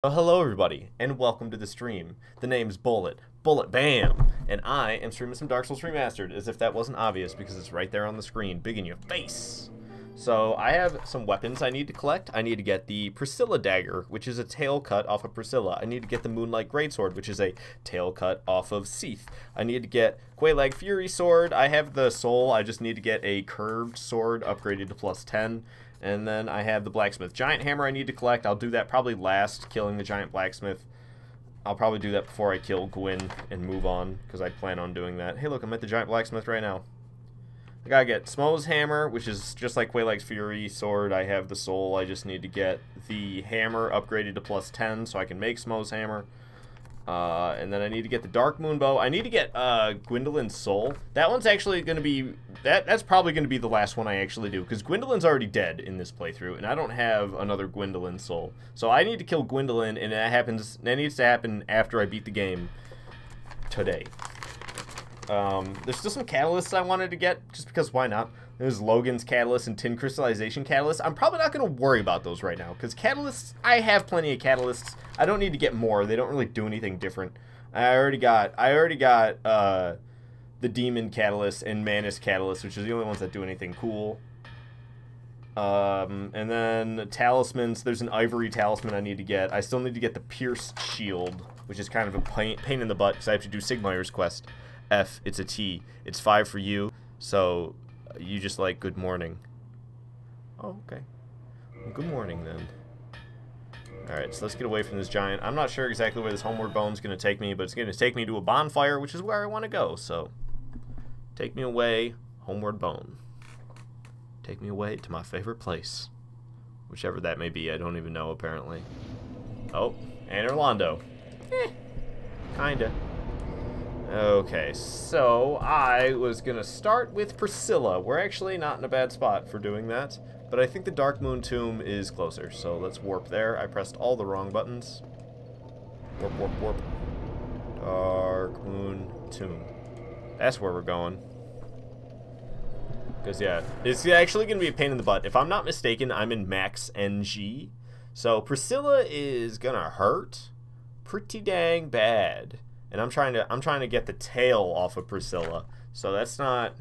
Hello everybody, and welcome to the stream. The name's Bullet Bam, and I am streaming some Dark Souls Remastered, as if that wasn't obvious because it's right there on the screen, big in your face. So I have some weapons I need to collect. I need to get the Priscilla Dagger, which is a tail cut off of Priscilla. I need to get the Moonlight Greatsword, which is a tail cut off of Seath. I need to get Quelaag Fury Sword. I have the Soul, I just need to get a curved sword upgraded to +10. And then I have the Blacksmith Giant Hammer I need to collect. I'll do that probably last, killing the Giant Blacksmith. I'll probably do that before I kill Gwyn and move on, because I plan on doing that. Hey, look, I'm at the Giant Blacksmith right now. I gotta get Smo's Hammer, which is just like Quelaag's Fury Sword. I have the Soul. I just need to get the Hammer upgraded to +10 so I can make Smo's Hammer. And then I need to get the Dark Moon Bow. I need to get Gwendolyn's Soul. That one's actually going to be... That's probably going to be the last one I actually do, because Gwendolyn's already dead in this playthrough, and I don't have another Gwendolyn Soul. So I need to kill Gwendolyn, and that needs to happen after I beat the game today. There's still some catalysts I wanted to get, just because why not? There's Logan's Catalyst and Tin Crystallization Catalyst. I'm probably not going to worry about those right now, because catalysts, I have plenty of catalysts. I don't need to get more. They don't really do anything different. I already got the Demon Catalyst and Manus Catalyst, which are the only ones that do anything cool. And then Talismans. There's an Ivory Talisman I need to get. I still need to get the Pierced Shield, which is kind of a pain in the butt, because I have to do Sigmayr's quest. F, it's a T. It's 5 for you, so... You just like good morning. Oh, okay. Well, good morning then. Alright, so let's get away from this giant. I'm not sure exactly where this Homeward Bone's going to take me, but it's going to take me to a bonfire, which is where I want to go. So, take me away, Homeward Bone. Take me away to my favorite place. Whichever that may be, I don't even know, apparently. Oh, and Orlando. Kinda. Okay, so I was gonna start with Priscilla. We're actually not in a bad spot for doing that, but I think the Dark Moon Tomb is closer, so let's warp there. I pressed all the wrong buttons. Warp, warp, warp. Dark Moon Tomb. That's where we're going. Because, yeah, it's actually gonna be a pain in the butt. If I'm not mistaken, I'm in max NG, so Priscilla is gonna hurt pretty dang bad. And I'm trying to get the tail off of Priscilla. So that's not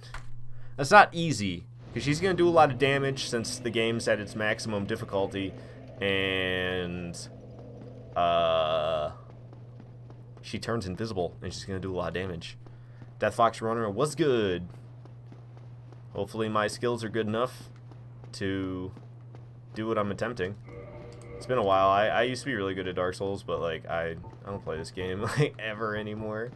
easy, because she's gonna do a lot of damage since the game's at its maximum difficulty, and she turns invisible and she's gonna do a lot of damage. Death Fox Runner was good. Hopefully my skills are good enough to do what I'm attempting. It's been a while. I used to be really good at Dark Souls, but like I don't play this game like ever anymore.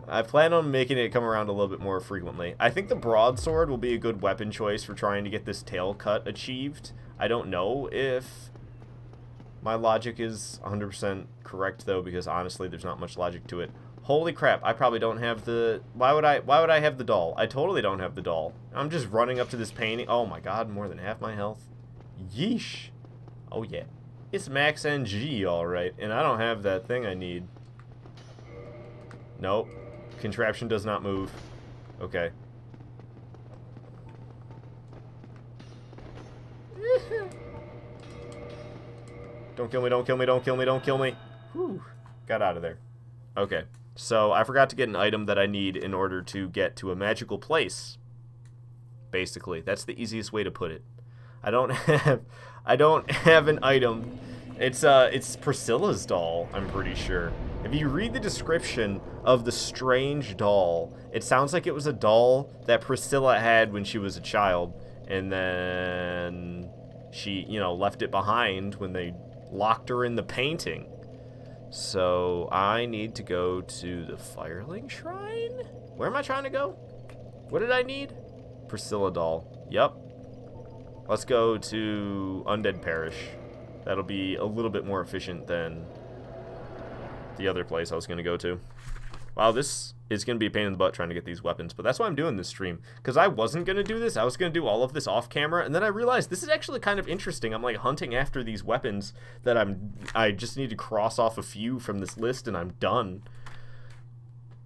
I plan on making it come around a little bit more frequently. I think the broadsword will be a good weapon choice for trying to get this tail cut achieved. I don't know if my logic is 100% correct though, because honestly there's not much logic to it. Holy crap, I probably don't have the... Why would I have the doll? I totally don't have the doll. I'm just running up to this painting. Oh my god, more than half my health. Yeesh. Oh yeah. It's max NG, alright, and I don't have that thing I need. Nope. Contraption does not move. Okay. Don't kill me, don't kill me, don't kill me, don't kill me. Whew. Got out of there. Okay. So, I forgot to get an item that I need in order to get to a magical place. Basically. That's the easiest way to put it. I don't have an item. It's Priscilla's doll, I'm pretty sure. If you read the description of the strange doll, it sounds like it was a doll that Priscilla had when she was a child, and then she, you know, left it behind when they locked her in the painting. So I need to go to the Firelink Shrine? Where am I trying to go? What did I need? Priscilla doll. Yep. Let's go to Undead Parish. That'll be a little bit more efficient than the other place I was going to go to. Wow, this is going to be a pain in the butt trying to get these weapons, but that's why I'm doing this stream. Because I wasn't going to do this. I was going to do all of this off camera, and then I realized this is actually kind of interesting. I'm like hunting after these weapons that I just need to cross off a few from this list, and I'm done.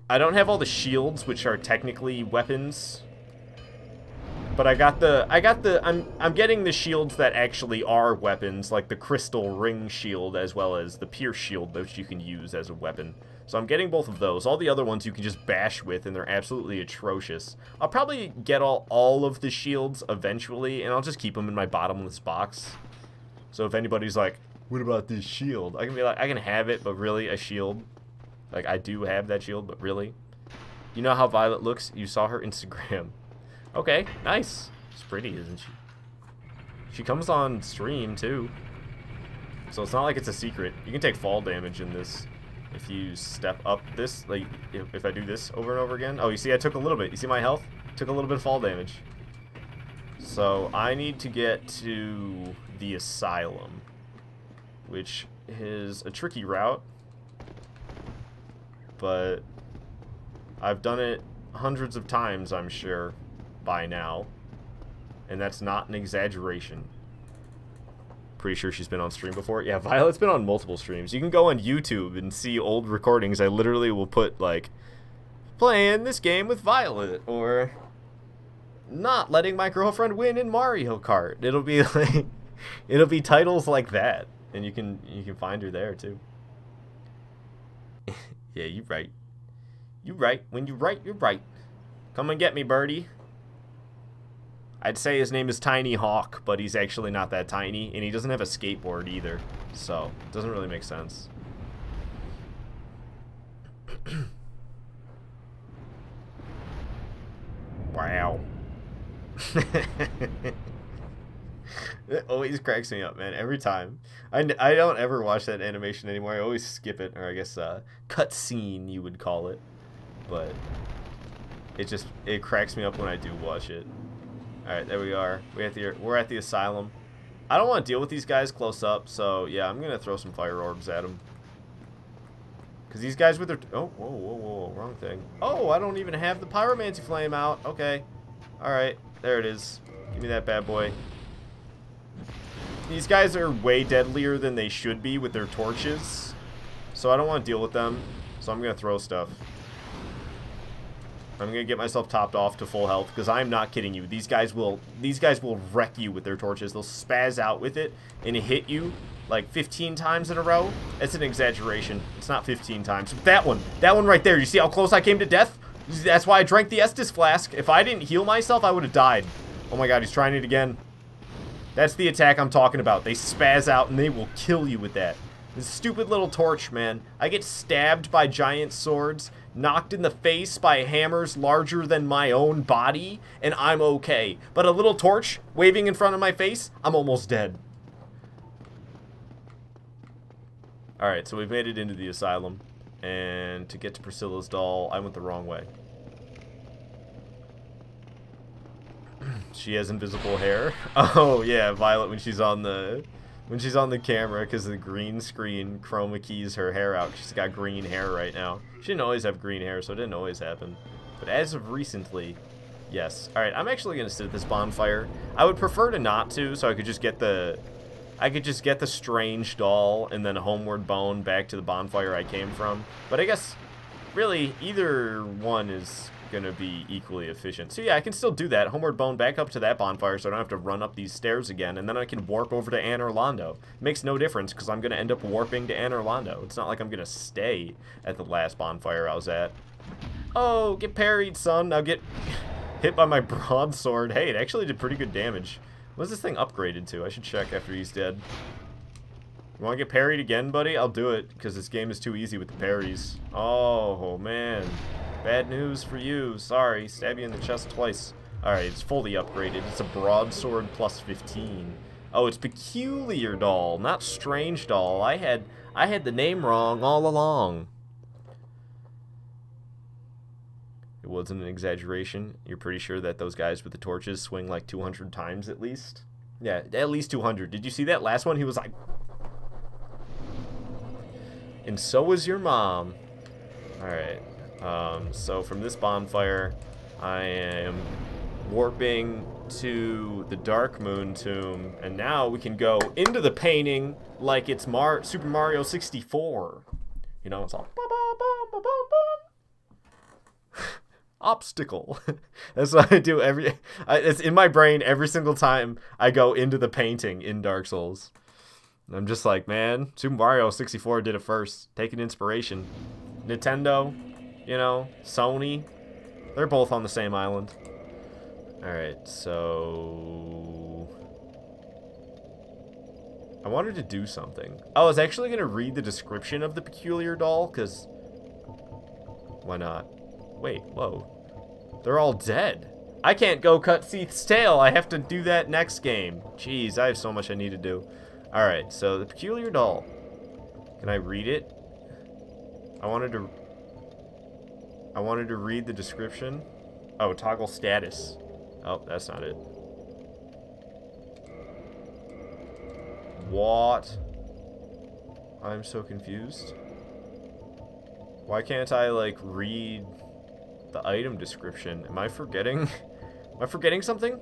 I don't have all the shields, which are technically weapons. But I'm getting the shields that actually are weapons, like the crystal ring shield as well as the pierce shield, which you can use as a weapon. So I'm getting both of those. All the other ones you can just bash with, and they're absolutely atrocious. I'll probably get all of the shields eventually, and I'll just keep them in my bottomless box. So if anybody's like, what about this shield? I can be like, I can have it, but really, a shield? Like, I do have that shield, but really? You know how Violet looks? You saw her Instagram. Okay, nice. She's pretty, isn't she? She comes on stream, too. So it's not like it's a secret. You can take fall damage in this. If you step up this, like, if I do this over and over again. Oh, you see I took a little bit. You see my health? Took a little bit of fall damage. So I need to get to the asylum, which is a tricky route. But I've done it hundreds of times, I'm sure, by now. And that's not an exaggeration. Pretty sure she's been on stream before. Yeah, Violet's been on multiple streams. You can go on YouTube and see old recordings. I literally will put, like, playing this game with Violet, or not letting my girlfriend win in Mario Kart. It'll be like, it'll be titles like that, and you can find her there too. Yeah, you're right. You're right. When you're right, you're right. Come and get me, birdie. I'd say his name is Tiny Hawk, but he's actually not that tiny, and he doesn't have a skateboard either, so it doesn't really make sense. Wow. It always cracks me up, man, every time. I don't ever watch that animation anymore. I always skip it, or I guess cut scene, you would call it. But it cracks me up when I do watch it. Alright, there we are. We're at the asylum. I don't want to deal with these guys close up, so yeah, I'm going to throw some fire orbs at them. Because these guys with their... Oh, whoa, wrong thing. Oh, I don't even have the pyromancy flame out. Okay. Alright, there it is. Give me that bad boy. These guys are way deadlier than they should be with their torches. So I don't want to deal with them. So I'm going to throw stuff. I'm gonna get myself topped off to full health, because I'm not kidding you. These guys will wreck you with their torches. They'll spaz out with it and hit you like 15 times in a row. It's an exaggeration. It's not 15 times. That one right there. You see how close I came to death? That's why I drank the Estus flask. If I didn't heal myself, I would have died. Oh my god, he's trying it again. That's the attack I'm talking about. They spaz out and they will kill you with that. This stupid little torch, man. I get stabbed by giant swords, knocked in the face by hammers larger than my own body, and I'm okay. But a little torch waving in front of my face, I'm almost dead. Alright, so we've made it into the asylum. And to get to Priscilla's doll, I went the wrong way. She has invisible hair. Oh, yeah, Violet when she's on the camera, because the green screen chroma keys her hair out. She's got green hair right now. She didn't always have green hair, so it didn't always happen. But as of recently, yes. Alright, I'm actually going to sit at this bonfire. I would prefer to not to, so I could just get the strange doll and then homeward bone back to the bonfire I came from. But I guess, really, either one is going to be equally efficient. So yeah, I can still do that. Homeward bone back up to that bonfire so I don't have to run up these stairs again, and then I can warp over to Anne Orlando. It makes no difference because I'm going to end up warping to Anne Orlando. It's not like I'm going to stay at the last bonfire I was at. Oh, get parried, son. Now get hit by my broadsword. Hey, it actually did pretty good damage. What's this thing upgraded to? I should check after he's dead. You want to get parried again, buddy? I'll do it, because this game is too easy with the parries. Oh, man. Bad news for you. Sorry. Stab you in the chest twice. Alright, it's fully upgraded. It's a broadsword plus 15. Oh, it's Peculiar Doll, not Strange Doll. I had the name wrong all along. It wasn't an exaggeration. You're pretty sure that those guys with the torches swing like 200 times at least? Yeah, at least 200. Did you see that last one? He was like... And so was your mom. Alright. So from this bonfire, I am warping to the Dark Moon Tomb, and now we can go into the painting like it's Super Mario 64. You know, it's all... Obstacle. That's what I do it's in my brain every single time I go into the painting in Dark Souls. I'm just like, man, Super Mario 64 did it first. Taking inspiration. Nintendo, you know, Sony, they're both on the same island. Alright, so... I wanted to do something. I was actually going to read the description of the peculiar doll, because... Why not? Wait, whoa. They're all dead. I can't go cut Seath's tail. I have to do that next game. Jeez, I have so much I need to do. Alright, so the peculiar doll. Can I read it? I wanted to read the description. Oh, toggle status. Oh, that's not it. What? I'm so confused. Why can't I, like, read the item description? Am I forgetting? Am I forgetting something?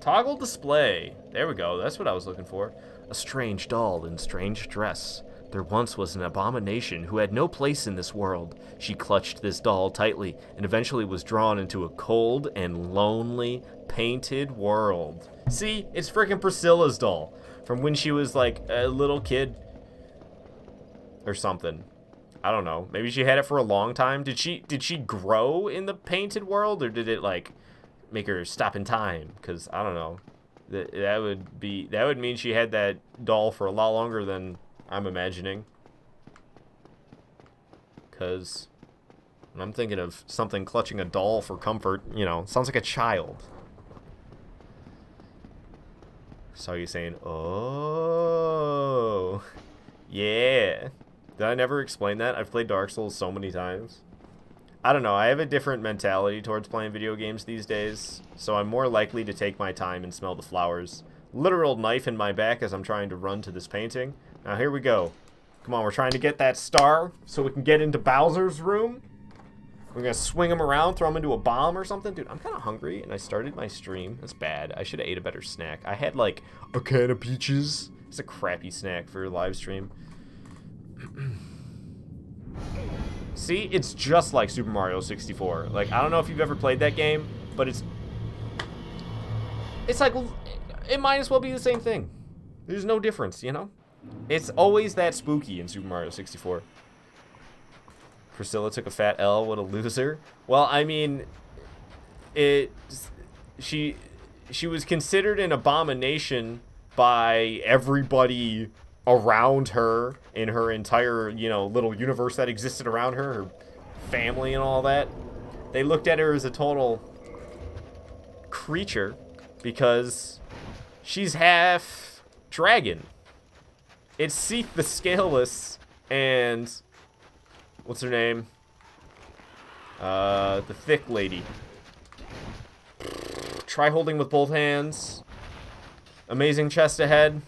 Toggle display. There we go. That's what I was looking for. A strange doll in strange dress. There once was an abomination who had no place in this world. She clutched this doll tightly and eventually was drawn into a cold and lonely painted world. See? It's freaking Priscilla's doll from when she was, like, a little kid or something. I don't know. Maybe she had it for a long time. Did she grow in the painted world, or did it, like, make her stop in time? Because I don't know. That would mean she had that doll for a lot longer than I'm imagining. Because when I'm thinking of something clutching a doll for comfort, you know, sounds like a child. So you're saying, oh, yeah. Did I never explain that? I've played Dark Souls so many times. I don't know, I have a different mentality towards playing video games these days, so I'm more likely to take my time and smell the flowers. Literal knife in my back as I'm trying to run to this painting. Now here we go. Come on, we're trying to get that star so we can get into Bowser's room. We're gonna swing him around, throw him into a bomb or something. Dude, I'm kind of hungry, and I started my stream. That's bad. I should have ate a better snack. I had, like, a can of peaches. It's a crappy snack for a live stream. See, it's just like Super Mario 64. Like, I don't know if you've ever played that game, but it's like, it might as well be the same thing. There's no difference, you know? It's always that spooky in Super Mario 64. Priscilla took a fat L, what a loser. Well, I mean, she was considered an abomination by everybody around her in her entire, you know, little universe that existed around her, her family and all that. They looked at her as a total creature because she's half dragon. It's Seath the Scaleless and what's her name? The thick lady. Try holding with both hands. Amazing chest ahead.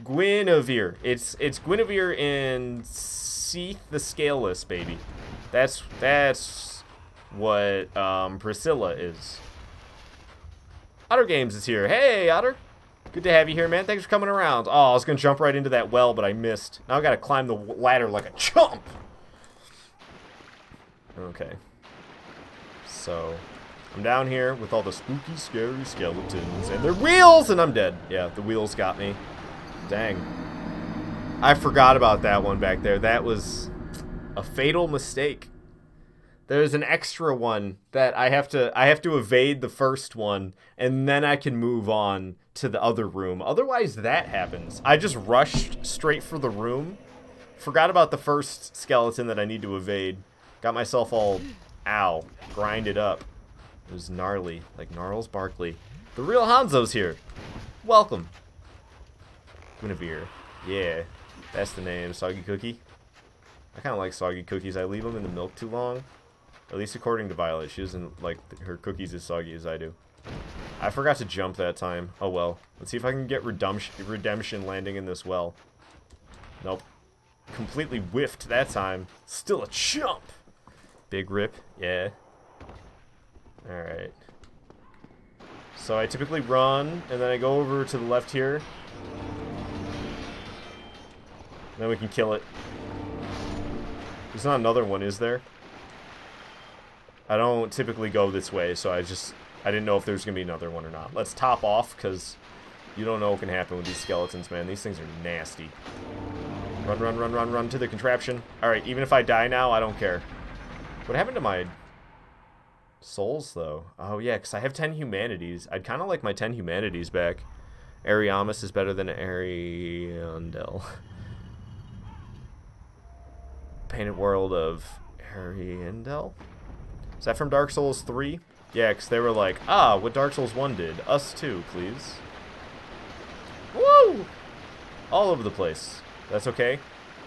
Guinevere. It's Guinevere and Seath the Scaleless, baby. That's what Priscilla is. Otter Games is here. Hey, Otter. Good to have you here, man. Thanks for coming around. Oh, I was gonna jump right into that well, but I missed. Now I gotta climb the ladder like a chump. Okay. So, I'm down here with all the spooky, scary skeletons and their wheels, and I'm dead. Yeah, the wheels got me. Dang. I forgot about that one back there. That was a fatal mistake. There's an extra one that I have to evade the first one, and then I can move on to the other room. Otherwise, that happens. I just rushed straight for the room. Forgot about the first skeleton that I need to evade. Got myself all, ow, grinded up. It was gnarly, like Gnarls Barkley. The real Hanzo's here. Welcome. Guinevere. Yeah, that's the name. Soggy Cookie. I kind of like soggy cookies. I leave them in the milk too long. At least according to Violet. She doesn't like her cookies as soggy as I do. I forgot to jump that time. Oh well. Let's see if I can get redemption landing in this well. Nope. Completely whiffed that time. Still a chump. Big rip. Yeah. Alright. So I typically run, and then I go over to the left here. Then we can kill it. There's not another one, is there? I don't typically go this way, so I didn't know if there's going to be another one or not. Let's top off, because you don't know what can happen with these skeletons, man. These things are nasty. Run, run, run, run, run to the contraption. Alright, even if I die now, I don't care. What happened to my souls, though? Oh, yeah, because I have 10 humanities. I'd kind of like my 10 humanities back. Ariamis is better than Ariandel. Painted World of Ariandel? Is that from Dark Souls 3? Yeah, because they were like, ah, what Dark Souls 1 did. Us too, please. Woo! All over the place. That's okay.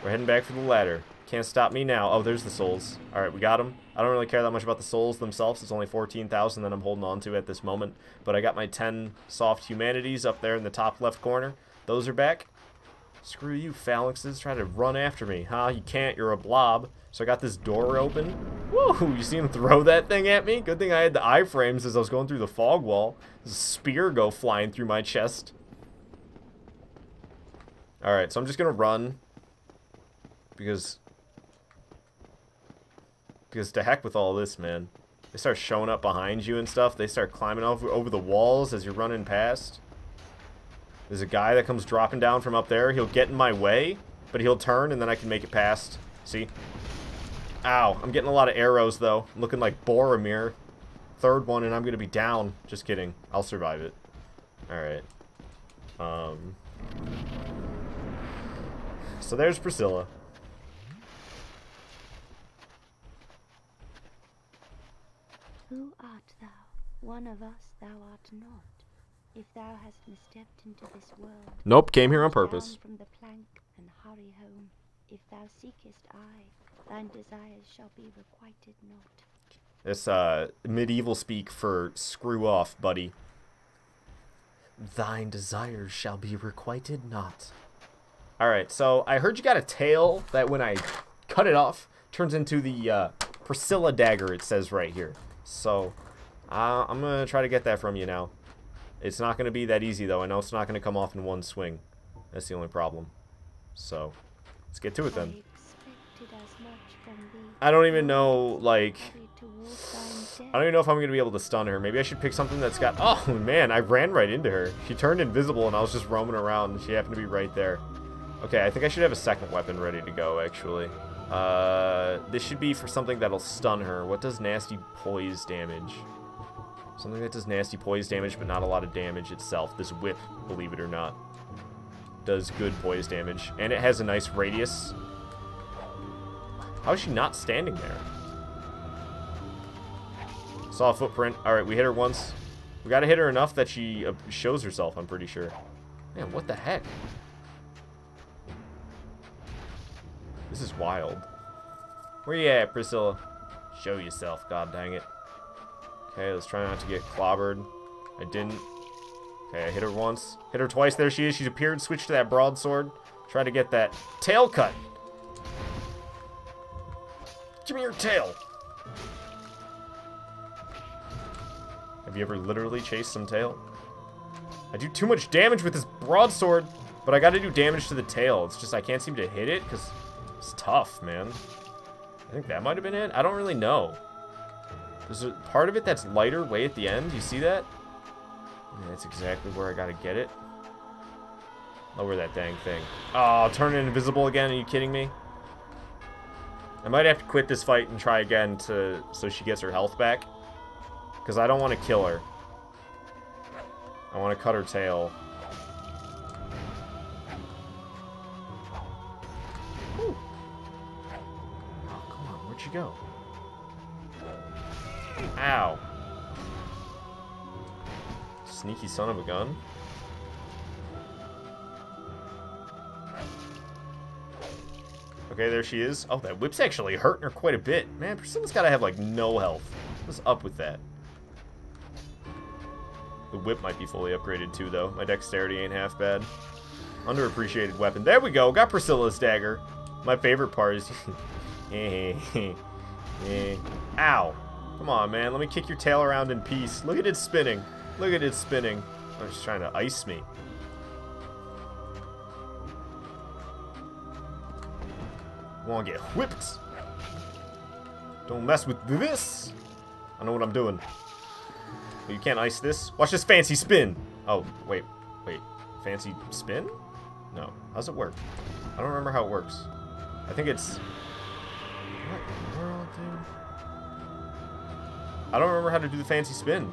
We're heading back for the ladder. Can't stop me now. Oh, there's the souls. Alright, we got them. I don't really care that much about the souls themselves. It's only 14,000 that I'm holding on to at this moment. But I got my 10 soft humanities up there in the top left corner. Those are back. Screw you, phalanxes. Try to run after me. Huh? You can't. You're a blob. So I got this door open. Woo! You see him throw that thing at me? Good thing I had the iframes as I was going through the fog wall. There's a spear go flying through my chest. Alright, so I'm just gonna run. Because to heck with all this, man. They start showing up behind you and stuff. They start climbing over the walls as you're running past. There's a guy that comes dropping down from up there. He'll get in my way, but he'll turn and then I can make it past. See? Ow. I'm getting a lot of arrows, though. I'm looking like Boromir. Third one and I'm going to be down. Just kidding. I'll survive it. Alright. So there's Priscilla. Who art thou? One of us thou art not. If thou hast misstepped into this world, Nope, came here on purpose. down from the plank and hurry home. If thou seekest thine desires shall be requited not. This medieval speak for screw off, buddy. Thine desires shall be requited not. Alright, so I heard you got a tail that when I cut it off turns into the Priscilla dagger, it says right here. So, I'm going to try to get that from you now. It's not going to be that easy, though. I know it's not going to come off in one swing. That's the only problem. So, let's get to it then. I don't even know, like... I don't even know if I'm going to be able to stun her. Maybe I should pick something that's got... Oh, man, I ran right into her. She turned invisible, and I was just roaming around, and she happened to be right there. Okay, I think I should have a second weapon ready to go, actually. This should be for something that'll stun her. What does nasty poise damage? Something that does nasty poise damage, but not a lot of damage itself. This whip, believe it or not, does good poise damage. And it has a nice radius. How is she not standing there? Saw a footprint. Alright, we hit her once. We gotta hit her enough that she shows herself, I'm pretty sure. Man, what the heck? This is wild. Where you at, Priscilla? Show yourself, god dang it. Okay, let's try not to get clobbered. I didn't. Okay, I hit her once. Hit her twice. There she is. She's appeared. Switch to that broadsword. Try to get that tail cut. Give me your tail. Have you ever literally chased some tail? I do too much damage with this broadsword, but I gotta do damage to the tail. It's just I can't seem to hit it because it's tough, man. I think that might have been it. I don't really know. There's a part of it that's lighter way at the end. You see that? Yeah, that's exactly where I gotta get it. Lower that dang thing. Oh, turn it invisible again. Are you kidding me? I might have to quit this fight and try again so she gets her health back. Because I don't want to kill her. I want to cut her tail. Whew. Oh, come on. Where'd she go? Ow. Sneaky son of a gun. Okay, there she is. Oh, that whip's actually hurting her quite a bit. Man, Priscilla's gotta have, like, no health. What's up with that? The whip might be fully upgraded, too, though. My dexterity ain't half bad. Underappreciated weapon. There we go. Got Priscilla's dagger. My favorite part is... Ow. Come on, man. Let me kick your tail around in peace. Look at it spinning. Look at it spinning. Oh, she's trying to ice me. Wanna get whipped. Don't mess with this. I know what I'm doing. You can't ice this. Watch this fancy spin. Oh, wait. Fancy spin? No. How's it work? I don't remember how it works. I think it's... What in the world, dude? I don't remember how to do the fancy spin.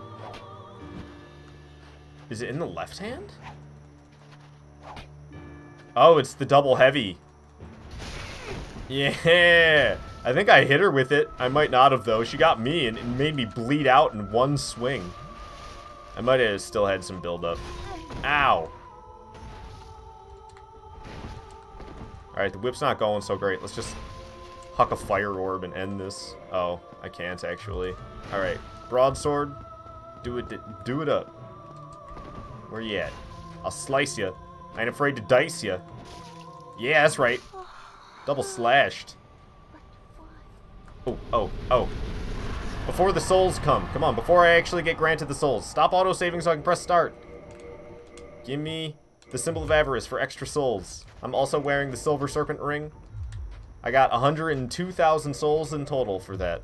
Is it in the left hand? Oh, it's the double heavy. Yeah. I think I hit her with it. I might not have, though. She got me, and it made me bleed out in one swing. I might have still had some buildup. Ow. Alright, the whip's not going so great. Let's just huck a fire orb and end this. Oh, I can't, actually. Alright, broadsword. Do it up. Where you at? I'll slice you. I ain't afraid to dice you. Yeah, that's right. Double slashed. Oh. Before the souls come. Come on, before I actually get granted the souls. Stop auto-saving so I can press start. Give me the symbol of avarice for extra souls. I'm also wearing the silver serpent ring. I got 102,000 souls in total for that.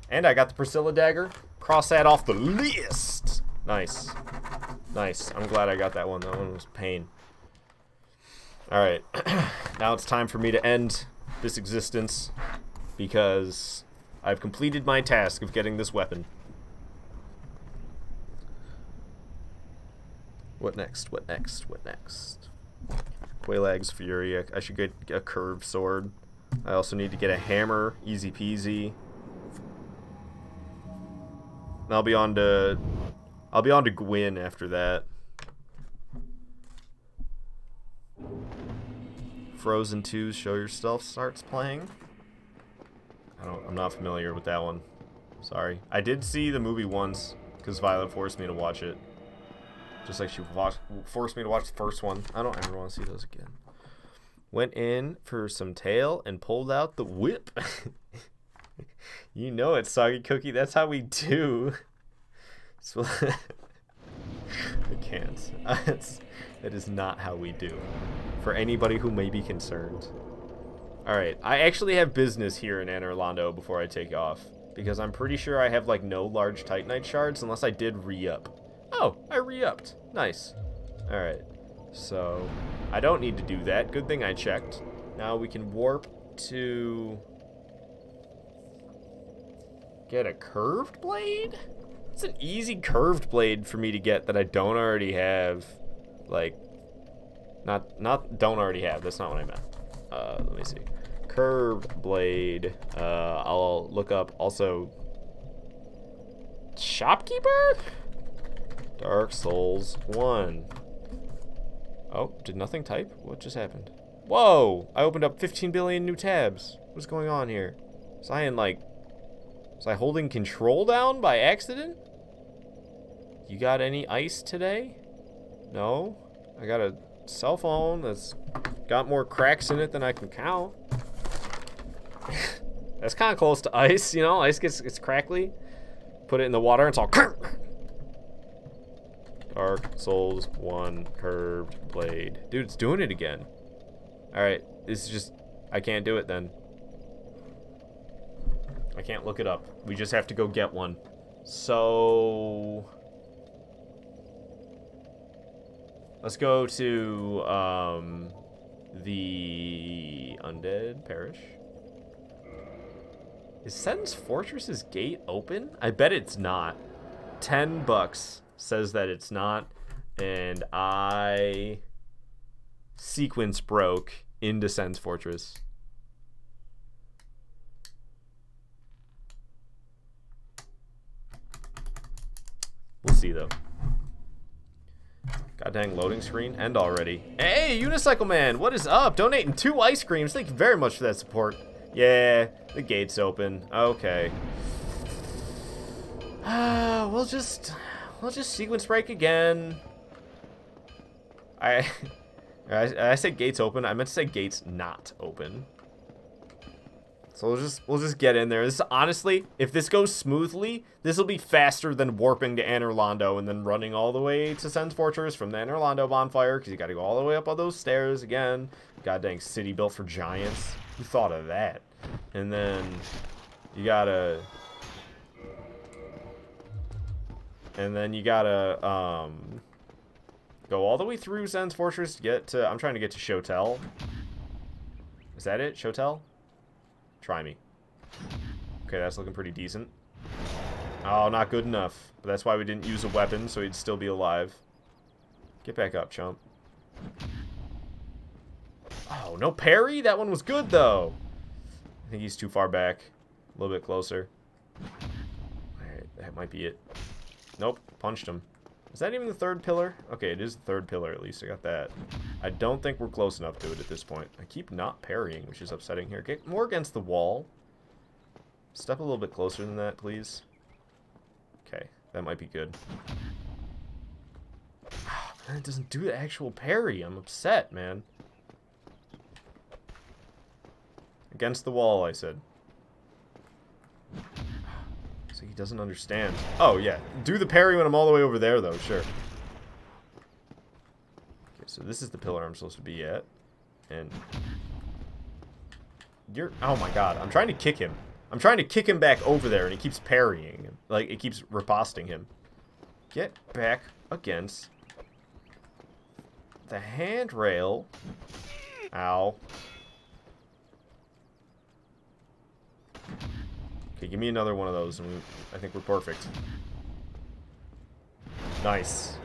And I got the Priscilla dagger. Cross that off the list. Nice. Nice. I'm glad I got that one. That one was pain. Alright. Now it's time for me to end this existence, because I've completed my task of getting this weapon. What next? What next? What next? Quaelag's Fury. I should get a curved sword. I also need to get a hammer. Easy peasy. And I'll be on to Gwyn after that. Frozen 2's Show Yourself starts playing. I'm not familiar with that one. Sorry. I did see the movie once, because Violet forced me to watch it. Just like she forced me to watch the first one. I don't ever want to see those again. Went in for some tail and pulled out the whip. You know it, Soggy Cookie. That's how we do. So I can't. That is not how we do. For anybody who may be concerned. Alright, I actually have business here in Anor Londo before I take off, because I'm pretty sure I have, like, no large Titanite shards unless I did re-up. Oh, I re-upped. Nice. Alright, so I don't need to do that. Good thing I checked. Now we can warp to get a curved blade? It's an easy curved blade for me to get that I don't already have. Like, not don't already have. That's not what I meant. Let me see. Curved blade. I'll look up also. Shopkeeper? Dark Souls 1. Oh, did nothing type? What just happened? Whoa! I opened up 15 billion new tabs. What's going on here? Was I holding control down by accident? You got any ice today? No? I got a cell phone that's got more cracks in it than I can count. That's kind of close to ice, you know? Ice gets crackly. Put it in the water and it's all Dark Souls 1 curved blade. Dude, it's doing it again. Alright, this is just... I can't do it then. I can't look it up. We just have to go get one. So... let's go to the Undead Parish. Is Sen's Fortress's gate open? I bet it's not. $10 says that it's not, and I sequence broke into Sen's Fortress. We'll see though. God dang loading screen. End already. Hey, Unicycle Man, what is up? Donating 2 ice creams. Thank you very much for that support. Yeah, the gate's open. Okay. We'll just sequence break again. I said gates open. I meant to say gates not open. So we'll just get in there. This honestly, if this goes smoothly, this will be faster than warping to Anor Londo and then running all the way to Sen's Fortress from the Anor Londo bonfire, because you got to go all the way up all those stairs again. God dang city built for giants. Who thought of that? And then you gotta And then you gotta go all the way through Zen's Fortress to get to... I'm trying to get to Shotel. Is that it? Shotel? Try me. Okay, that's looking pretty decent. Oh, not good enough. But that's why we didn't use a weapon, so he'd still be alive. Get back up, chump. Oh, no parry? That one was good, though. I think he's too far back. A little bit closer. Alright, that might be it. Nope, punched him. Is that even the third pillar? Okay, it is the third pillar, at least. I got that. I don't think we're close enough to it at this point. I keep not parrying, which is upsetting here. Get more against the wall. Step a little bit closer than that, please. Okay, that might be good. Oh, man, it doesn't do the actual parry. I'm upset, man. Against the wall, I said. So he doesn't understand. Oh, yeah. Do the parry when I'm all the way over there, though. Sure. Okay, so this is the pillar I'm supposed to be at. And... you're... oh, my God. I'm trying to kick him. I'm trying to kick him back over there, and he keeps parrying him. Like, it keeps riposting him. Get back against the handrail. Ow. Okay, give me another one of those, and I think we're perfect. Nice.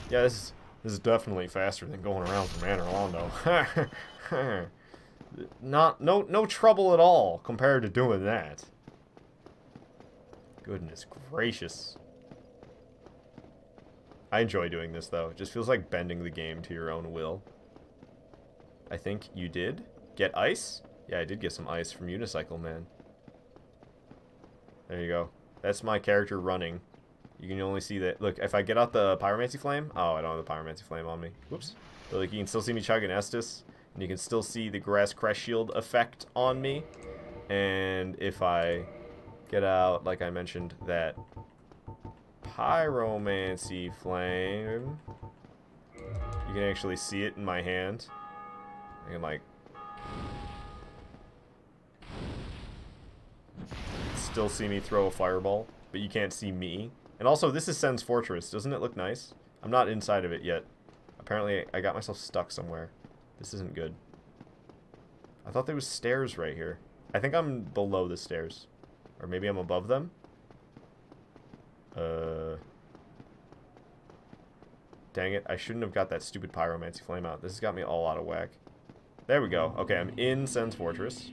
Yeah, this is definitely faster than going around from Anne Orlando. No trouble at all compared to doing that. Goodness gracious. I enjoy doing this, though. It just feels like bending the game to your own will. I think you did get ice? Yeah, I did get some ice from Unicycle Man. There you go. That's my character running. You can only see that. Look, if I get out the Pyromancy Flame... oh, I don't have the Pyromancy Flame on me. Whoops. But, like, you can still see me chugging Estus. And you can still see the Grass Crest Shield effect on me. And if I get out, like I mentioned, that Pyromancy Flame... you can actually see it in my hand. I can, like... still see me throw a fireball, but you can't see me. And also, this is Sen's Fortress. Doesn't it look nice? I'm not inside of it yet. Apparently, I got myself stuck somewhere. This isn't good. I thought there was stairs right here. I think I'm below the stairs. Or maybe I'm above them? Dang it, I shouldn't have got that stupid Pyromancy Flame out. This has got me all out of whack. There we go. Okay, I'm in Sen's Fortress.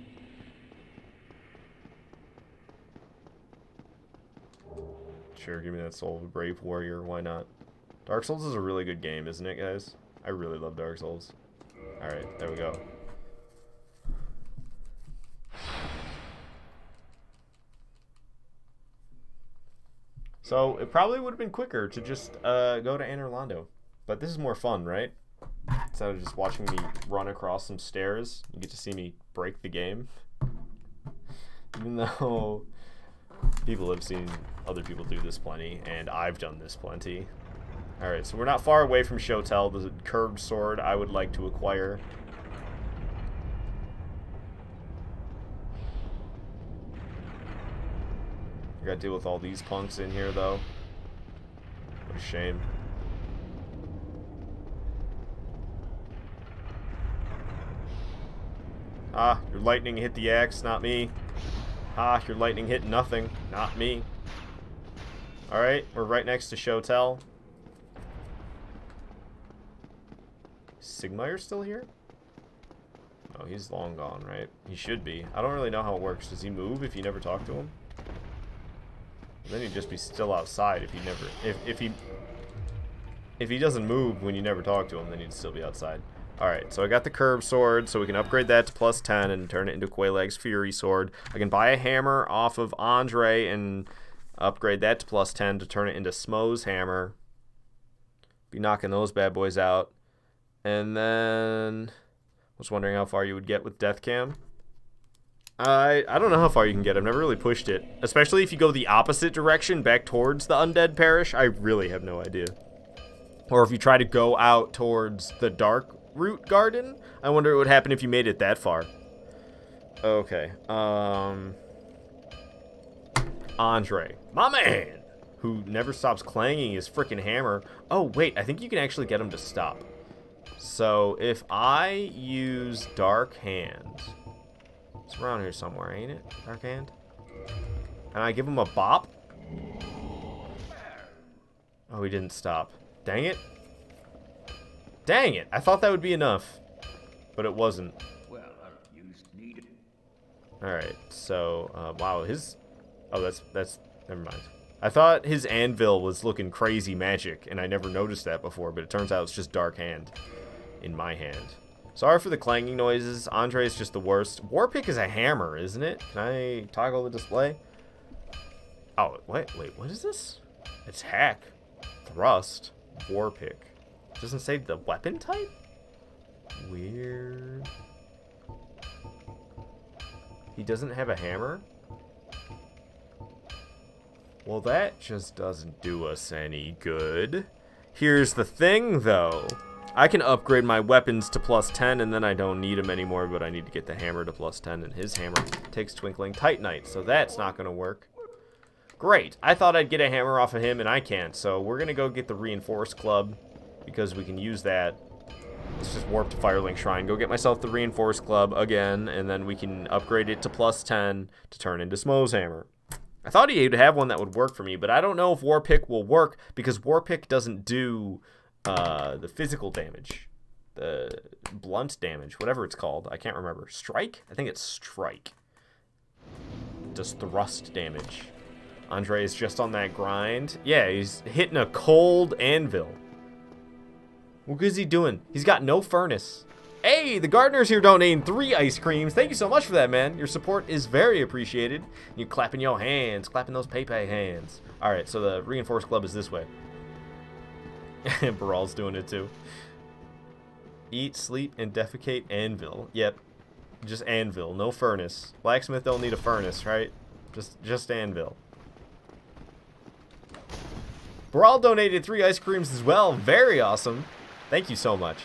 Sure, give me that Soul of a Brave Warrior. Why not? Dark Souls is a really good game, isn't it, guys? I really love Dark Souls. Alright, there we go. So, it probably would have been quicker to just go to Anne Orlando. But this is more fun, right? Instead of just watching me run across some stairs, you get to see me break the game. Even though... people have seen other people do this plenty, and I've done this plenty. Alright, so we're not far away from Shotel. The curved sword I would like to acquire. I gotta deal with all these punks in here, though. What a shame. Ah, your lightning hit the axe, not me. Ah, your lightning hit nothing. Not me. Alright, we're right next to Shotel. Sigmaier's still here? Oh, he's long gone, right? He should be. I don't really know how it works. Does he move if you never talk to him? And then he'd just be still outside if you never... If he doesn't move when you never talk to him, then he'd still be outside. Alright, so I got the curved sword, so we can upgrade that to +10 and turn it into Quelaag's Fury Sword. I can buy a hammer off of Andre and upgrade that to +10 to turn it into Smo's hammer. Be knocking those bad boys out. And then... I was wondering how far you would get with Deathcam. I don't know how far you can get. I've never really pushed it. Especially if you go the opposite direction, back towards the Undead Parish. I really have no idea. Or if you try to go out towards the Dark Root Garden. I wonder what would happen if you made it that far. Okay. Andre, my man, who never stops clanging his freaking hammer. Oh, wait, I think you can actually get him to stop. So, if I use Dark Hand, it's around here somewhere, ain't it? Dark Hand? And I give him a bop? Oh, he didn't stop. Dang it. Dang it, I thought that would be enough, but it wasn't. Alright, so, wow, his... Oh, that's... Never mind. I thought his anvil was looking crazy magic, and I never noticed that before, but it turns out it's just Dark Hand in my hand. Sorry for the clanging noises. Andre is just the worst. Warpick is a hammer, isn't it? Can I toggle the display? Oh, wait, what is this? Attack. Thrust. Warpick. Doesn't say the weapon type? Weird. He doesn't have a hammer? Well, that just doesn't do us any good. Here's the thing, though. I can upgrade my weapons to +10, and then I don't need them anymore, but I need to get the hammer to +10, and his hammer takes Twinkling Titanite, so that's not going to work. Great. I thought I'd get a hammer off of him, and I can't, so we're going to go get the Reinforced Club, because we can use that. Let's just warp to Firelink Shrine, go get myself the Reinforced Club again, and then we can upgrade it to +10 to turn into Smo's hammer. I thought he'd have one that would work for me, but I don't know if Warpick will work, because Warpick doesn't do the physical damage. The blunt damage, whatever it's called. I can't remember. Strike? I think it's Strike. It does thrust damage. Andre is just on that grind. Yeah, he's hitting a cold anvil. What is he doing? He's got no furnace. Hey, the gardener's here donating 3 ice creams. Thank you so much for that, man. Your support is very appreciated. You clapping your hands, clapping those Pepe hands. All right, so the Reinforced Club is this way. Baral's doing it too. Eat, sleep, and defecate anvil. Yep, just anvil, no furnace. Blacksmith don't need a furnace, right? Just anvil. Baral donated 3 ice creams as well. Very awesome. Thank you so much.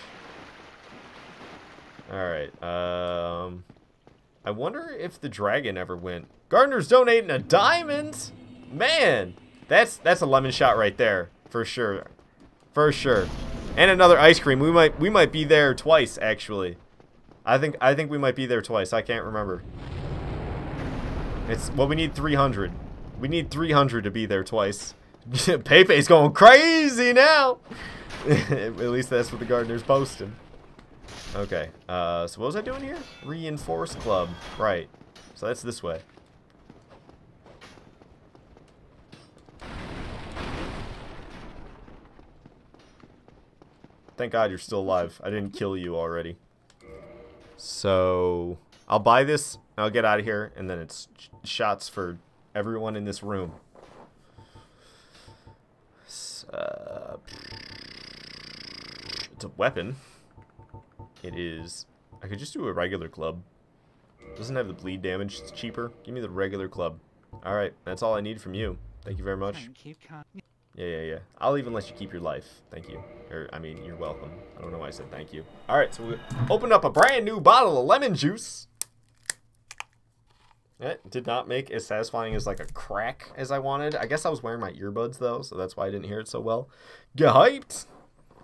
Alright, I wonder if the dragon ever went. Gardener's donating a diamond? Man, that's a lemon shot right there, for sure. For sure. And another ice cream. We might be there twice, actually. I think we might be there twice. I can't remember. Well, we need 300. We need 300 to be there twice. Pepe's going crazy now. At least that's what the gardener's posting. Okay, so what was I doing here? Reinforced Club. Right. So that's this way. Thank God you're still alive. I didn't kill you already. So, I'll buy this, I'll get out of here, and then it's shots for everyone in this room. It's a weapon. It is... I could just do a regular club. Doesn't have the bleed damage. It's cheaper. Give me the regular club. Alright, that's all I need from you. Thank you very much. Yeah. I'll even let you keep your life. Thank you. Or, I mean, you're welcome. I don't know why I said thank you. Alright, so we opened up a brand new bottle of lemon juice. It did not make as satisfying as like a crack as I wanted. I guess I was wearing my earbuds though, so that's why I didn't hear it so well. Get hyped!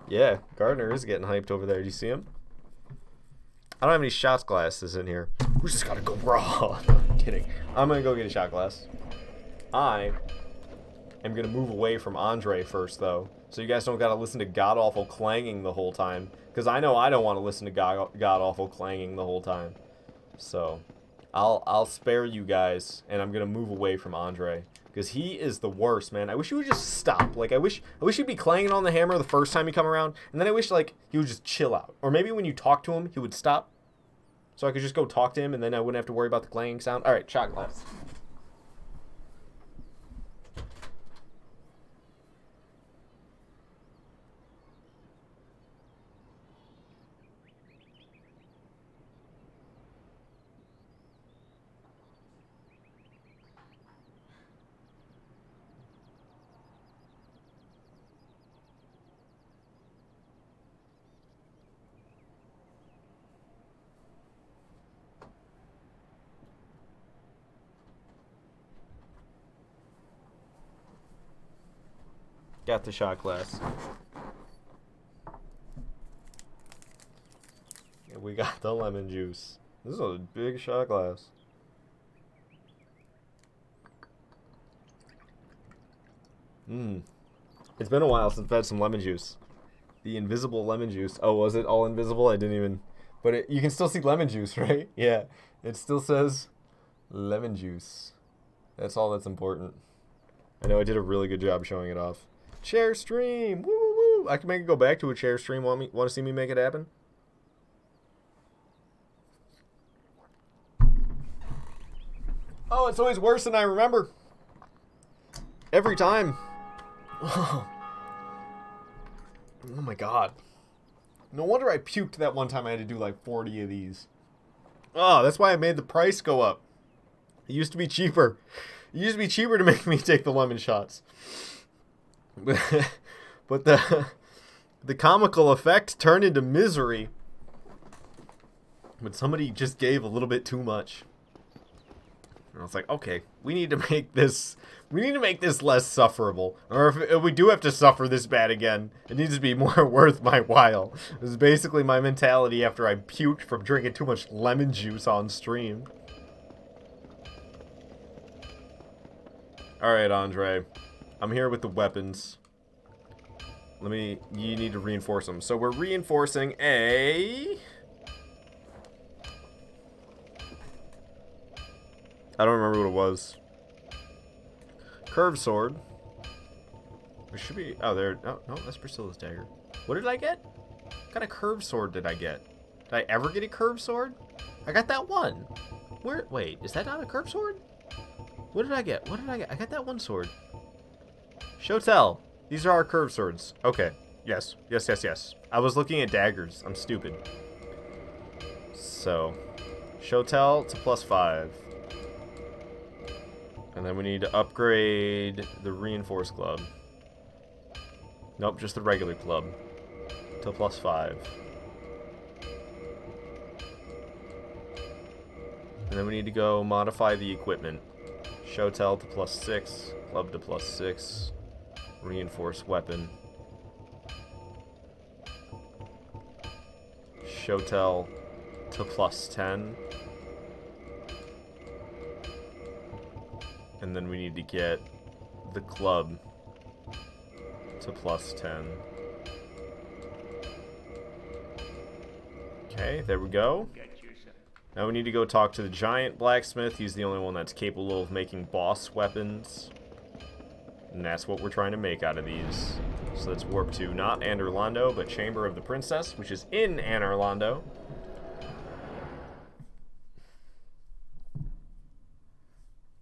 Yeah, Gardner is getting hyped over there. Do you see him? I don't have any shot glasses in here. We just gotta go raw. No, I'm kidding. I'm gonna go get a shot glass. I am gonna move away from Andre first though, so you guys don't gotta listen to god-awful clanging the whole time. Because I know I don't want to listen to god-awful clanging the whole time. So, I'll spare you guys, and I'm gonna move away from Andre. Because he is the worst, man. I wish he would just stop. Like, I wish he'd be clanging on the hammer the first time you come around, and then I wish, like, he would just chill out. Or maybe when you talk to him, he would stop. So I could just go talk to him, and then I wouldn't have to worry about the clanging sound. Alright, shot glass. Got the shot glass. And we got the lemon juice. This is a big shot glass. It's been a while since I've had some lemon juice. The invisible lemon juice. Oh, was it all invisible? I didn't even... But you can still see lemon juice, right? Yeah. It still says lemon juice. That's all that's important. I know I did a really good job showing it off. Chair stream! Woo woo woo! I can make it go back to a chair stream. Want to see me make it happen? Oh, it's always worse than I remember. Every time. Oh my god. No wonder I puked that one time I had to do like 40 of these. Oh, that's why I made the price go up. It used to be cheaper. It used to be cheaper to make me take the lemon shots. But the comical effect turned into misery. But somebody just gave a little bit too much. And I was like, okay, we need to make this less sufferable. Or if we do have to suffer this bad again, it needs to be more worth my while. It was basically my mentality after I puked from drinking too much lemon juice on stream. Alright, Andre. I'm here with the weapons. You need to reinforce them. So we're reinforcing a... I don't remember what it was. Curved sword. It should be... Oh, there... No, that's Priscilla's dagger. What did I get? What kind of curved sword did I get? Did I ever get a curved sword? I got that one. Where... Wait, is that not a curved sword? What did I get? What did I get? I got that one sword. Show tell. These are our curved swords. Okay. Yes. Yes, yes, yes. I was looking at daggers. I'm stupid. So... Show tell to +5. And then we need to upgrade the reinforced club. Nope, just the regular club. To +5. And then we need to go modify the equipment. Show tell to +6. Club to +6. Reinforced weapon. Show tell to +10. And then we need to get the club to +10. Okay, there we go. Now we need to go talk to the giant blacksmith. He's the only one that's capable of making boss weapons. And that's what we're trying to make out of these. So let's warp to not Anor Londo, but Chamber of the Princess, which is in Anor Londo.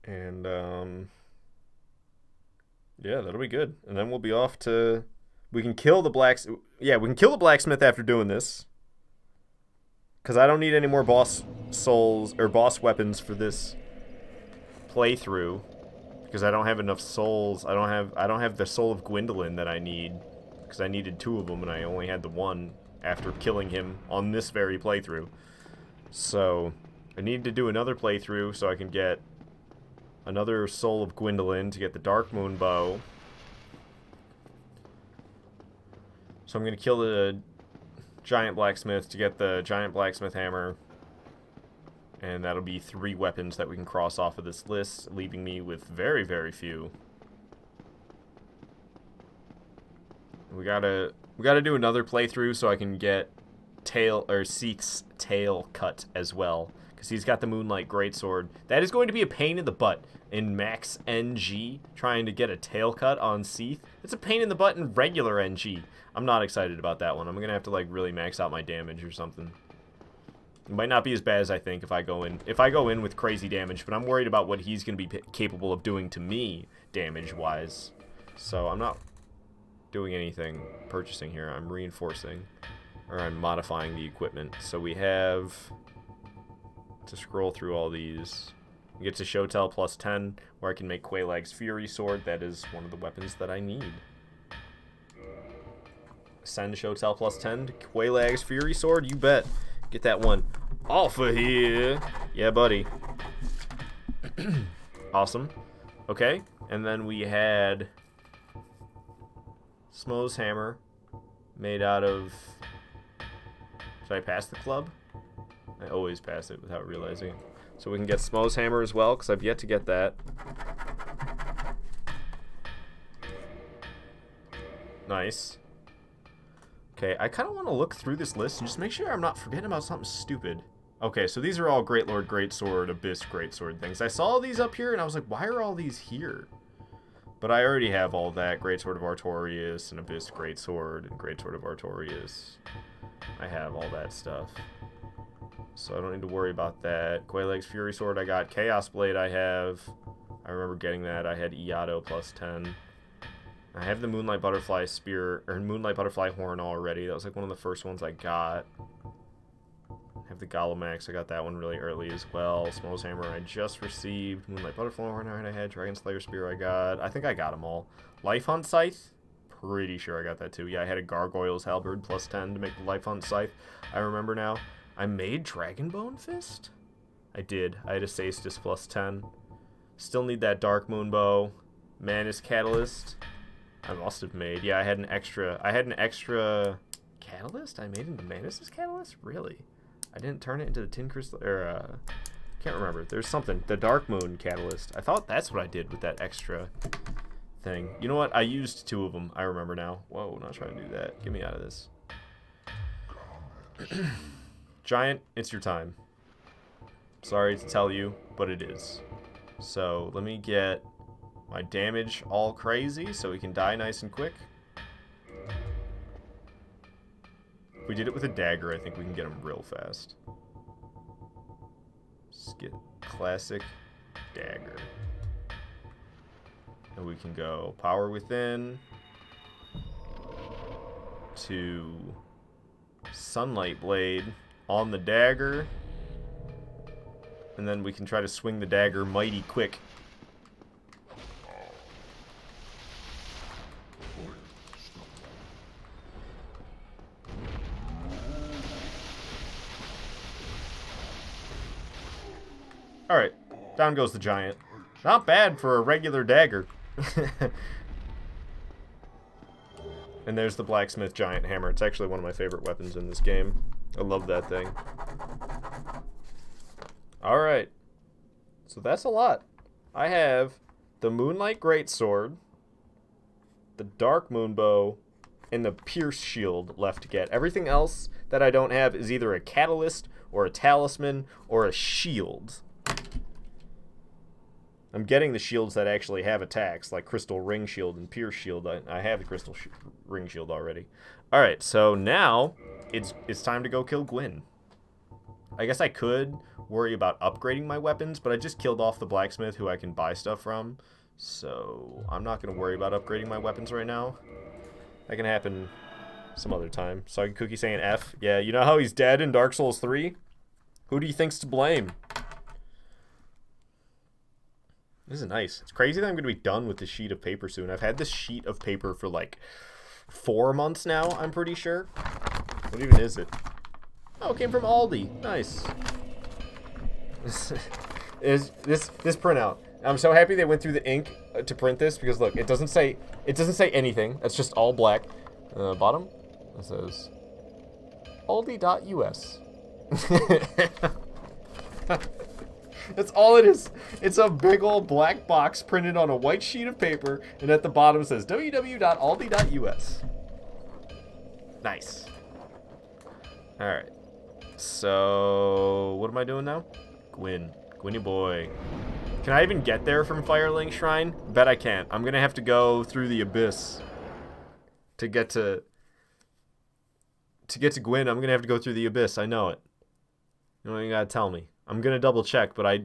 And, yeah, that'll be good. And then we'll be off to... We can kill the blacksmith... Yeah, we can kill the blacksmith after doing this. Because I don't need any more boss souls, or boss weapons for this playthrough. Because I don't have enough souls. I don't have the soul of Gwendolyn that I need. Because I needed 2 of them, and I only had the 1 after killing him on this very playthrough. So, I need to do another playthrough so I can get... another soul of Gwendolyn to get the Dark Moon bow. So I'm going to kill the giant blacksmith to get the giant blacksmith hammer. And that'll be 3 weapons that we can cross off of this list, leaving me with very, very few. We gotta do another playthrough so I can get Seath's tail cut as well. Because he's got the Moonlight Greatsword. That is going to be a pain in the butt in Max NG, trying to get a tail cut on Seath. It's a pain in the butt in regular NG. I'm not excited about that one. I'm going to have to, like, really max out my damage or something. It might not be as bad as I think if I go in with crazy damage, but I'm worried about what he's going to be capable of doing to me, damage-wise. So I'm not doing anything purchasing here. I'm reinforcing, or I'm modifying the equipment. So we have... to scroll through all these. We get to Showtell +10, where I can make Quaelag's Fury Sword. That is one of the weapons that I need. Send Showtell +10 to Quaelag's Fury Sword, you bet. Get that one off of here. Yeah, buddy. Awesome. Okay, and then we had Smo's hammer. Made out of... Should I pass the club? I always pass it without realizing it. So we can get Smo's hammer as well, because I've yet to get that. Nice. Okay, I kind of want to look through this list and just make sure I'm not forgetting about something stupid. Okay, so these are all Great Lord, Greatsword, Abyss, Greatsword things. I saw these up here and I was like, why are all these here? But I already have all that. Greatsword of Artorias and Abyss Greatsword and Greatsword of Artorias. I have all that stuff. So I don't need to worry about that. Quelaag's Fury Sword I got. Chaos Blade I have. I remember getting that. I had Iato plus 10. I have the Moonlight Butterfly Spear, or Moonlight Butterfly Horn already. That was like one of the first ones I got. I have the Galomax. I got that one really early as well. Smo's Hammer I just received. Moonlight Butterfly Horn I had. Dragon Slayer Spear I got. I think I got them all. Life Hunt Scythe? Pretty sure I got that too. Yeah, I had a Gargoyle's Halberd plus 10 to make the Life Hunt Scythe. I remember now. I made Dragonbone Fist? I did. I had a Saestus plus 10. Still need that Dark Moon Bow. Manus Catalyst. I must have made. Yeah, I had an extra catalyst? I made into Manus' Catalyst? Really? I didn't turn it into the Tin Crystal, or, can't remember. There's something. The Dark Moon Catalyst. I thought that's what I did with that extra thing. You know what? I used 2 of them. I remember now. Whoa, not trying to do that. Get me out of this. Giant, it's your time. Sorry to tell you, but it is. So, let me get my damage all crazy so we can die nice and quick. If we did it with a dagger, I think we can get him real fast. Just get classic dagger. And we can go Power Within to Sunlight Blade on the dagger. And then we can try to swing the dagger mighty quick. Alright, down goes the giant. Not bad for a regular dagger. And there's the blacksmith giant hammer. It's actually one of my favorite weapons in this game. I love that thing. Alright. So that's a lot. I have the Moonlight Greatsword, the Dark Moon Bow, and the Pierce Shield left to get. Everything else that I don't have is either a catalyst, or a talisman, or a shield. I'm getting the shields that actually have attacks, like Crystal Ring Shield and Pierce Shield. I have the Crystal Ring Shield already. Alright, so now it's time to go kill Gwyn. I guess I could worry about upgrading my weapons, but I just killed off the blacksmith who I can buy stuff from. So I'm not going to worry about upgrading my weapons right now. That can happen some other time. Soggy Cookie saying F. Yeah, you know how he's dead in Dark Souls 3? Who do you think's to blame? This is nice. It's crazy that I'm going to be done with this sheet of paper soon. I've had this sheet of paper for like 4 months now, I'm pretty sure. What even is it? Oh, it came from Aldi. Nice. This printout. I'm so happy they went through the ink to print this, because look, it doesn't say anything. It's just all black. Bottom, it says Aldi.us. That's all it is. It's a big old black box printed on a white sheet of paper, and at the bottom it says www.aldi.us. Nice. Alright. So, what am I doing now? Gwyn. Gwynny boy. Can I even get there from Firelink Shrine? Bet I can't. I'm gonna have to go through the abyss to get to Gwyn. I'm gonna have to go through the abyss. I know it. You don't even gotta tell me. I'm gonna double check, but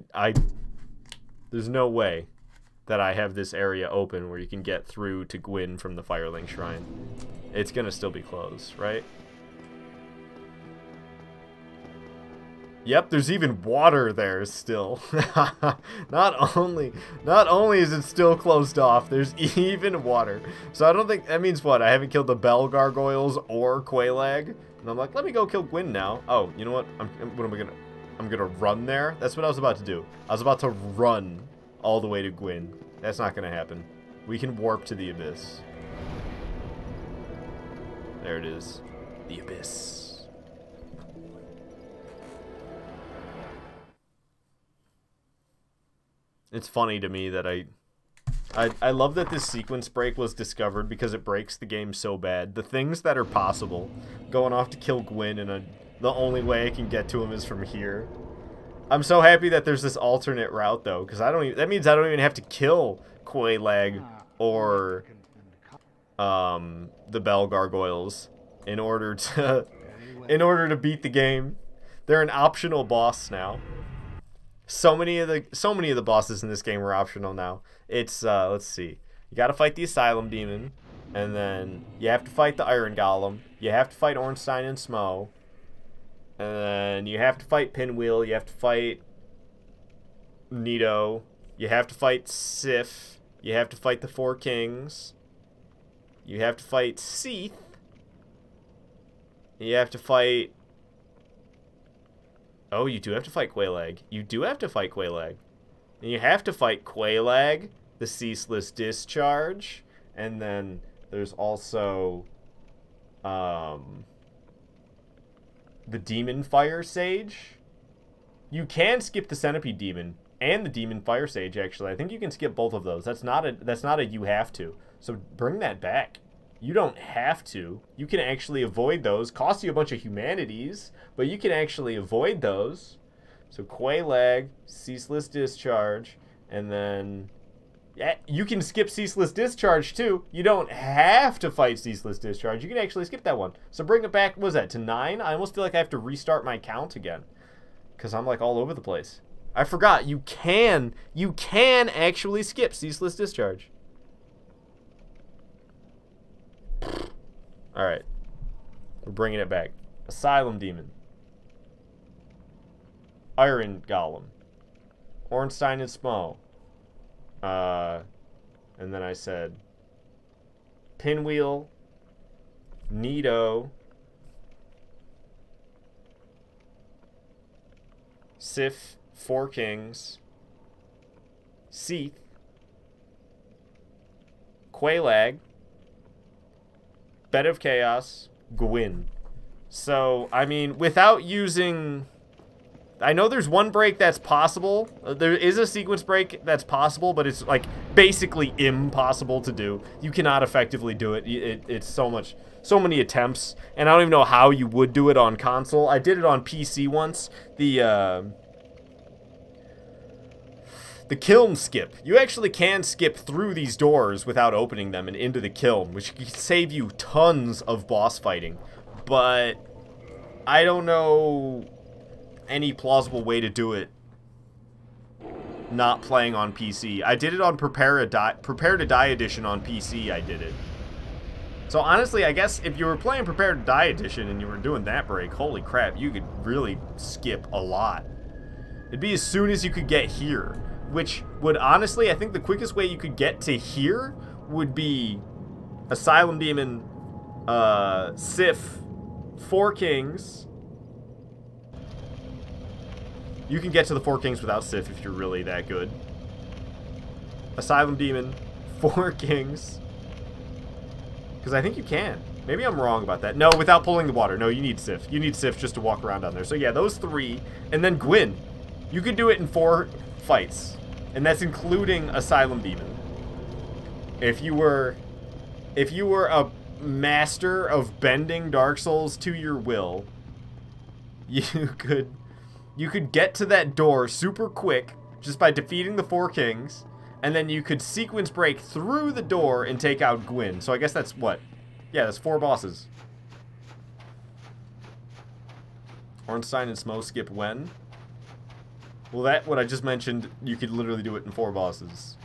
there's no way that I have this area open where you can get through to Gwyn from the Firelink Shrine. It's gonna still be closed, right? Yep, there's even water there still. Not only is it still closed off, there's even water. So I don't think that means what? I haven't killed the Bell Gargoyles or Quelaag, and I'm like, let me go kill Gwyn now. Oh, you know what? I'm gonna run there. That's what I was about to do. I was about to run all the way to Gwyn. That's not gonna happen. We can warp to the abyss. There it is. The Abyss. It's funny to me that I love that this sequence break was discovered because it breaks the game so bad. The things that are possible, going off to kill Gwyn, and the only way I can get to him is from here. I'm so happy that there's this alternate route though, because that means I don't even have to kill Quelaag or the Bell Gargoyles in order to beat the game. They're an optional boss now. So many of the bosses in this game are optional now. It's let's see. You got to fight the Asylum Demon, and then you have to fight the Iron Golem. You have to fight Ornstein and Smo, and then you have to fight Pinwheel. You have to fight Nito. You have to fight Sif. You have to fight the Four Kings. You have to fight Seath. You have to fight... Oh, you do have to fight Quelaag. You do have to fight Quelaag. And you have to fight Quelaag, the Ceaseless Discharge, and then there's also the Demon Fire Sage. You can skip the Centipede Demon and the Demon Fire Sage, actually. I think you can skip both of those. That's not a you have to. So bring that back. You don't have to. You can actually avoid those. Cost you a bunch of humanities, but you can actually avoid those. So Quelaag, Ceaseless Discharge, and then... Yeah, you can skip Ceaseless Discharge too. You don't have to fight Ceaseless Discharge. You can actually skip that one. So bring it back, what was that, to 9? I almost feel like I have to restart my count again, because I'm like all over the place. I forgot, you can actually skip Ceaseless Discharge. Alright. We're bringing it back. Asylum Demon. Iron Golem. Ornstein and Smo. And then I said Pinwheel. Nito. Sif. Four Kings. Seath. Quelaag. Bed of Chaos, Gwyn. So, I mean, without using... I know there's one break that's possible. There is a sequence break that's possible, but it's, like, basically impossible to do. You cannot effectively do it. It's so many attempts, and I don't even know how you would do it on console. I did it on PC once. The kiln skip. You actually can skip through these doors without opening them and into the kiln, which can save you tons of boss fighting. But I don't know any plausible way to do it not playing on PC. I did it on Prepare to Die Edition on PC, I did it. So honestly, I guess if you were playing Prepare to Die Edition and you were doing that break, holy crap, you could really skip a lot. It'd be as soon as you could get here. Which would honestly, I think the quickest way you could get to here would be Asylum Demon, Sif, Four Kings. You can get to the Four Kings without Sif if you're really that good. Asylum Demon, Four Kings. Because I think you can. Maybe I'm wrong about that. No, without pulling the water. No, you need Sif. You need Sif just to walk around down there. So yeah, those 3. And then Gwyn. You could do it in 4 fights. And that's including Asylum Demon. If you were a master of bending Dark Souls to your will, you could get to that door super quick just by defeating the Four Kings, and then you could sequence break through the door and take out Gwyn. So I guess that's what? Yeah, that's 4 bosses. Ornstein and Smo skip when? Well, what I just mentioned, you could literally do it in 4 bosses.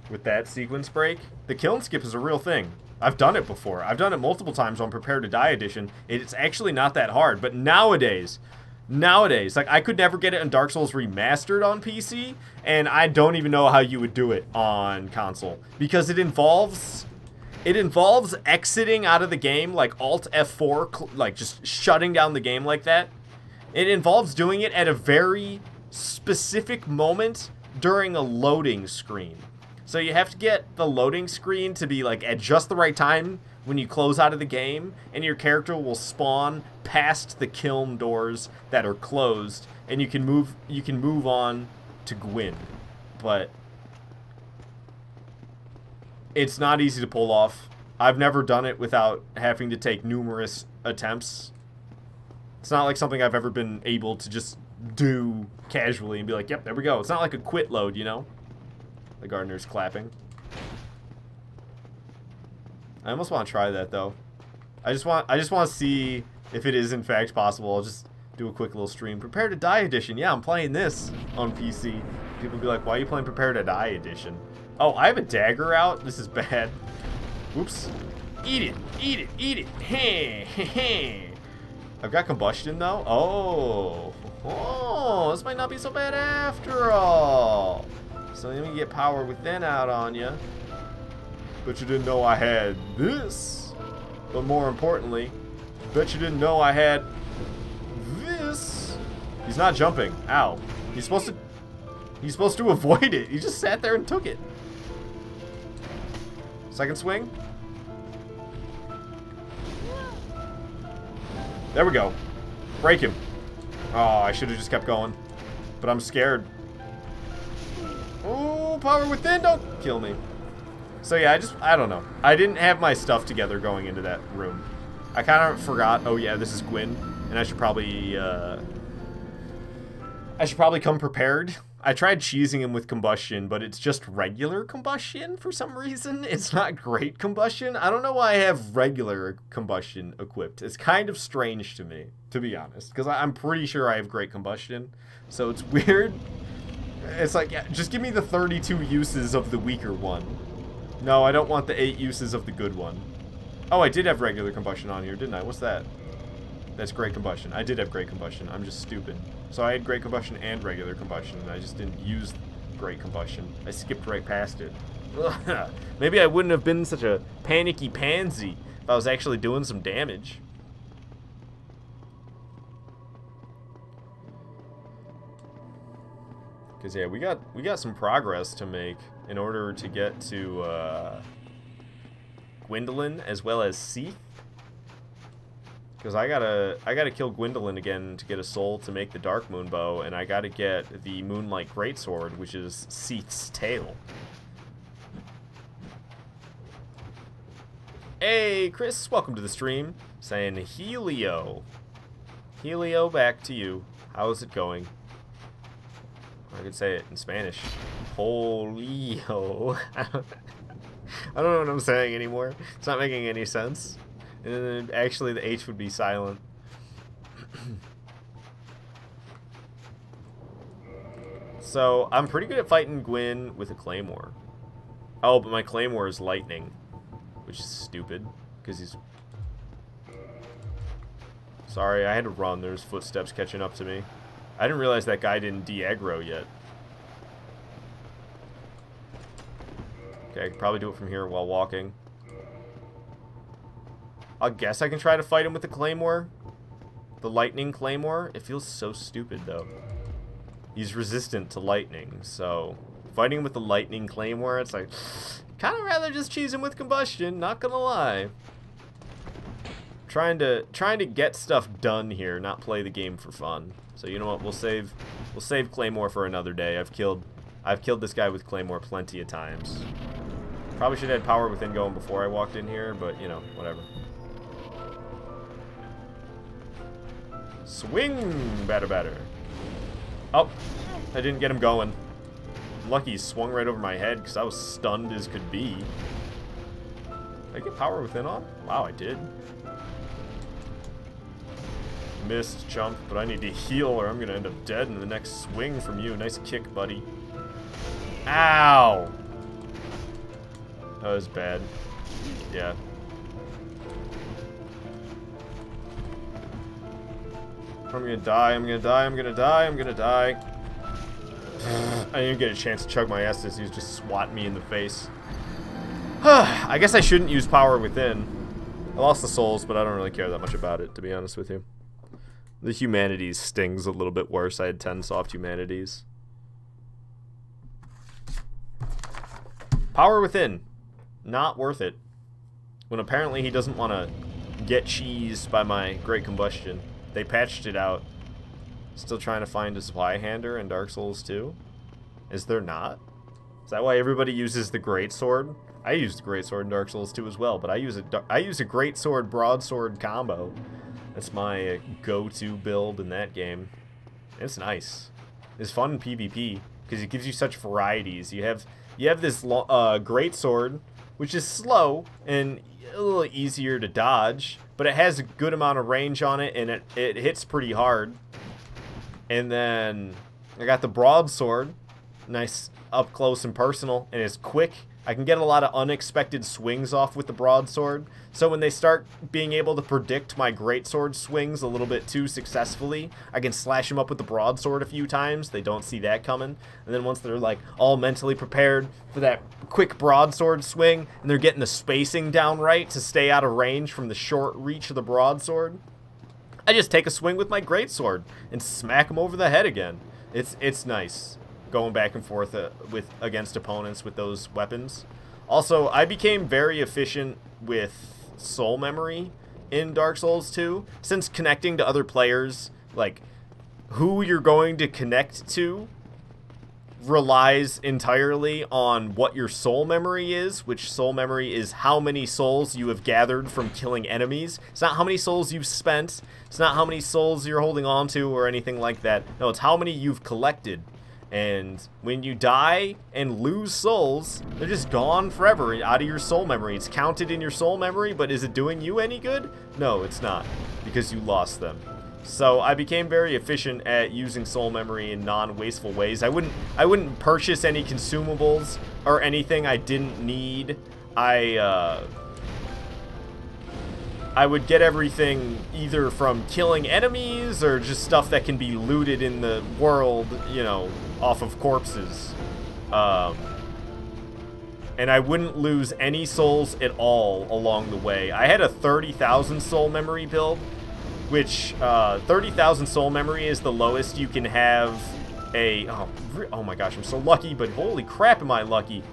With that sequence break, the kiln skip is a real thing. I've done it before. I've done it multiple times on Prepare to Die Edition. It's actually not that hard, but nowadays, like, I could never get it in Dark Souls Remastered on PC, and I don't even know how you would do it on console. Because it involves exiting out of the game, like Alt F4, like just shutting down the game like that. It involves doing it at a very specific moment during a loading screen. So you have to get the loading screen to be like at just the right time when you close out of the game, and your character will spawn past the kiln doors that are closed, and you can move on to Gwyn. But it's not easy to pull off. I've never done it without having to take numerous attempts. It's not like something I've ever been able to just do casually and be like, yep, there we go. It's not like a quit load, you know? The gardener's clapping. I almost want to try that though. I just want to see if it is in fact possible. I'll just do a quick little stream. Prepare to Die edition. Yeah, I'm playing this on PC. People be like, why are you playing Prepare to Die edition? Oh, I have a dagger out. This is bad. Oops. Eat it. Eat it. Eat it. Hey, hey, hey. I've got combustion though. Oh. Oh, this might not be so bad after all. So let me get power within out on you. Bet you didn't know I had this. But more importantly, bet you didn't know I had this. He's not jumping. Ow. He's supposed to avoid it. He just sat there and took it. Second swing. There we go. Break him. Oh, I should have just kept going. But I'm scared. Oh, power within. Don't kill me. So yeah, I don't know. I didn't have my stuff together going into that room. I kind of forgot, oh yeah, this is Gwyn, and I should probably come prepared. I tried cheesing him with combustion, but it's just regular combustion for some reason. It's not great combustion. I don't know why I have regular combustion equipped. It's kind of strange to me, to be honest, because I'm pretty sure I have great combustion. So it's weird. It's like, yeah, just give me the 32 uses of the weaker one. No, I don't want the 8 uses of the good one. Oh, I did have regular combustion on here, didn't I? What's that? That's great combustion. I did have great combustion. I'm just stupid. So I had great combustion and regular combustion, and I just didn't use great combustion. I skipped right past it. Maybe I wouldn't have been such a panicky pansy if I was actually doing some damage. Because, yeah, we got some progress to make in order to get to Gwendolyn as well as Seath. Because I gotta kill Gwendolyn again to get a soul to make the Dark Moon Bow, and I gotta get the Moonlight Greatsword, which is Seath's tail. Hey, Chris, welcome to the stream. Saying Helio. Helio, back to you. How's it going? I could say it in Spanish. Polio. I don't know what I'm saying anymore. It's not making any sense. And then actually the H would be silent. So I'm pretty good at fighting Gwyn with a claymore. Oh, but my claymore is lightning, which is stupid because he's... Sorry, I had to run. There's footsteps catching up to me. I didn't realize that guy didn't de-aggro yet. Okay, I could probably do it from here while walking. I guess I can try to fight him with the claymore. The lightning claymore. It feels so stupid, though. He's resistant to lightning, so... Fighting him with the lightning claymore, it's like... Kind of rather just cheese him with combustion, not gonna lie. Trying to get stuff done here, not play the game for fun. So you know what, we'll save claymore for another day. I've killed this guy with claymore plenty of times. Probably should have had power within going before I walked in here, but you know, whatever. Swing, batter. Oh, I didn't get him going. Lucky he swung right over my head because I was stunned as could be. Did I get power within on? Wow, I did. Missed jump, but I need to heal or I'm gonna end up dead in the next swing from you. Nice kick, buddy. Ow! That was bad. Yeah. I'm gonna die, I'm gonna die, I'm gonna die, I'm gonna die. I didn't even get a chance to chug my Estus. He was just swatting me in the face. I guess I shouldn't use power within. I lost the souls, but I don't really care that much about it, to be honest with you. The humanities stings a little bit worse. I had 10 soft humanities. Power within. Not worth it. when apparently he doesn't want to get cheesed by my Great Combustion. They patched it out. Still trying to find a supply hander in Dark Souls 2? Is there not? Is that why everybody uses the Greatsword? I use the Greatsword in Dark Souls 2 as well, but I use a Greatsword broadsword combo. That's my go-to build in that game. It's nice. It's fun in PvP because it gives you such varieties. You have this Greatsword, which is slow and a little easier to dodge, but it has a good amount of range on it, and it hits pretty hard. And then I got the broadsword, nice up close and personal, and it's quick. I can get a lot of unexpected swings off with the broadsword. So when they start being able to predict my greatsword swings a little bit too successfully, I can slash them up with the broadsword a few times. They don't see that coming. And then once they're like all mentally prepared for that quick broadsword swing, and they're getting the spacing down right to stay out of range from the short reach of the broadsword, I just take a swing with my greatsword and smack them over the head again. It's nice going back and forth against opponents with those weapons. Also, I became very efficient with soul memory in Dark Souls 2, since connecting to other players, like who you're going to connect to relies entirely on what your soul memory is, which soul memory is how many souls you have gathered from killing enemies. It's not how many souls you've spent, it's not how many souls you're holding on to or anything like that. No, it's how many you've collected. And when you die and lose souls, they're just gone forever out of your soul memory. It's counted in your soul memory, but is it doing you any good? No, it's not, because you lost them. So I became very efficient at using soul memory in non-wasteful ways. I wouldn't purchase any consumables or anything I didn't need. I would get everything either from killing enemies or just stuff that can be looted in the world, you know, off of corpses. And I wouldn't lose any souls at all along the way. I had a 30,000 soul memory build, which 30,000 soul memory is the lowest you can have a... Oh my gosh, I'm so lucky, but holy crap am I lucky.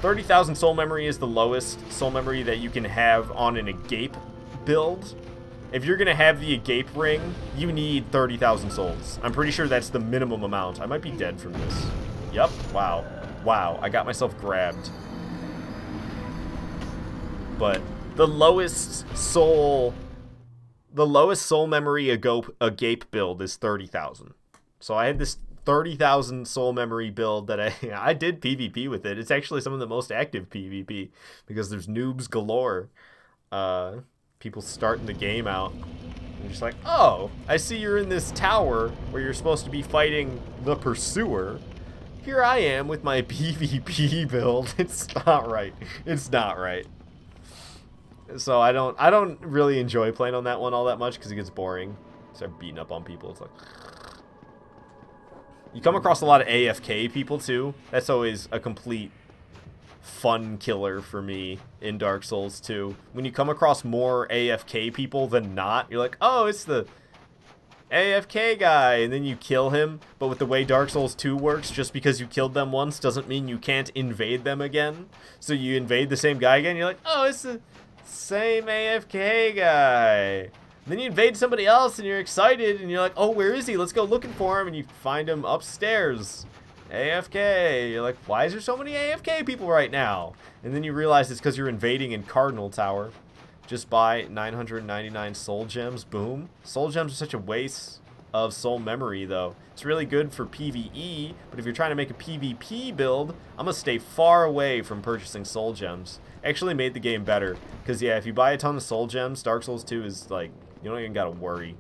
30,000 soul memory is the lowest soul memory that you can have on an agape build. If you're going to have the agape ring, you need 30,000 souls. I'm pretty sure that's the minimum amount. I might be dead from this. Yep. Wow. Wow. I got myself grabbed. But the lowest soul memory agape build is 30,000. So I had this 30,000 soul memory build that I did PvP with it. It's actually some of the most active PvP because there's noobs galore. People starting the game out. You're just like, oh, I see you're in this tower where you're supposed to be fighting the pursuer. Here I am with my PvP build. It's not right. It's not right. So I don't really enjoy playing on that one all that much because it gets boring. Start beating up on people. It's like... You come across a lot of AFK people, too. That's always a complete fun killer for me in Dark Souls 2. When you come across more AFK people than not, you're like, oh, it's the AFK guy, and then you kill him. But with the way Dark Souls 2 works, just because you killed them once doesn't mean you can't invade them again. So you invade the same guy again, you're like, oh, it's the same AFK guy. Then you invade somebody else and you're excited and you're like, oh, where is he? Let's go looking for him. And you find him upstairs. AFK. You're like, why is there so many AFK people right now? And then you realize it's because you're invading in Cardinal Tower. Just buy 999 soul gems. Boom. Soul gems are such a waste of soul memory, though. It's really good for PvE, but if you're trying to make a PvP build, I'm going to stay far away from purchasing soul gems. Actually made the game better. Because, yeah, if you buy a ton of soul gems, Dark Souls 2 is like... You don't even gotta worry.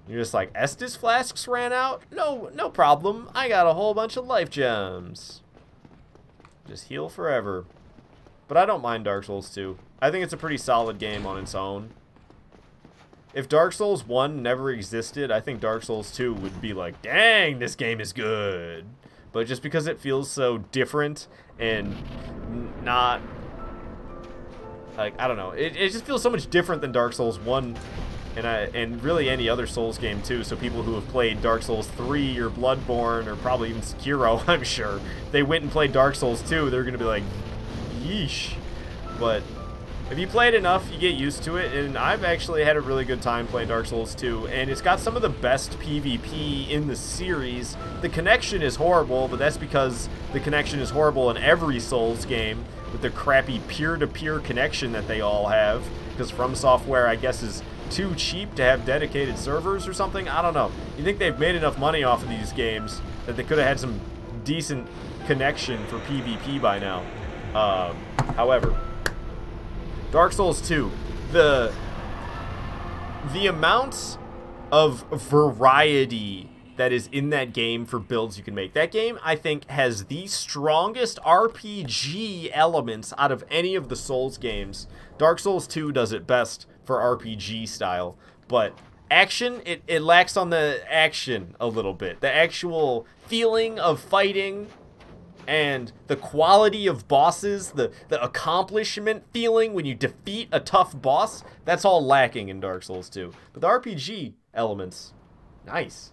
You're just like, Estus flasks ran out? No problem. I got a whole bunch of life gems. Just heal forever. But I don't mind Dark Souls 2. I think it's a pretty solid game on its own. If Dark Souls 1 never existed, I think Dark Souls 2 would be like, dang, this game is good. But just because it feels so different and not... Like, I don't know. It just feels so much different than Dark Souls 1 and really any other Souls game, too. So people who have played Dark Souls 3 or Bloodborne or probably even Sekiro, I'm sure, if they went and played Dark Souls 2, they're going to be like, Yeesh. But if you play it enough, you get used to it, and I've actually had a really good time playing Dark Souls 2, and it's got some of the best PvP in the series. The connection is horrible, but that's because the connection is horrible in every Souls game, with the crappy peer-to-peer connection that they all have, because From Software, I guess, is too cheap to have dedicated servers or something. I don't know. You think they've made enough money off of these games that they could have had some decent connection for PvP by now. However, Dark Souls 2, the amount of variety that is in that game for builds you can make. That game, I think, has the strongest RPG elements out of any of the Souls games. Dark Souls 2 does it best for RPG style, but action, it lacks on the action a little bit. The actual feeling of fighting and the quality of bosses, the accomplishment feeling when you defeat a tough boss, that's all lacking in Dark Souls 2. But the RPG elements, nice.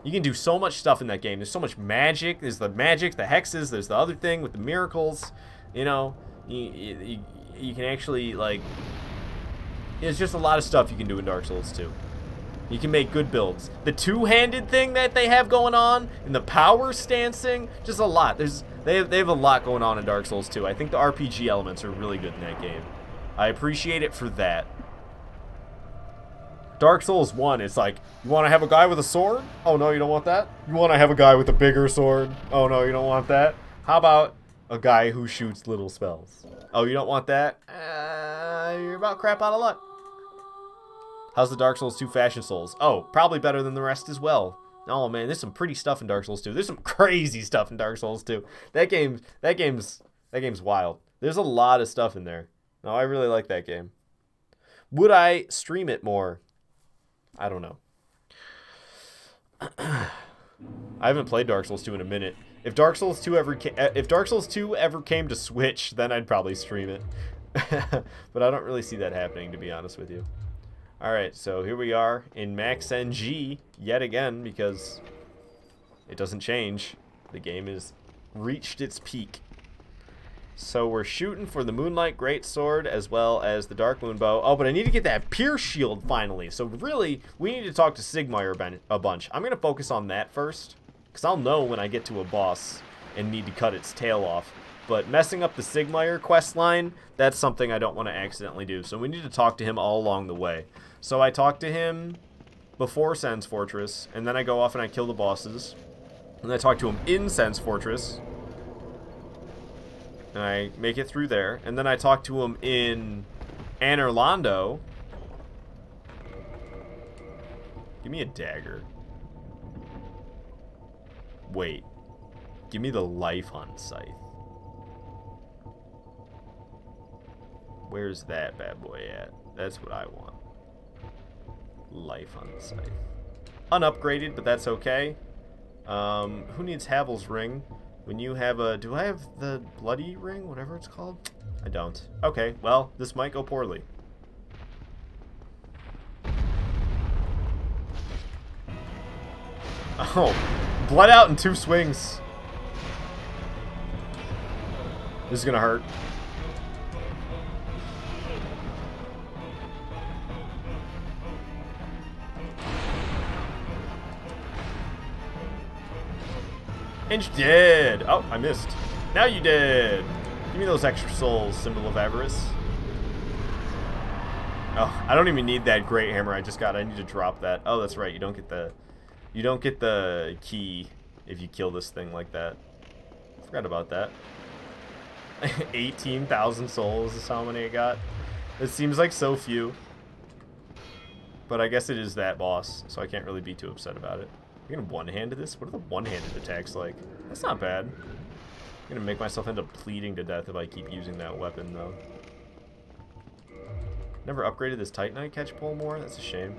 You can do so much stuff in that game. There's so much magic. There's the magic, the hexes. There's the other thing with the miracles. You know, you can actually, like, there's just a lot of stuff you can do in Dark Souls 2. You can make good builds. The two-handed thing that they have going on, and the power stancing, just a lot. They have a lot going on in Dark Souls 2. I think the RPG elements are really good in that game. I appreciate it for that. Dark Souls 1, it's like, you want to have a guy with a sword? Oh, no, you don't want that? You want to have a guy with a bigger sword? Oh, no, you don't want that? How about a guy who shoots little spells? Oh, you don't want that? You're about crap out of luck. How's the Dark Souls 2 Fashion Souls? Oh, probably better than the rest as well. Oh man, there's some pretty stuff in Dark Souls 2. There's some crazy stuff in Dark Souls 2. That game's wild. There's a lot of stuff in there. No, I really like that game. Would I stream it more? I don't know. I haven't played Dark Souls 2 in a minute. If Dark Souls 2 ever came to Switch, then I'd probably stream it. But I don't really see that happening, to be honest with you. Alright, so here we are in Max NG yet again, because it doesn't change. The game has reached its peak. So we're shooting for the Moonlight Greatsword as well as the Dark Moon Bow. Oh, but I need to get that Pierce Shield finally. So really, we need to talk to Sigmire a bunch. I'm going to focus on that first, because I'll know when I get to a boss and need to cut its tail off. But messing up the Sigmire quest line, that's something I don't want to accidentally do. So we need to talk to him all along the way. So I talk to him before Sen's Fortress, and then I go off and I kill the bosses. And I talk to him in Sen's Fortress, and I make it through there. And then I talk to him in Anor Londo. Give me a dagger. Wait. Give me the Life Hunt Scythe. Where's that bad boy at? That's what I want. Life Hunt Scythe. Unupgraded, but that's okay. Who needs Havel's Ring? When you have a... Do I have the Bloody Ring? Whatever it's called? I don't. Okay, well, this might go poorly. Oh, bled out in 2 swings. This is gonna hurt. And you did! Oh, I missed. Now you did! Give me those extra souls, Symbol of Avarice. Oh, I don't even need that great hammer I just got. I need to drop that. Oh, that's right. You don't get the key if you kill this thing like that. Forgot about that. 18,000 souls is how many I got. It seems like so few. But I guess it is that boss, so I can't really be too upset about it. You're gonna one-hand this? What are the one-handed attacks like? That's not bad. I'm gonna make myself end up bleeding to death if I keep using that weapon, though. Never upgraded this Titanite catch pole more? That's a shame.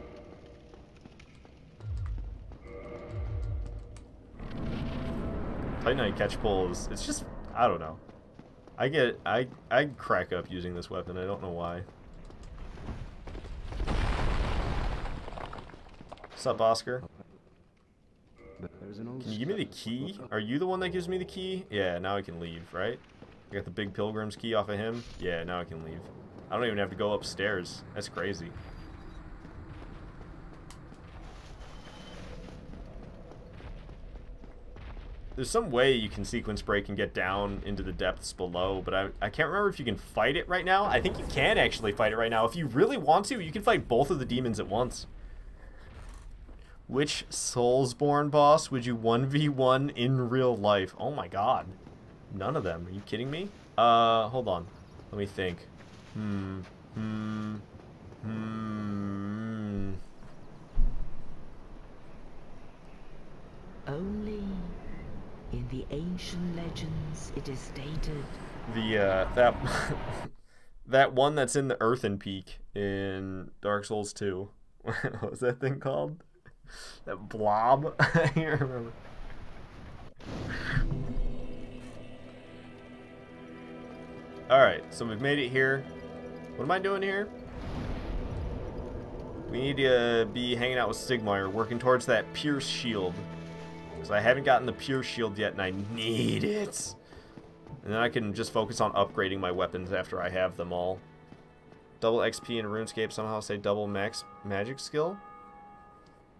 Titanite catch pole is... It's just... I don't know. I crack up using this weapon. I don't know why. What's up, Oscar? There's an old Can you give me the key? Are you the one that gives me the key? Yeah, now I can leave, right? I got the big pilgrim's key off of him. Yeah, now I can leave. I don't even have to go upstairs. That's crazy. There's some way you can sequence break and get down into the depths below, but I can't remember if you can fight it right now. I think you can actually fight it right now. If you really want to, you can fight both of the demons at once. Which Soulsborne boss would you 1v1 in real life? Oh my god. None of them. Are you kidding me? Hold on. Let me think. Only in the ancient legends it is stated. That that one that's in the Earthen Peak in Dark Souls 2. What was that thing called? That blob? I can't remember. Alright, so we've made it here. What am I doing here? We need to be hanging out with Sigmar, working towards that Pierce Shield. Because I haven't gotten the Pierce Shield yet, and I need it. And then I can just focus on upgrading my weapons after I have them all. Double XP in RuneScape somehow say double max magic skill?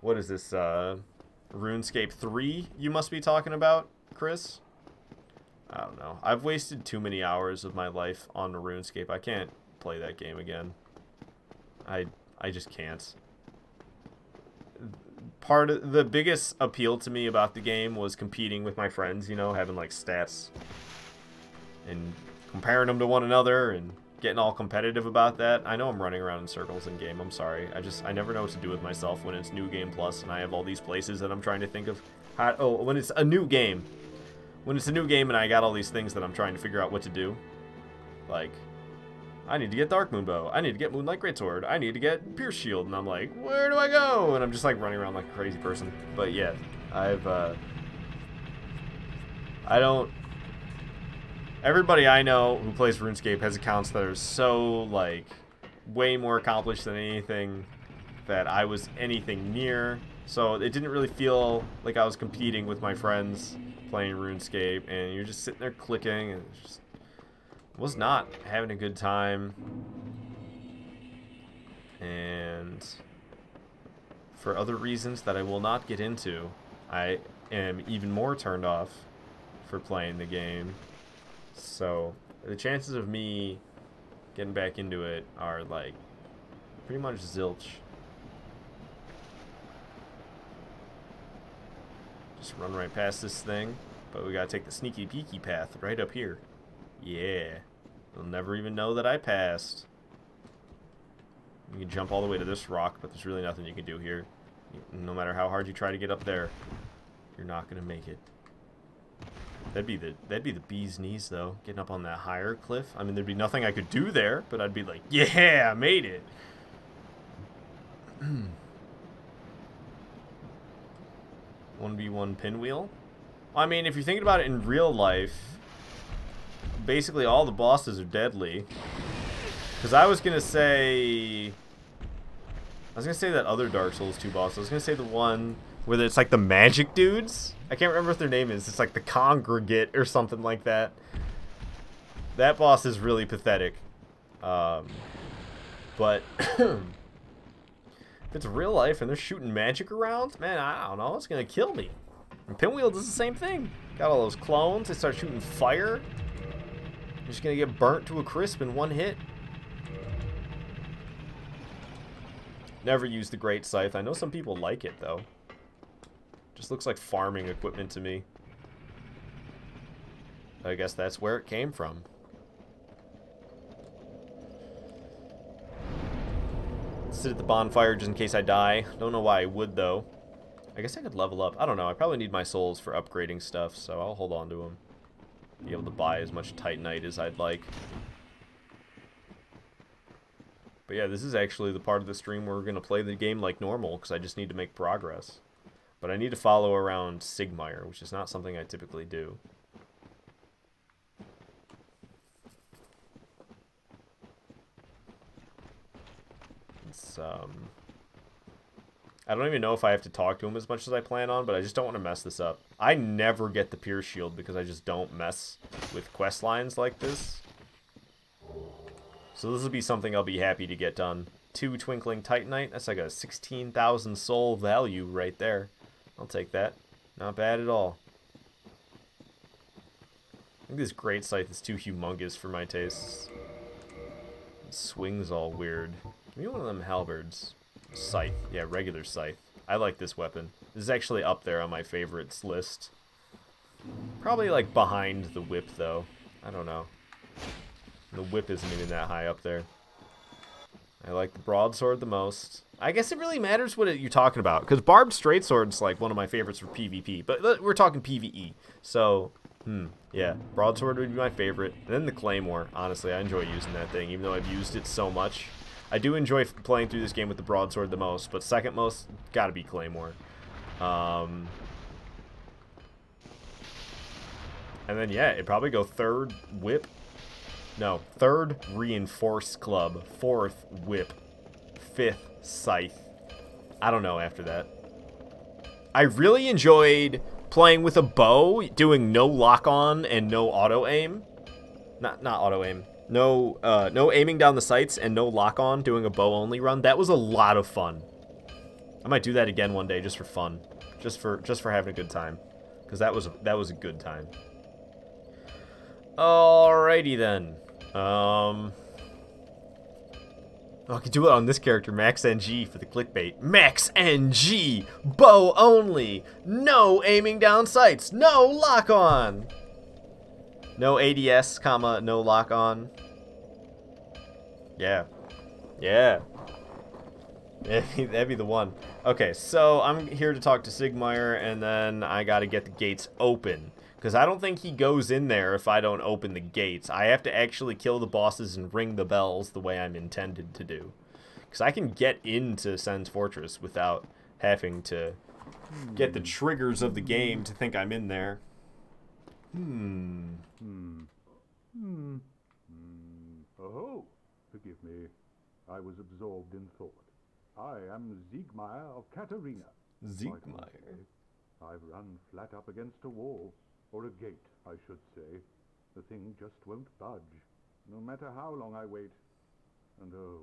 What is this, RuneScape 3 you must be talking about, Chris? I don't know. I've wasted too many hours of my life on RuneScape. I can't play that game again. I just can't. Part of the biggest appeal to me about the game was competing with my friends, you know, having like stats and comparing them to one another and getting all competitive about that. I know I'm running around in circles in game. I'm sorry. I never know what to do with myself when it's New Game Plus and I have all these places that I'm trying to think of how, when it's a new game. When it's a new game and I got all these things that I'm trying to figure out what to do. Like, I need to get Dark Moon Bow. I need to get Moonlight Greatsword. I need to get Pierce Shield. And I'm like, where do I go? And I'm just like running around like a crazy person. But yeah, everybody I know who plays RuneScape has accounts that are so, like, way more accomplished than anything that I was anything near. So it didn't really feel like I was competing with my friends playing RuneScape, and you're just sitting there clicking, and it just was not having a good time. And for other reasons that I will not get into, I am even more turned off for playing the game. So the chances of me getting back into it are like pretty much zilch. Just run right past this thing, but we gotta take the sneaky peeky path right up here. Yeah, they'll never even know that I passed. You can jump all the way to this rock, but there's really nothing you can do here. No matter how hard you try to get up there, you're not gonna make it. That'd be the bee's knees though, getting up on that higher cliff. I mean, there'd be nothing I could do there, but I'd be like, yeah, I made it. 1v1 pinwheel. Well, I mean, if you're thinking about it in real life, basically all the bosses are deadly. Because I was gonna say that other Dark Souls 2 boss. I was gonna say the one where it's like the magic dudes. I can't remember what their name is. It's like the Congregate or something like that. That boss is really pathetic. But if it's real life and they're shooting magic around, man, I don't know. It's gonna kill me. And Pinwheel does the same thing. Got all those clones. They start shooting fire. You're just gonna get burnt to a crisp in one hit. Never used the Great Scythe. I know some people like it though. Just looks like farming equipment to me. I guess that's where it came from. Sit at the bonfire just in case I die. Don't know why I would though. I guess I could level up. I don't know. I probably need my souls for upgrading stuff, so I'll hold on to them. Be able to buy as much Titanite as I'd like. But yeah, this is actually the part of the stream where we're going to play the game like normal, because I just need to make progress. But I need to follow around Sigmar, which is not something I typically do. It's, I don't even know if I have to talk to him as much as I plan on, but I just don't want to mess this up. I never get the Pierce Shield because I just don't mess with quest lines like this. So this will be something I'll be happy to get done. 2 Twinkling Titanite. That's like a 16,000 soul value right there. I'll take that. Not bad at all. I think this Great Scythe is too humongous for my tastes. It swings all weird. Give me one of them halberds. Scythe. Yeah, regular scythe. I like this weapon. This is actually up there on my favorites list. Probably like behind the whip though. I don't know. The whip isn't even that high up there. I like the broadsword the most. I guess it really matters what you're talking about, because barbed straight sword's like one of my favorites for PvP, but we're talking PvE. So, yeah, broadsword would be my favorite. And then the claymore. Honestly, I enjoy using that thing, even though I've used it so much. I do enjoy playing through this game with the broadsword the most, but second most, gotta be claymore. And then, yeah, it'd probably go third whip. No, third reinforced club, fourth whip, fifth scythe. I don't know after that. I really enjoyed playing with a bow, doing no lock-on and no auto-aim. Not auto-aim. No aiming down the sights and no lock-on, doing a bow-only run. That was a lot of fun. I might do that again one day just for fun. Just for having a good time. Because that was a good time. Alrighty then. I could do it on this character, Max NG, for the clickbait. Max NG! Bow only! No aiming down sights! No lock-on! No ADS, comma, no lock-on. Yeah. Yeah. That'd be the one. Okay, so I'm here to talk to Sigmire, and then I gotta get the gates open. Because I don't think he goes in there if I don't open the gates. I have to actually kill the bosses and ring the bells the way I'm intended to do. Because I can get into Sen's Fortress without having to get the triggers of the game to think I'm in there. Oh, forgive me. I was absorbed in thought. I am Siegmeyer of Katarina. Siegmeyer. I've run flat up against a wall. Or a gate, I should say. The thing just won't budge, no matter how long I wait. And oh,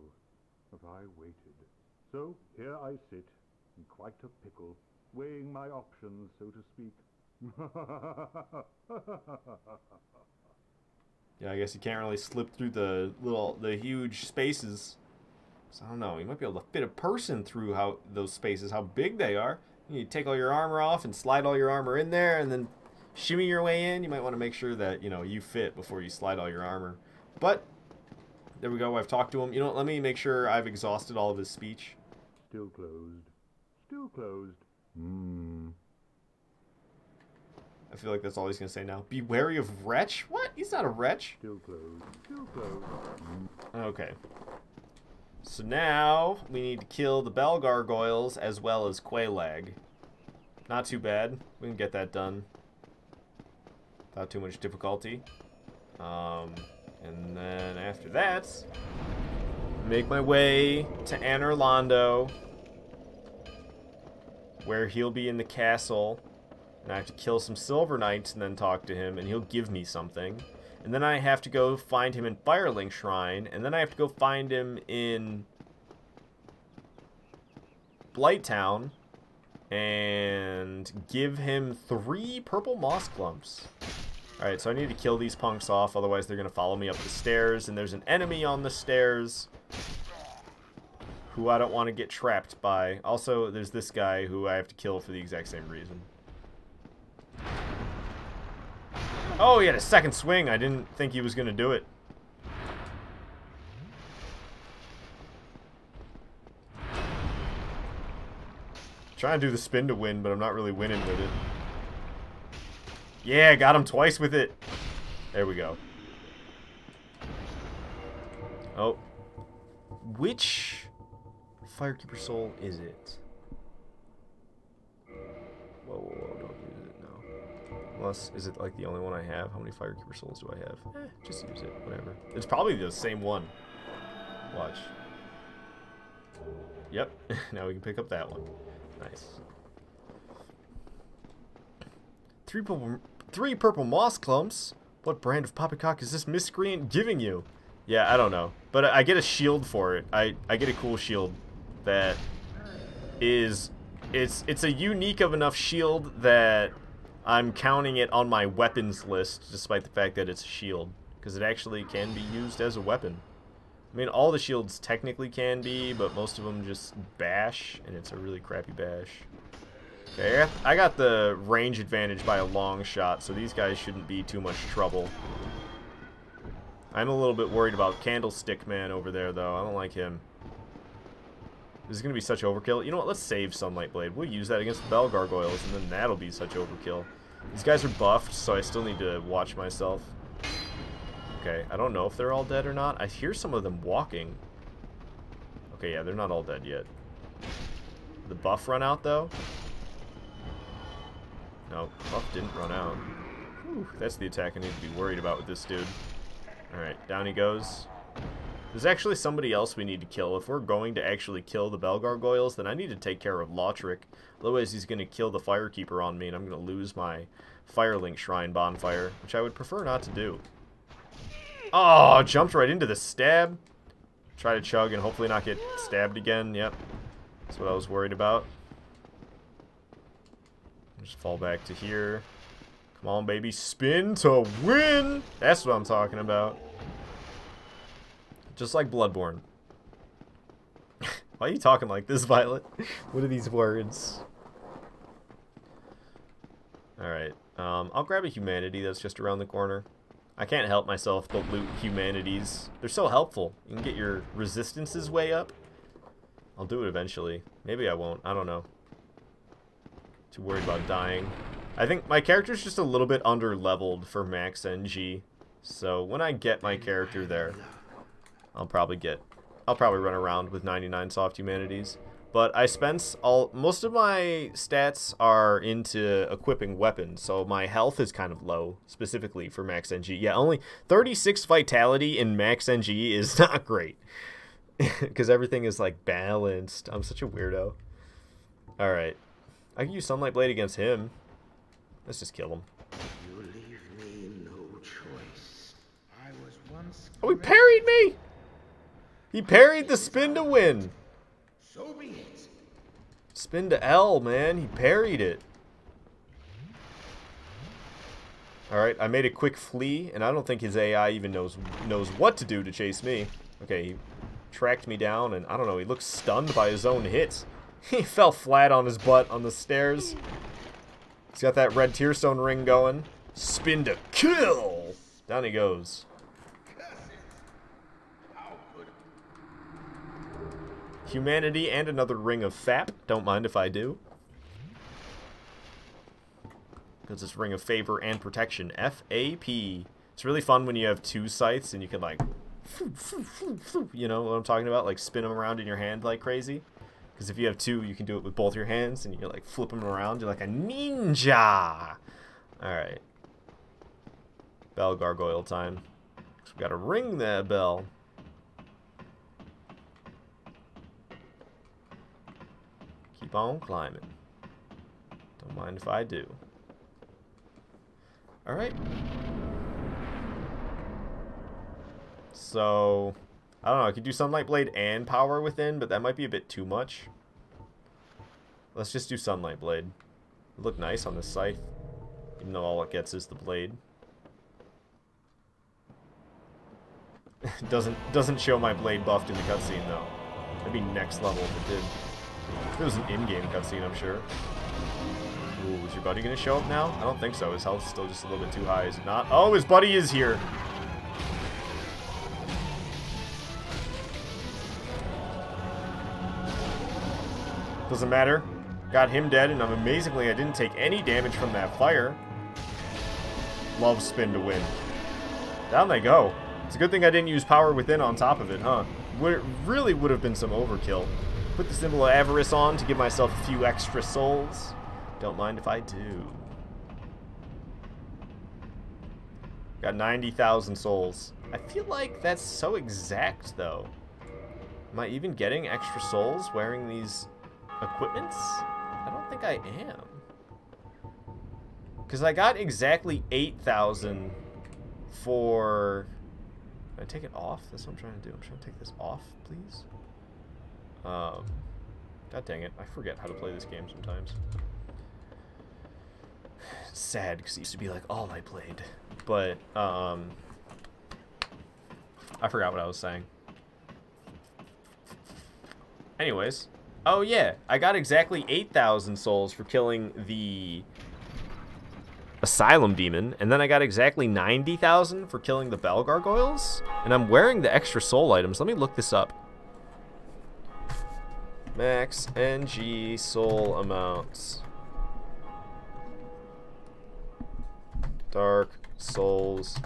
have I waited. So here I sit, in quite a pickle, weighing my options, so to speak. Yeah, I guess you can't really slip through the huge spaces. So I don't know, you might be able to fit a person through those spaces, how big they are. You take all your armor off and slide all your armor in there, and then shimmy your way in. You might want to make sure that, you fit before you slide all your armor. But, there we go. I've talked to him. Let me make sure I've exhausted all of his speech. Still closed. Still closed. I feel like that's all he's going to say now. Be wary of wretch? What? He's not a wretch. Still closed. Still closed. Okay. So now, we need to kill the bell gargoyles as well as Quelaag. Not too bad. We can get that done. Without too much difficulty. And then after that, make my way to Anor Londo, where he'll be in the castle, and I have to kill some Silver Knights and then talk to him, and he'll give me something. And then I have to go find him in Firelink Shrine, and then I have to go find him in Blighttown, and give him 3 purple moss clumps. Alright, so I need to kill these punks off, otherwise they're going to follow me up the stairs, and there's an enemy on the stairs who I don't want to get trapped by. Also, there's this guy who I have to kill for the exact same reason. Oh, he had a second swing. I didn't think he was going to do it. Trying to do the spin to win, but I'm not really winning with it. Yeah, got him twice with it. There we go. Oh. Which Firekeeper soul is it? Whoa, don't use it, no. Unless, is it like the only one I have? How many Firekeeper souls do I have? Just use it, whatever. It's probably the same one. Watch. Yep, now we can pick up that one. Nice. Three purple moss clumps? What brand of poppycock is this miscreant giving you? Yeah, I don't know. But I get a shield for it. I get a cool shield that is... It's a unique of enough shield that I'm counting it on my weapons list, despite the fact that it's a shield. Because it actually can be used as a weapon. I mean, all the shields technically can be, but most of them just bash, and it's a really crappy bash. Okay, I got the range advantage by a long shot, so these guys shouldn't be too much trouble. I'm a little bit worried about Candlestick Man over there, though. I don't like him. This is going to be such overkill. You know what? Let's save Sunlight Blade. We'll use that against the Bell Gargoyles, and then that'll be such overkill. These guys are buffed, so I still need to watch myself. Okay, I don't know if they're all dead or not. I hear some of them walking. Okay, yeah, they're not all dead yet. Did the buff run out, though? No, buff didn't run out. Whew, that's the attack I need to be worried about with this dude. Alright, down he goes. There's actually somebody else we need to kill. If we're going to actually kill the Bell Gargoyles, then I need to take care of Lautrec. Otherwise, he's going to kill the Firekeeper on me, and I'm going to lose my Firelink Shrine bonfire, which I would prefer not to do. Oh, jumped right into the stab. Try to chug and hopefully not get stabbed again. Yep, that's what I was worried about. Just fall back to here. Come on, baby. Spin to win! That's what I'm talking about. Just like Bloodborne. Why are you talking like this, Violet? What are these words? Alright. I'll grab a humanity that's just around the corner. I can't help myself but loot humanities. They're so helpful. You can get your resistances way up. I'll do it eventually. Maybe I won't. I don't know. Too worried about dying. I think my character's just a little bit under-leveled for max NG. So when I get my character there, I'll probably run around with 99 soft humanities. But I spent most of my stats are into equipping weapons, so my health is kind of low, specifically for max NG. Yeah, only 36 vitality in max NG is not great. Because everything is like balanced. I'm such a weirdo. Alright. I can use Sunlight Blade against him. Let's just kill him. You leave me no choice. I was once. Oh, he parried me! He parried the spin to win. So be it. Spin to L, man. He parried it. Alright, I made a quick flee, and I don't think his AI even knows what to do to chase me. Okay, he tracked me down, and I don't know, he looks stunned by his own hits. He fell flat on his butt on the stairs. He's got that red tearstone ring going. Spin to kill! Down he goes. Humanity and another ring of FAP. Don't mind if I do. Because it's ring of favor and protection. FAP. It's really fun when you have two sights and you can like, you know what I'm talking about? Like spin them around in your hand like crazy. Because if you have two, you can do it with both your hands and you can like flip them around. You're like a ninja. Alright. Bell Gargoyle time. So we gotta ring that bell. Keep on climbing. Don't mind if I do. Alright. So, I don't know, I could do Sunlight Blade and Power Within, but that might be a bit too much. Let's just do Sunlight Blade. It'll look nice on this scythe, even though all it gets is the blade. doesn't show my blade buffed in the cutscene though. That'd be next level if it did. If it was an in-game cutscene, I'm sure. Ooh, is your buddy gonna show up now? I don't think so. His health's still just a little bit too high, is it not? Oh, his buddy is here! Doesn't matter. Got him dead, and amazingly I didn't take any damage from that fire. Love spin to win. Down they go. It's a good thing I didn't use Power Within on top of it, huh? Really would have been some overkill. Put the symbol of avarice on to give myself a few extra souls. Don't mind if I do. Got 90,000 souls. I feel like that's so exact, though. Am I even getting extra souls wearing these equipments? think I am. Because I got exactly 8,000 for... Can I take it off? That's what I'm trying to do. I'm trying to take this off, please. God dang it. I forget how to play this game sometimes. It's sad, because it used to be like all I played. But, I forgot what I was saying. Anyways. Oh, yeah. I got exactly 8,000 souls for killing the Asylum Demon. And then I got exactly 90,000 for killing the Bell Gargoyles. And I'm wearing the extra soul items. Let me look this up. Max NG soul amounts. Dark Souls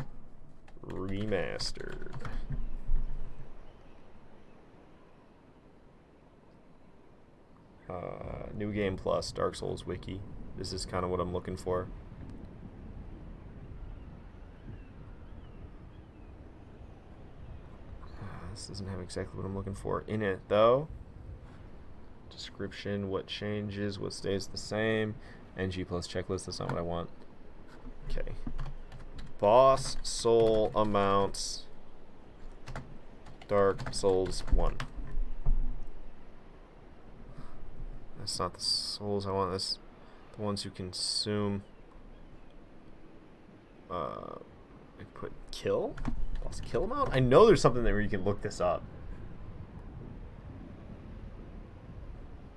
Remastered. New Game Plus, Dark Souls Wiki. This is kind of what I'm looking for. This doesn't have exactly what I'm looking for in it, though. Description, what changes, what stays the same. NG plus checklist, that's not what I want. Okay. Boss soul amounts. Dark Souls 1. That's not the souls I want. That's the ones who consume. I put kill? Boss kill amount? I know there's something there where you can look this up.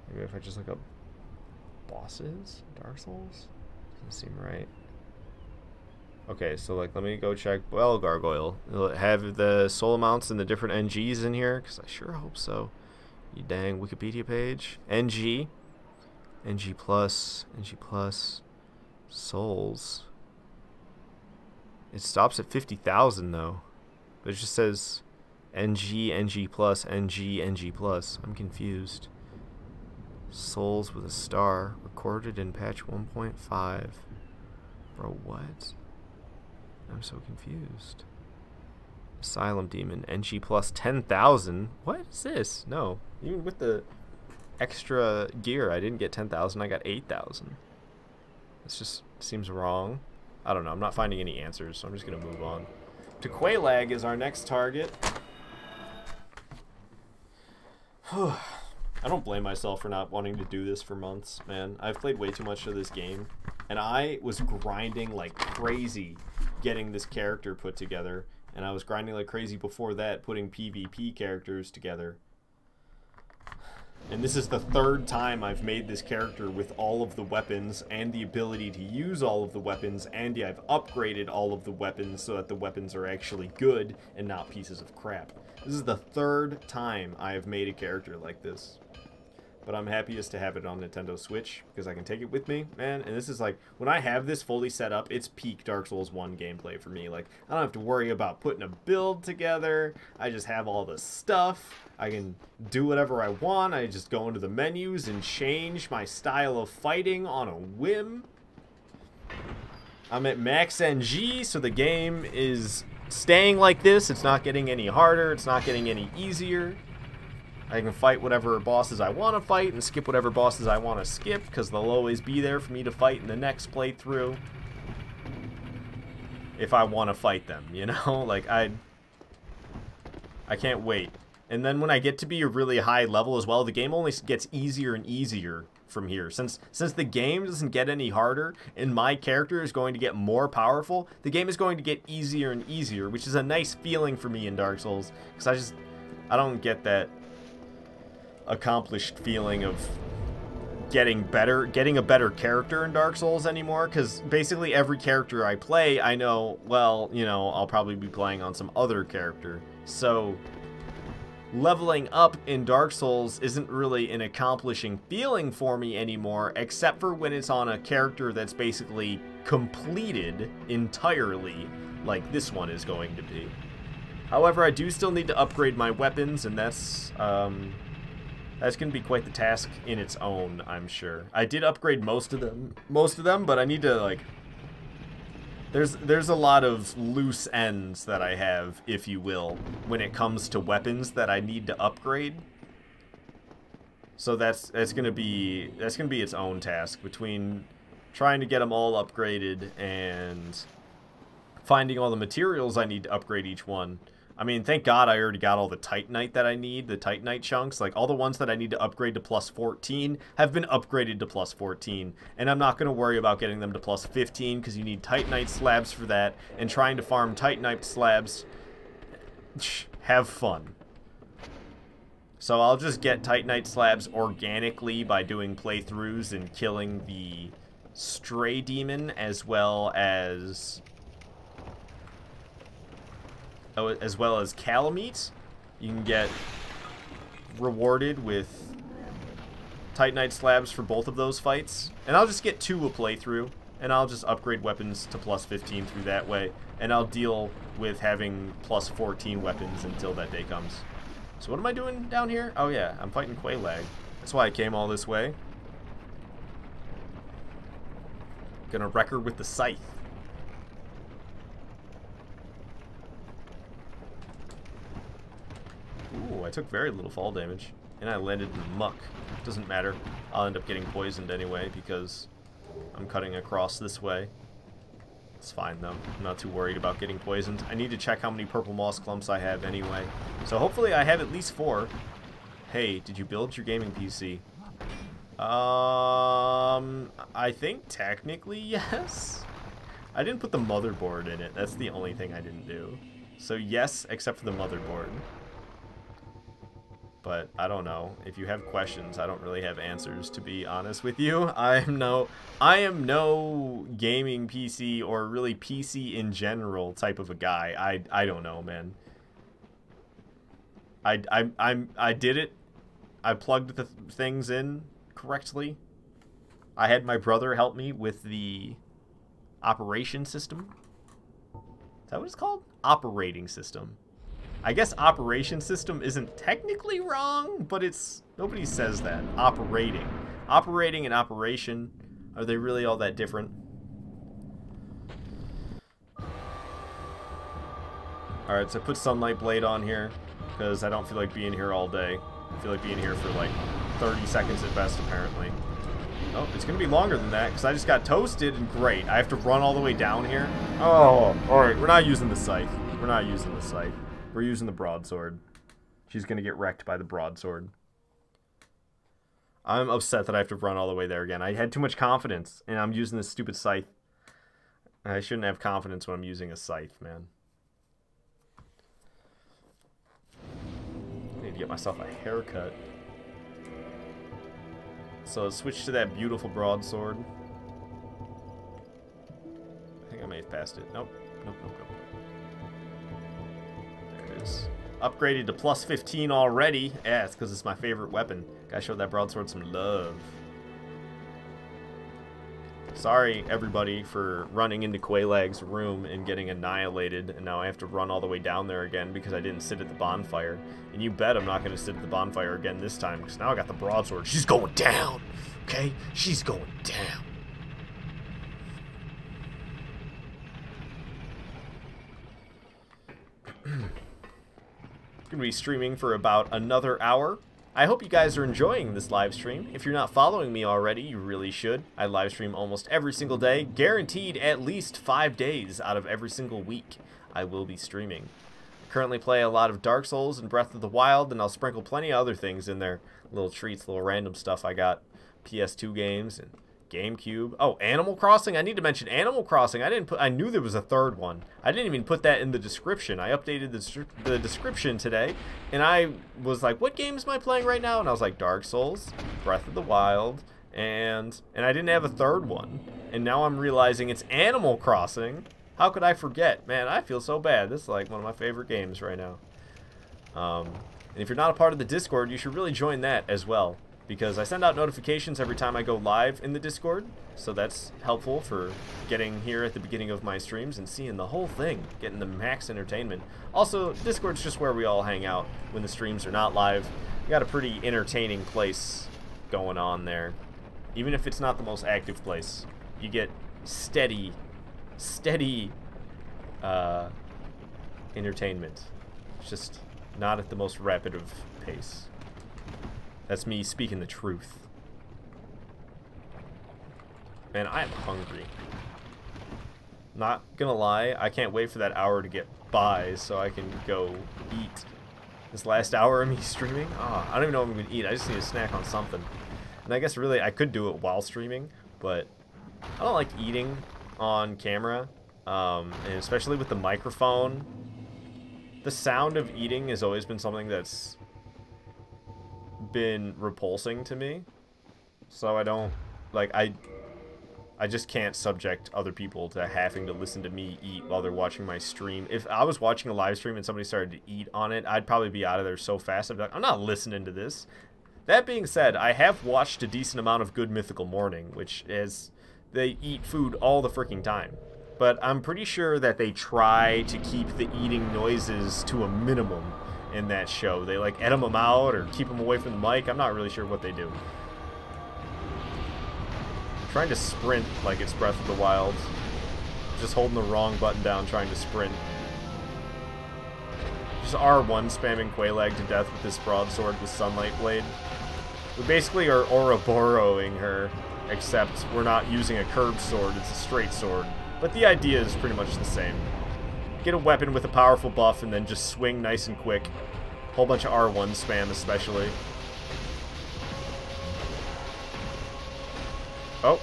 Maybe if I just look up bosses, Dark Souls? Doesn't seem right. Okay, so like let me go check Bell Gargoyle. Will it have the soul amounts and the different NGs in here? Because I sure hope so. You dang Wikipedia page. NG. NG plus. NG plus. Souls. It stops at 50,000 though. But it just says NG, NG plus, NG, NG plus. I'm confused. Souls with a star. Recorded in patch 1.5. Bro, what? I'm so confused. Asylum Demon. NG plus 10,000. What is this? No. Even with the extra gear, I didn't get 10,000. I got 8,000. This just seems wrong. I don't know. I'm not finding any answers, so I'm just going to move on. Tequalag is our next target. I don't blame myself for not wanting to do this for months, man. I've played way too much of this game, and I was grinding like crazy getting this character put together, and I was grinding like crazy before that putting PvP characters together. And this is the third time I've made this character with all of the weapons and the ability to use all of the weapons, and I've upgraded all of the weapons so that the weapons are actually good and not pieces of crap. This is the third time I have made a character like this. But I'm happiest to have it on Nintendo Switch because I can take it with me, man. And this is like, when I have this fully set up, it's peak Dark Souls 1 gameplay for me. Like, I don't have to worry about putting a build together. I just have all the stuff. I can do whatever I want. I just go into the menus and change my style of fighting on a whim. I'm at max NG, so the game is staying like this. It's not getting any harder. It's not getting any easier. I can fight whatever bosses I want to fight and skip whatever bosses I want to skip because they'll always be there for me to fight in the next playthrough. If I want to fight them, you know? Like, I can't wait. And then when I get to be a really high level as well, the game only gets easier and easier from here. Since the game doesn't get any harder and my character is going to get more powerful, the game is going to get easier and easier, which is a nice feeling for me in Dark Souls. Because I don't get that accomplished feeling of getting a better character in Dark Souls anymore, because basically every character I play, I know, well, you know, I'll probably be playing on some other character. So leveling up in Dark Souls isn't really an accomplishing feeling for me anymore, except for when it's on a character that's basically completed entirely, like this one is going to be. However, I do still need to upgrade my weapons, and that's going to be quite the task in its own, I'm sure. I did upgrade most of them, but I need to, like, there's a lot of loose ends that I have, if you will, when it comes to weapons that I need to upgrade. So that's gonna be its own task between trying to get them all upgraded and finding all the materials I need to upgrade each one. I mean, thank God I already got all the Titanite that I need, the Titanite chunks. Like, all the ones that I need to upgrade to plus 14 have been upgraded to plus 14. And I'm not going to worry about getting them to plus 15 because you need Titanite slabs for that. And trying to farm Titanite slabs, have fun. So I'll just get Titanite slabs organically by doing playthroughs and killing the Stray Demon as well as Calamite. You can get rewarded with Titanite slabs for both of those fights. And I'll just get 2 a playthrough, and I'll just upgrade weapons to plus 15 through that way. And I'll deal with having plus 14 weapons until that day comes. So what am I doing down here? Oh yeah, I'm fighting Quelaag. That's why I came all this way. Gonna wreck her with the scythe. Ooh, I took very little fall damage. And I landed in the muck. Doesn't matter. I'll end up getting poisoned anyway because I'm cutting across this way. It's fine though. I'm not too worried about getting poisoned. I need to check how many purple moss clumps I have anyway. So hopefully I have at least 4. Hey, did you build your gaming PC? I think technically yes. I didn't put the motherboard in it. That's the only thing I didn't do. So yes, except for the motherboard. But I don't know. If you have questions, I don't really have answers, to be honest with you. I am no gaming PC or really PC in general type of a guy. I don't know, man. I did it. I plugged the things in correctly. I had my brother help me with the operation system. Is that what it's called? Operating system. I guess operation system isn't technically wrong, but it's... Nobody says that. Operating. Operating and operation, are they really all that different? Alright, so I put Sunlight Blade on here, because I don't feel like being here all day. I feel like being here for like 30 seconds at best, apparently. Oh, it's going to be longer than that, because I just got toasted, and great. I have to run all the way down here. Oh, alright, we're not using the scythe. We're not using the scythe. We're using the broadsword. She's going to get wrecked by the broadsword. I'm upset that I have to run all the way there again. I had too much confidence, and I'm using this stupid scythe. I shouldn't have confidence when I'm using a scythe, man. I need to get myself a haircut. So let's switch to that beautiful broadsword. I think I may have passed it. Nope. Nope, nope, nope. Upgraded to plus 15 already. Yeah, it's because it's my favorite weapon. Gotta show that broadsword some love. Sorry, everybody, for running into Quelaag's room and getting annihilated, and now I have to run all the way down there again because I didn't sit at the bonfire. And you bet I'm not going to sit at the bonfire again this time, because now I got the broadsword. She's going down, okay? She's going down. Going to be streaming for about another hour. I hope you guys are enjoying this live stream. If you're not following me already, you really should. I live stream almost every single day, guaranteed at least 5 days out of every single week I will be streaming. I currently play a lot of Dark Souls and Breath of the Wild, and I'll sprinkle plenty of other things in there. Little treats, little random stuff. I got PS2 games and GameCube. Oh, Animal Crossing. I need to mention Animal Crossing. I knew there was a third one. I didn't even put that in the description. I updated the description today, and I was like, what games am I playing right now? And I was like, Dark Souls, Breath of the Wild, and I didn't have a third one. And now I'm realizing it's Animal Crossing. How could I forget? Man, I feel so bad. This is like one of my favorite games right now. And if you're not a part of the Discord, you should really join that as well, because I send out notifications every time I go live in the Discord, so that's helpful for getting here at the beginning of my streams and seeing the whole thing, getting the max entertainment. Also, Discord's just where we all hang out when the streams are not live. We got a pretty entertaining place going on there. Even if it's not the most active place, you get steady entertainment. It's just not at the most rapid of pace. That's me speaking the truth. Man, I am hungry. Not gonna lie, I can't wait for that hour to get by so I can go eat. This last hour of me streaming? I don't even know what I'm gonna eat. I just need a snack on something. And I guess really I could do it while streaming, but I don't like eating on camera. And especially with the microphone. The sound of eating has always been something that's been repulsing to me. So I don't, like, I just can't subject other people to having to listen to me eat while they're watching my stream. If I was watching a live stream and somebody started to eat on it, I'd probably be out of there so fast. I'd be like, I'm not listening to this. That being said, I have watched a decent amount of Good Mythical Morning, which is, they eat food all the freaking time. But I'm pretty sure that they try to keep the eating noises to a minimum in that show. They, like, edit them out or keep them away from the mic. I'm not really sure what they do. I'm trying to sprint like it's Breath of the Wild. Just holding the wrong button down trying to sprint. Just R1 spamming Quelaag to death with this broadsword with Sunlight Blade. We basically are Ouroboros-ing her, except we're not using a curved sword, it's a straight sword. But the idea is pretty much the same. Get a weapon with a powerful buff and then just swing nice and quick. Whole bunch of R1 spam especially. Oh.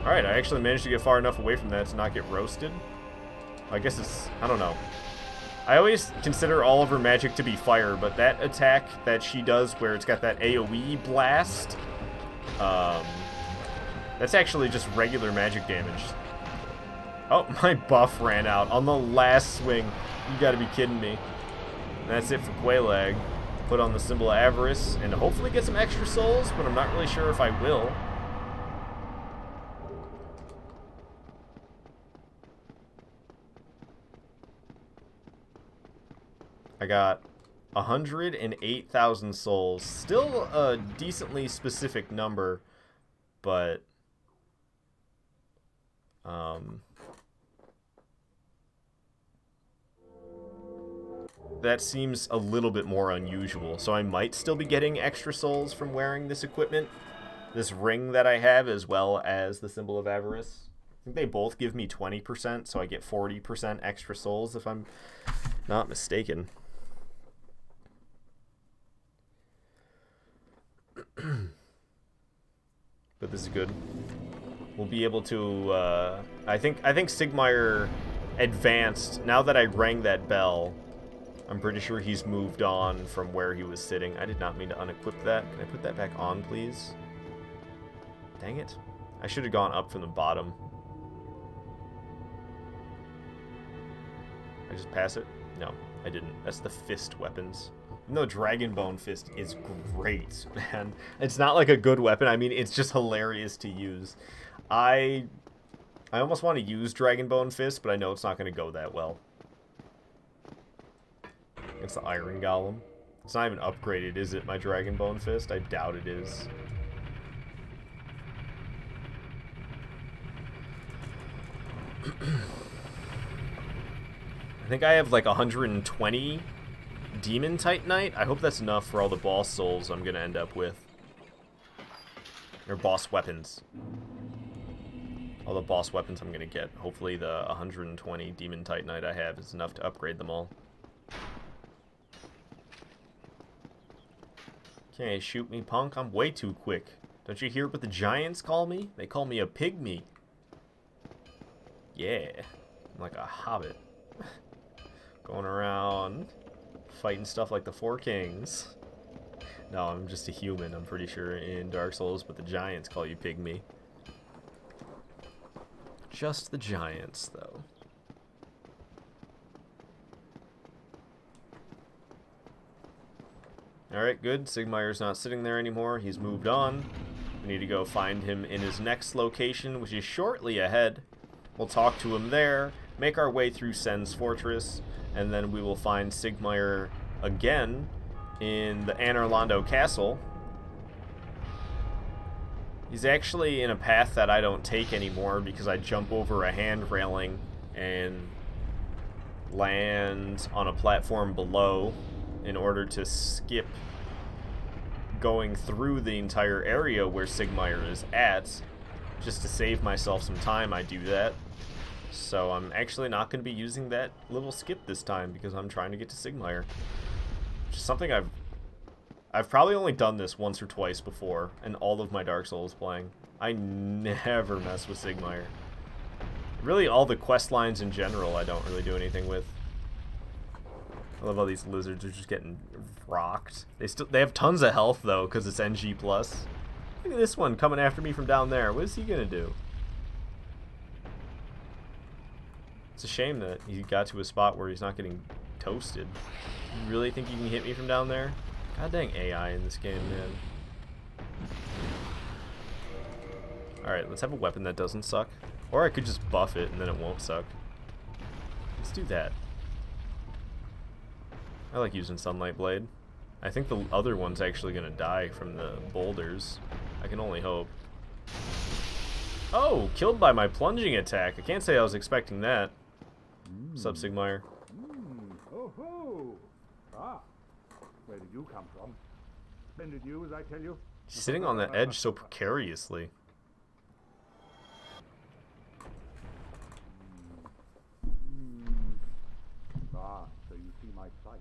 Alright, I actually managed to get far enough away from that to not get roasted. I guess it's, I don't know. I always consider all of her magic to be fire, but that attack that she does where it's got that AoE blast, that's actually just regular magic damage. Oh, my buff ran out on the last swing. You gotta be kidding me. And that's it for Quelaag. Put on the symbol of avarice and hopefully get some extra souls, but I'm not really sure if I will. I got 108,000 souls. Still a decently specific number, but that seems a little bit more unusual. So I might still be getting extra souls from wearing this equipment, this ring that I have, as well as the symbol of avarice. I think they both give me 20%, so I get 40% extra souls if I'm not mistaken. But this is good. We'll be able to, I think Sigmire advanced. Now that I rang that bell, I'm pretty sure he's moved on from where he was sitting. I did not mean to unequip that. Can I put that back on, please? Dang it. I should have gone up from the bottom. I just pass it? No, I didn't. That's the fist weapons. Even though Dragonbone Fist is great, man. It's not like a good weapon. I mean, it's just hilarious to use. I almost want to use Dragonbone Fist, but I know it's not going to go that well. It's the Iron Golem. It's not even upgraded, is it, my Dragonbone Fist? I doubt it is. I think I have like 120 Demon Titanite. I hope that's enough for all the boss souls I'm going to end up with. Or boss weapons. All the boss weapons I'm going to get. Hopefully the 120 Demon Titanite I have is enough to upgrade them all. Okay, shoot me, punk. I'm way too quick. Don't you hear what the giants call me? They call me a pygmy. Yeah. I'm like a hobbit. Going around fighting stuff like the Four Kings. No, I'm just a human, I'm pretty sure, in Dark Souls, but the giants call you pygmy. Just the giants, though. Alright, good. Sigmire's not sitting there anymore. He's moved on. We need to go find him in his next location, which is shortly ahead. We'll talk to him there, make our way through Sen's Fortress, and then we will find Sigmire again in the Anor Londo Castle. He's actually in a path that I don't take anymore because I jump over a hand railing and land on a platform below in order to skip going through the entire area where Sigmire is at. Just to save myself some time, I do that. So I'm actually not going to be using that little skip this time because I'm trying to get to Sigmire. Which is something I've probably only done this once or twice before in all of my Dark Souls playing. I never mess with Sigmire. Really, all the quest lines in general I don't really do anything with. I love how these lizards are just getting rocked. They have tons of health though because it's NG+. Look at this one coming after me from down there. What is he gonna do? It's a shame that he got to a spot where he's not getting toasted. You really think you can hit me from down there? God dang AI in this game, man. Alright, let's have a weapon that doesn't suck. Or I could just buff it and then it won't suck. Let's do that. I like using Sunlight Blade. I think the other one's actually gonna die from the boulders. I can only hope. Oh, killed by my plunging attack. I can't say I was expecting that. What's up, Sigmire? Oh ho! Ah, where did you come from? Splendid news, I tell you. She's sitting on the edge so precariously. Ah, so you see my sight.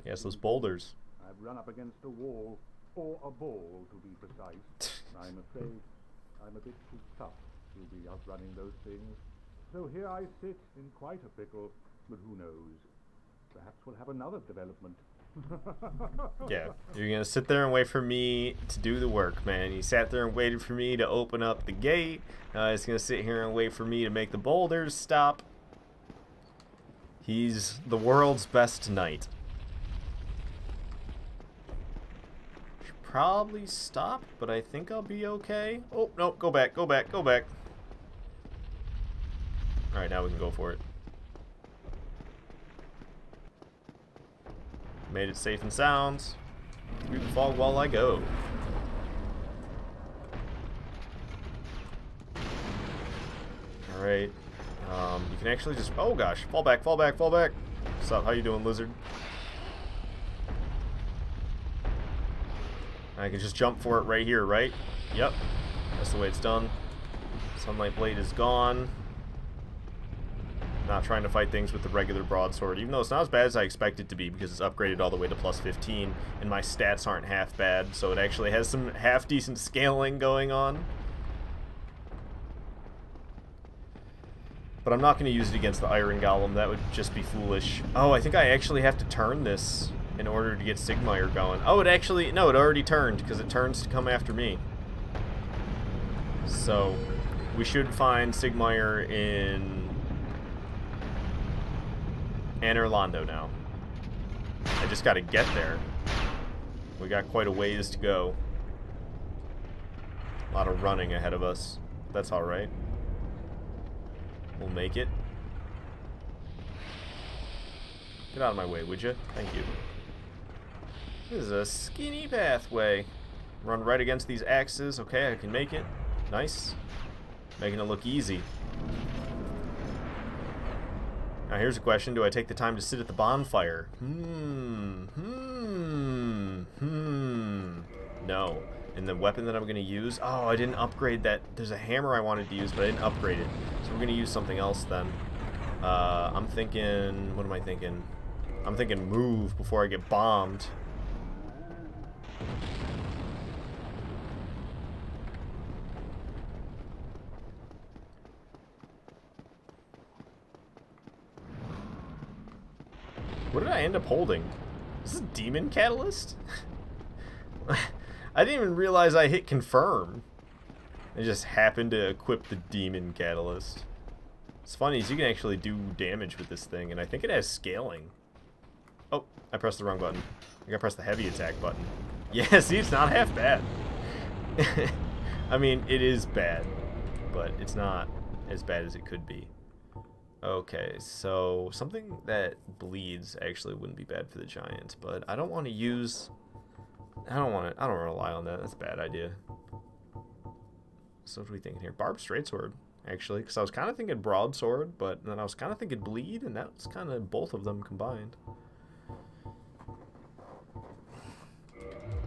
Yes, those boulders. I've run up against a wall, or a ball to be precise. I'm afraid I'm a bit too tough to be outrunning those things. So here I sit in quite a pickle, but who knows? Perhaps we'll have another development. Yeah, you're gonna sit there and wait for me to do the work, man. You sat there and waited for me to open up the gate. Now he's gonna sit here and wait for me to make the boulders stop. He's the world's best knight. Should probably stop, but I think I'll be okay. Oh, no, go back, go back, go back. Alright, now we can go for it. Made it safe and sound. Through the fog while I go. Alright. You can actually just... Oh gosh. Fall back, fall back, fall back. What's up? How you doing, lizard? I can just jump for it right here, right? Yep. That's the way it's done. Sunlight Blade is gone. Not trying to fight things with the regular broadsword, even though it's not as bad as I expect it to be because it's upgraded all the way to plus 15 and my stats aren't half bad, so it actually has some half decent scaling going on. But I'm not going to use it against the Iron Golem. That would just be foolish. Oh, I think I actually have to turn this in order to get Sigmire going. Oh, it actually... No, it already turned because it turns to come after me. So, we should find Sigmire in Anor Londo now. I just got to get there. We got quite a ways to go. A lot of running ahead of us. That's alright. We'll make it. Get out of my way, would you? Thank you. This is a skinny pathway. Run right against these axes. Okay, I can make it. Nice. Making it look easy. Now here's a question. Do I take the time to sit at the bonfire? No. And the weapon that I'm going to use... Oh, I didn't upgrade that. There's a hammer I wanted to use, but I didn't upgrade it. So we're going to use something else then. I'm thinking... What am I thinking? I'm thinking move before I get bombed. What did I end up holding? Is this a demon catalyst? I didn't even realize I hit confirm. I just happened to equip the demon catalyst. What's funny is you can actually do damage with this thing, and I think it has scaling. Oh, I pressed the wrong button. I gotta press the heavy attack button. Yeah, see, it's not half bad. I mean, it is bad, but it's not as bad as it could be. Okay, so something that bleeds actually wouldn't be bad for the giant, but I don't want to use... I don't rely on that. That's a bad idea. So what are we thinking here? Barbed Straightsword, actually, because I was kind of thinking Broadsword, but then I was kind of thinking Bleed, and that's kind of both of them combined.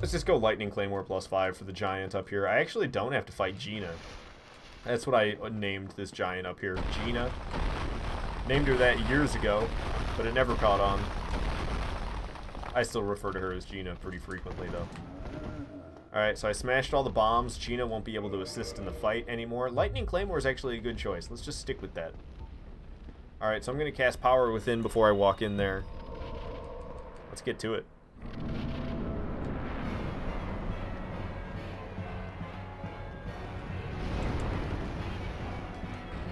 Let's just go Lightning Claymore +5 for the giant up here. I actually don't have to fight Gina. That's what I named this giant up here. Gina. Named her that years ago, but it never caught on. I still refer to her as Gina pretty frequently, though. Alright, so I smashed all the bombs. Gina won't be able to assist in the fight anymore. Lightning Claymore is actually a good choice. Let's just stick with that. Alright, so I'm going to cast Power Within before I walk in there. Let's get to it.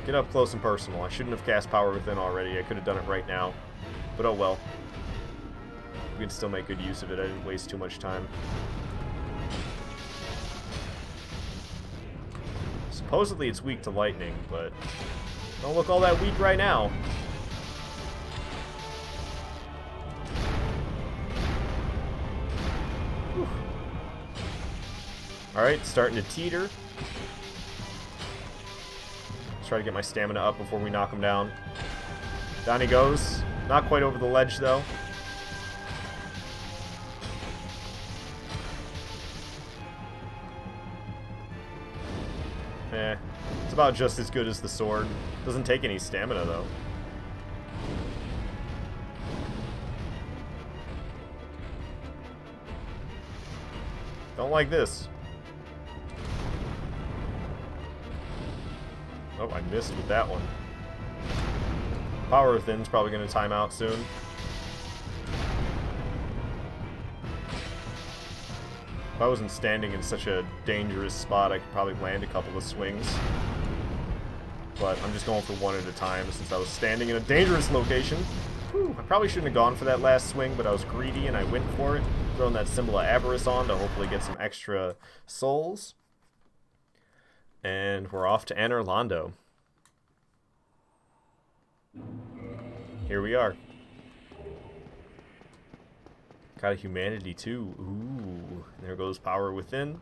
Get up close and personal. I shouldn't have cast Power Within already. I could have done it right now. But oh well. We can still make good use of it. I didn't waste too much time. Supposedly it's weak to lightning, but don't look all that weak right now. Alright, starting to teeter. Let's try to get my stamina up before we knock him down. Down he goes. Not quite over the ledge, though. It's about just as good as the sword. Doesn't take any stamina, though. Don't like this. Oh, I missed with that one. Power Within's probably going to time out soon. If I wasn't standing in such a dangerous spot, I could probably land a couple of swings. But I'm just going for one at a time since I was standing in a dangerous location. Whew, I probably shouldn't have gone for that last swing, but I was greedy and I went for it. Throwing that symbol of avarice on to hopefully get some extra souls. And we're off to Anor Londo. Here we are. Got a humanity too. Ooh, there goes Power Within.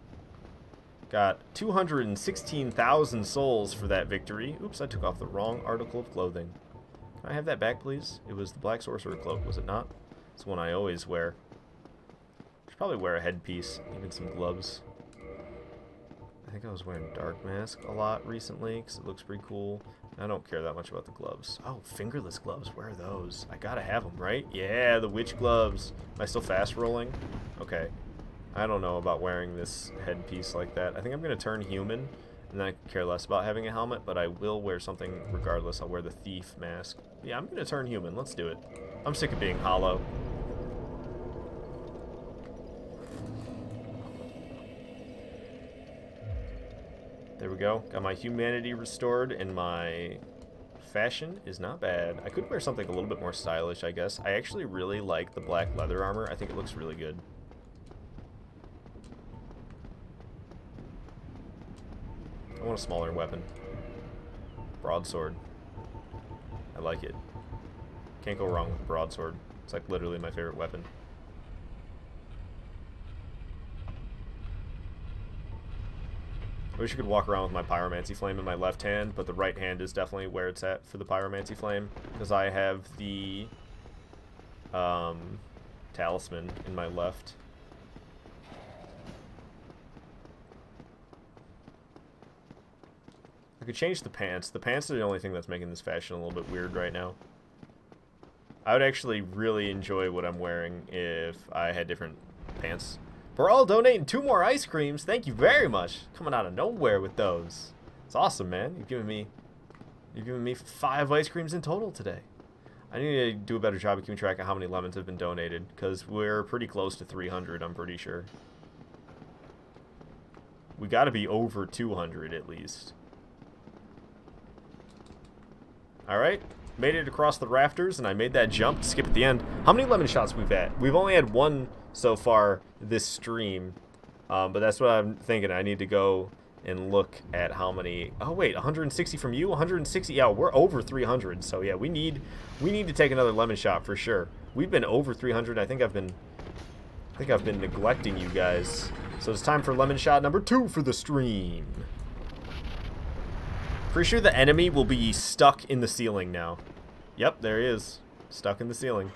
Got 216,000 souls for that victory. Oops, I took off the wrong article of clothing. Can I have that back, please? It was the Black Sorcerer cloak, was it not? It's one I always wear. Should probably wear a headpiece, even some gloves. I think I was wearing Dark Mask a lot recently because it looks pretty cool. I don't care that much about the gloves. Oh, fingerless gloves. Where are those? I gotta have them, right? Yeah, the witch gloves. Am I still fast rolling? Okay. I don't know about wearing this headpiece like that. I think I'm gonna turn human, and then I care less about having a helmet, but I will wear something regardless. I'll wear the thief mask. Yeah, I'm gonna turn human. Let's do it. I'm sick of being hollow. There we go. Got my humanity restored, and my fashion is not bad. I could wear something a little bit more stylish, I guess. I actually really like the black leather armor. I think it looks really good. I want a smaller weapon. Broadsword. I like it. Can't go wrong with broadsword. It's like literally my favorite weapon. I wish I could walk around with my Pyromancy Flame in my left hand, but the right hand is definitely where it's at for the Pyromancy Flame, because I have the Talisman in my left. I could change the pants. The pants are the only thing that's making this fashion a little bit weird right now. I would actually really enjoy what I'm wearing if I had different pants. We're all donating 2 more ice creams. Thank you very much. Coming out of nowhere with those. It's awesome, man. You've given me 5 ice creams in total today. I need to do a better job of keeping track of how many lemons have been donated, because we're pretty close to 300, I'm pretty sure. We got to be over 200 at least. Alright, made it across the rafters, and I made that jump to skip at the end. How many lemon shots we've had? We've only had 1 so far this stream, but that's what I'm thinking. I need to go and look at how many. Oh wait, 160 from you, 160. Yeah, we're over 300. So yeah, we need to take another lemon shot for sure. We've been over 300. I think I've been neglecting you guys. So it's time for lemon shot number 2 for the stream. Pretty sure the enemy will be stuck in the ceiling now. Yep, there he is, stuck in the ceiling.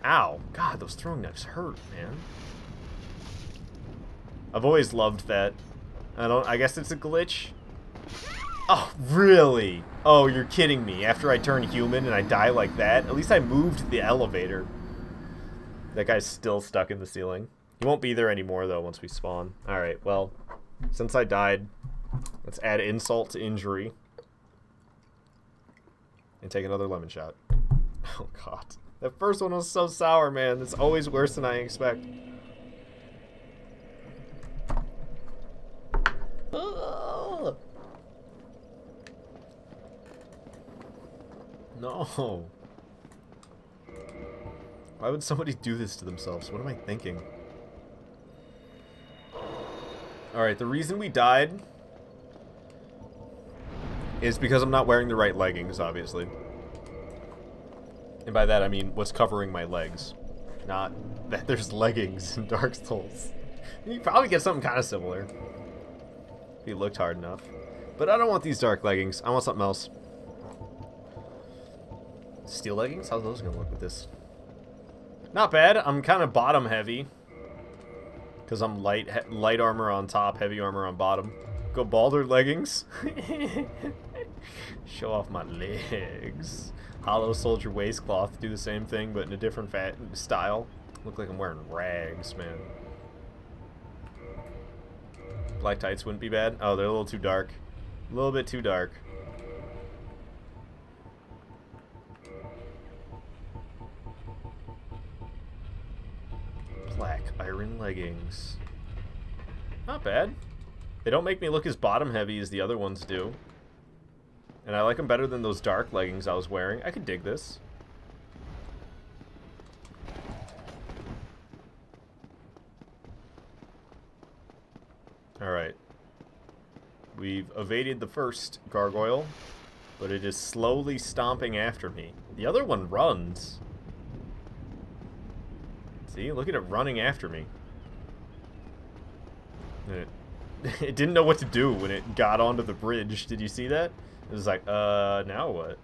Ow. God, those throwing knives hurt, man. I've always loved that. I guess it's a glitch. Oh, really? Oh, you're kidding me. After I turn human and I die like that? At least I moved the elevator. That guy's still stuck in the ceiling. He won't be there anymore, though, once we spawn. Alright, well, since I died, let's add insult to injury. And take another lemon shot. Oh, God. That first one was so sour, man. It's always worse than I expect. No. Why would somebody do this to themselves? What am I thinking? Alright, the reason we died is because I'm not wearing the right leggings, obviously. And by that I mean what's covering my legs. Not that there's leggings in Dark Souls. You could probably get something kind of similar. If you looked hard enough. But I don't want these dark leggings. I want something else. Steel leggings? How's those gonna look with this? Not bad. I'm kind of bottom heavy. Because I'm light armor on top, heavy armor on bottom. Go Baldur leggings. Show off my legs. Hollow Soldier waistcloth. Do the same thing, but in a different style. Look like I'm wearing rags, man. Black tights wouldn't be bad. Oh, they're a little too dark. A little bit too dark. Black iron leggings. Not bad. They don't make me look as bottom heavy as the other ones do. And I like them better than those dark leggings I was wearing. I could dig this. Alright. We've evaded the first gargoyle, but it is slowly stomping after me. The other one runs. See, look at it running after me. It didn't know what to do when it got onto the bridge. Did you see that? It was like, now what?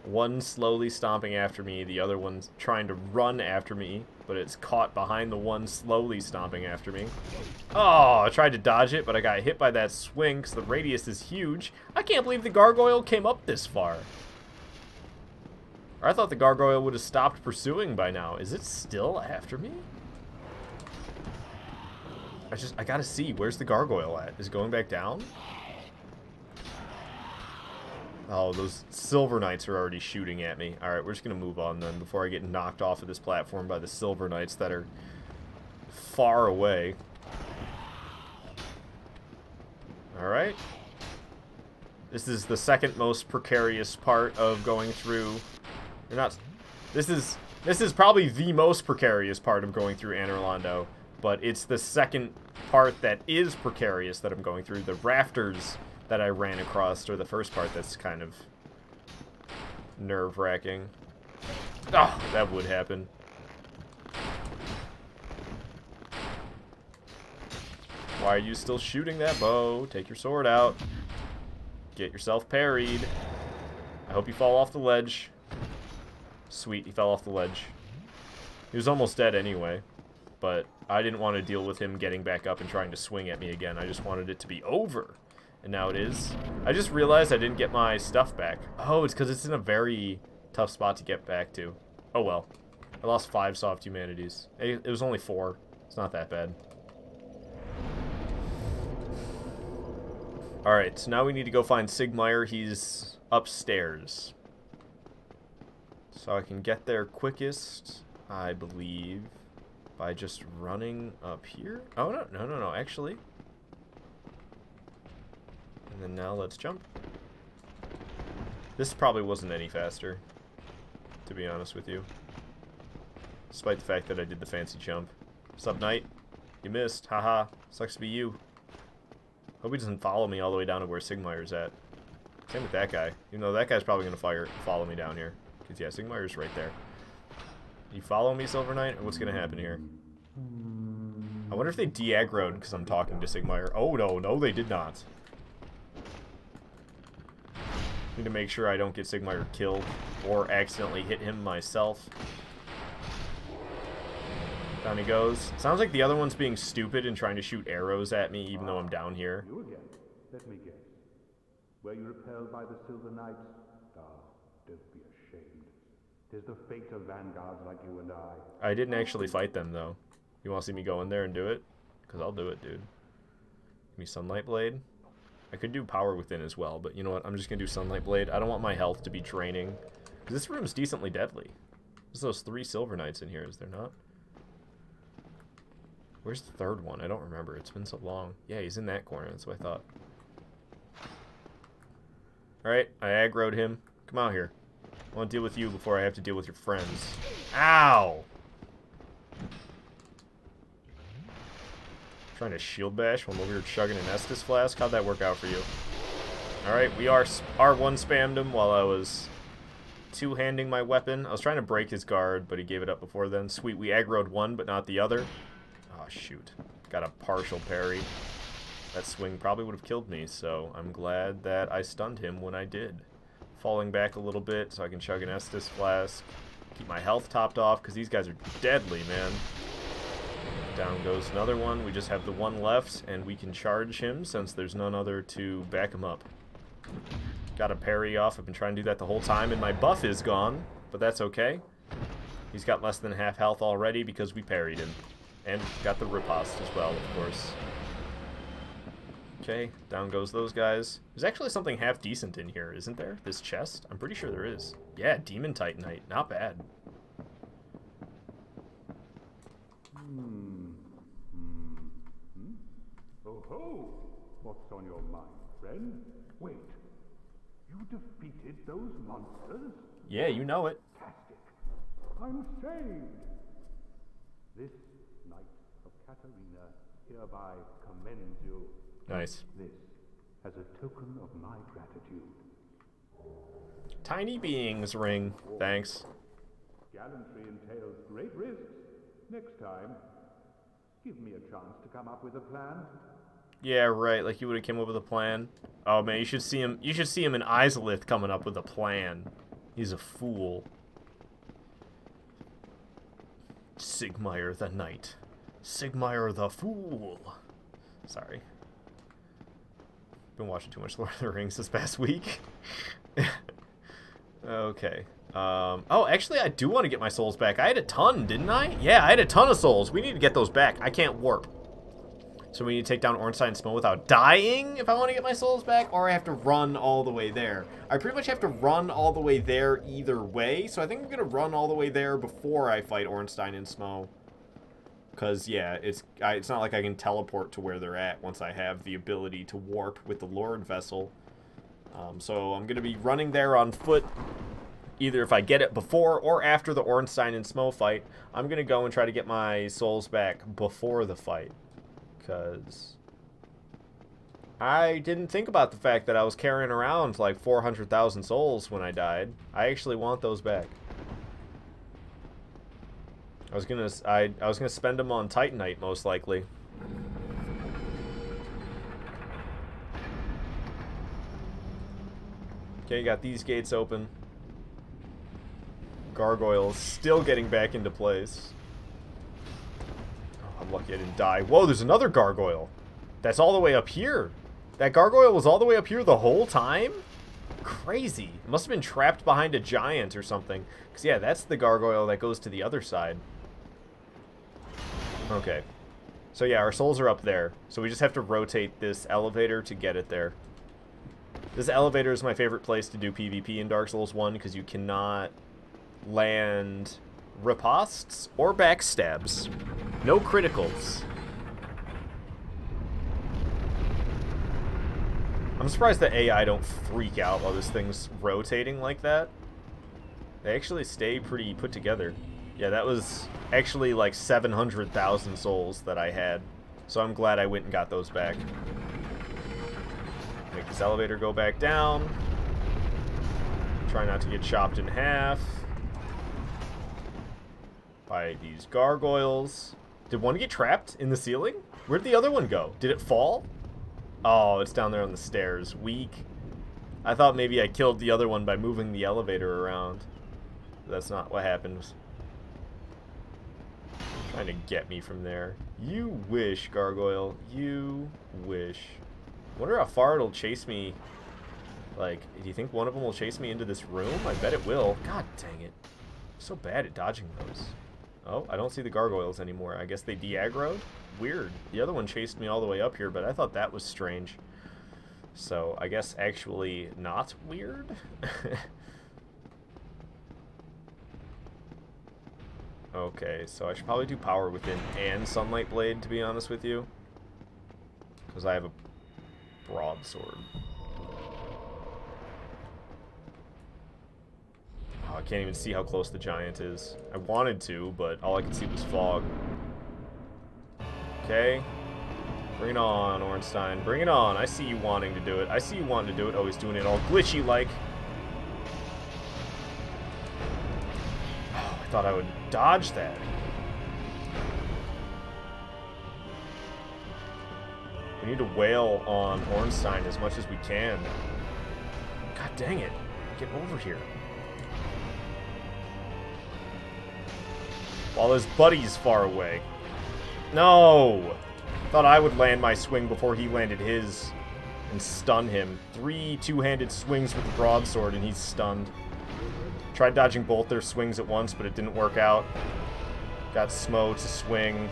One slowly stomping after me, the other one's trying to run after me, but it's caught behind the one slowly stomping after me. Oh, I tried to dodge it, but I got hit by that swing because the radius is huge. I can't believe the gargoyle came up this far. Or I thought the gargoyle would have stopped pursuing by now. Is it still after me? I gotta see, where's the gargoyle at? Is it going back down? Oh, those silver knights are already shooting at me. Alright, we're just gonna move on then before I get knocked off of this platform by the silver knights that are far away. Alright. This is the second most precarious part of going through... You're not... This is probably the most precarious part of going through Anor Londo, but it's the second part that is precarious that I'm going through. The rafters that I ran across are the first part that's kind of nerve-wracking. Oh, that would happen. Why are you still shooting that bow? Take your sword out. Get yourself parried. I hope you fall off the ledge. Sweet, he fell off the ledge. He was almost dead anyway, but I didn't want to deal with him getting back up and trying to swing at me again. I just wanted it to be over. And now it is. I just realized I didn't get my stuff back. Oh, it's because it's in a very tough spot to get back to. Oh well. I lost 5 soft humanities. It was only 4. It's not that bad. Alright, so now we need to go find Sigmire. He's upstairs. So I can get there quickest, I believe, by just running up here. Oh, no, actually. And then now let's jump. This probably wasn't any faster, to be honest with you. Despite the fact that I did the fancy jump. What's up, knight? You missed. Haha. Sucks to be you. Hope he doesn't follow me all the way down to where Sigmire's at. Same with that guy. Even though that guy's probably going to follow me down here. Because, yeah, Sigmire's right there. You follow me, Silver Knight? Or what's going to happen here? I wonder if they de-aggroed because I'm talking to Sigmire. Oh, no, they did not. Need to make sure I don't get Sigmire killed or accidentally hit him myself. Down he goes. Sounds like the other one's being stupid and trying to shoot arrows at me even though I'm down here. You again. Let me guess. Were you repelled by the Silver Knights? Ah, don't be ashamed. 'Tis the fate of vanguards like you and I. I didn't actually fight them though. You want to see me go in there and do it? Because I'll do it, dude. Give me Sunlight Blade. I could do Power Within as well, but you know what? I'm just going to do Sunlight Blade. I don't want my health to be draining. Because this room's decently deadly. There's those 3 Silver Knights in here, is there not? Where's the third one? I don't remember. It's been so long. Yeah, he's in that corner. That's what I thought. Alright, I aggroed him. Come out here. I want to deal with you before I have to deal with your friends. Ow! Trying to shield bash when we were chugging an Estus flask. How'd that work out for you? Alright, we R1 spammed him while I was two-handing my weapon. I was trying to break his guard, but he gave it up before then. Sweet, we aggroed one, but not the other. Oh, shoot. Got a partial parry. That swing probably would have killed me, so I'm glad that I stunned him when I did. Falling back a little bit so I can chug an Estus flask. Keep my health topped off, because these guys are deadly, man. Down goes another one. We just have the one left, and we can charge him since there's none other to back him up. Got a parry off. I've been trying to do that the whole time, and my buff is gone, but that's okay. He's got less than half health already because we parried him. And got the riposte as well, of course. Okay, down goes those guys. There's actually something half decent in here, isn't there? This chest? I'm pretty sure there is. Yeah, Demon Titanite. Not bad. Oh ho! What's on your mind, friend? Wait. You defeated those monsters? Yeah, you know it. Fantastic. I'm saved. This Knight of Katarina hereby commends you. Nice. This as a token of my gratitude. Tiny beings ring. Thanks. Gallantry entails great risks. Next time, give me a chance to come up with a plan. Yeah, right. Like you would have came up with a plan. Oh man, you should see him. You should see him in Izalith coming up with a plan. He's a fool. Sigmire the Knight. Sigmire the Fool. Sorry. Been watching too much Lord of the Rings this past week. Okay. Oh, actually, I do want to get my souls back. I had a ton, didn't I? Yeah, I had a ton of souls. We need to get those back. I can't warp. So we need to take down Ornstein Smough without dying if I want to get my souls back, or I have to run all the way there. I pretty much have to run all the way there either way, so I think I'm going to run all the way there before I fight Ornstein and Smough. Because, yeah, it's not like I can teleport to where they're at once I have the ability to warp with the Lord Vessel. So I'm going to be running there on foot, either if I get it before or after the Ornstein and Smough fight. I'm going to go and try to get my souls back before the fight. Because I didn't think about the fact that I was carrying around like 400,000 souls when I died. I actually want those back. I was gonna spend them on Titanite most likely. Okay, got these gates open. Gargoyles still getting back into place. I'm lucky I didn't die. Whoa, there's another gargoyle. That's all the way up here. That gargoyle was all the way up here the whole time? Crazy. It must have been trapped behind a giant or something. Because, yeah, that's the gargoyle that goes to the other side. Okay. So, yeah, our souls are up there. So we just have to rotate this elevator to get it there. This elevator is my favorite place to do PvP in Dark Souls 1 because you cannot land ripostes or backstabs. No criticals. I'm surprised that AI don't freak out while this thing's rotating like that. They actually stay pretty put together. Yeah, that was actually like 700,000 souls that I had. So I'm glad I went and got those back. Make this elevator go back down. Try not to get chopped in half by these gargoyles. Did one get trapped in the ceiling? Where'd the other one go? Did it fall? Oh, it's down there on the stairs. Weak. I thought maybe I killed the other one by moving the elevator around. That's not what happened. Trying to get me from there. You wish, Gargoyle. You wish. Wonder how far it'll chase me. Like, do you think one of them will chase me into this room? I bet it will. God dang it. I'm so bad at dodging those. Oh, I don't see the gargoyles anymore. I guess they de-aggroed? Weird. The other one chased me all the way up here, but I thought that was strange. So, I guess actually not weird? Okay, so I should probably do Power Within and Sunlight Blade, to be honest with you. Because I have a broadsword. Oh, I can't even see how close the giant is. I wanted to, but all I could see was fog. Okay. Bring it on, Ornstein. Bring it on. I see you wanting to do it. I see you wanting to do it. Oh, he's doing it all glitchy-like. Oh, I thought I would dodge that. We need to wail on Ornstein as much as we can. God dang it. Get over here. While his buddy's far away. No! Thought I would land my swing before he landed his and stun him. 3 two-handed swings with the broadsword and he's stunned. Tried dodging both their swings at once, but it didn't work out. Got Smo to swing.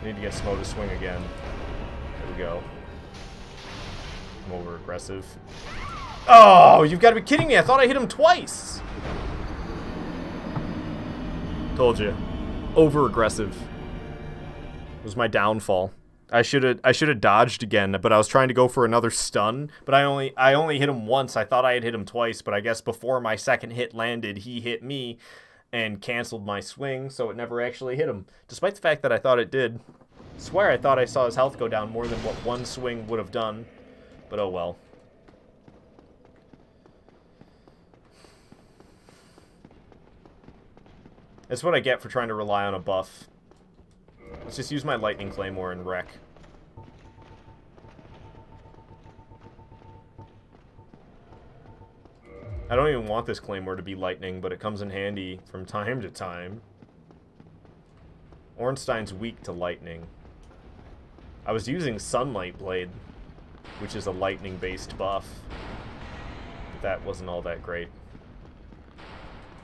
I need to get Smo to swing again. There we go. I'm over-aggressive. Oh, you've got to be kidding me. I thought I hit him twice. Told you. Over-aggressive. Was my downfall. I should have dodged again, but I was trying to go for another stun, but I only hit him once. I thought I had hit him twice, but I guess before my second hit landed, he hit me and canceled my swing, so it never actually hit him. Despite the fact that I thought it did. I swear I thought I saw his health go down more than what one swing would have done, but oh well. That's what I get for trying to rely on a buff. Let's just use my Lightning Claymore and wreck. I don't even want this Claymore to be lightning, but it comes in handy from time to time. Ornstein's weak to lightning. I was using Sunlight Blade, which is a lightning-based buff. But that wasn't all that great.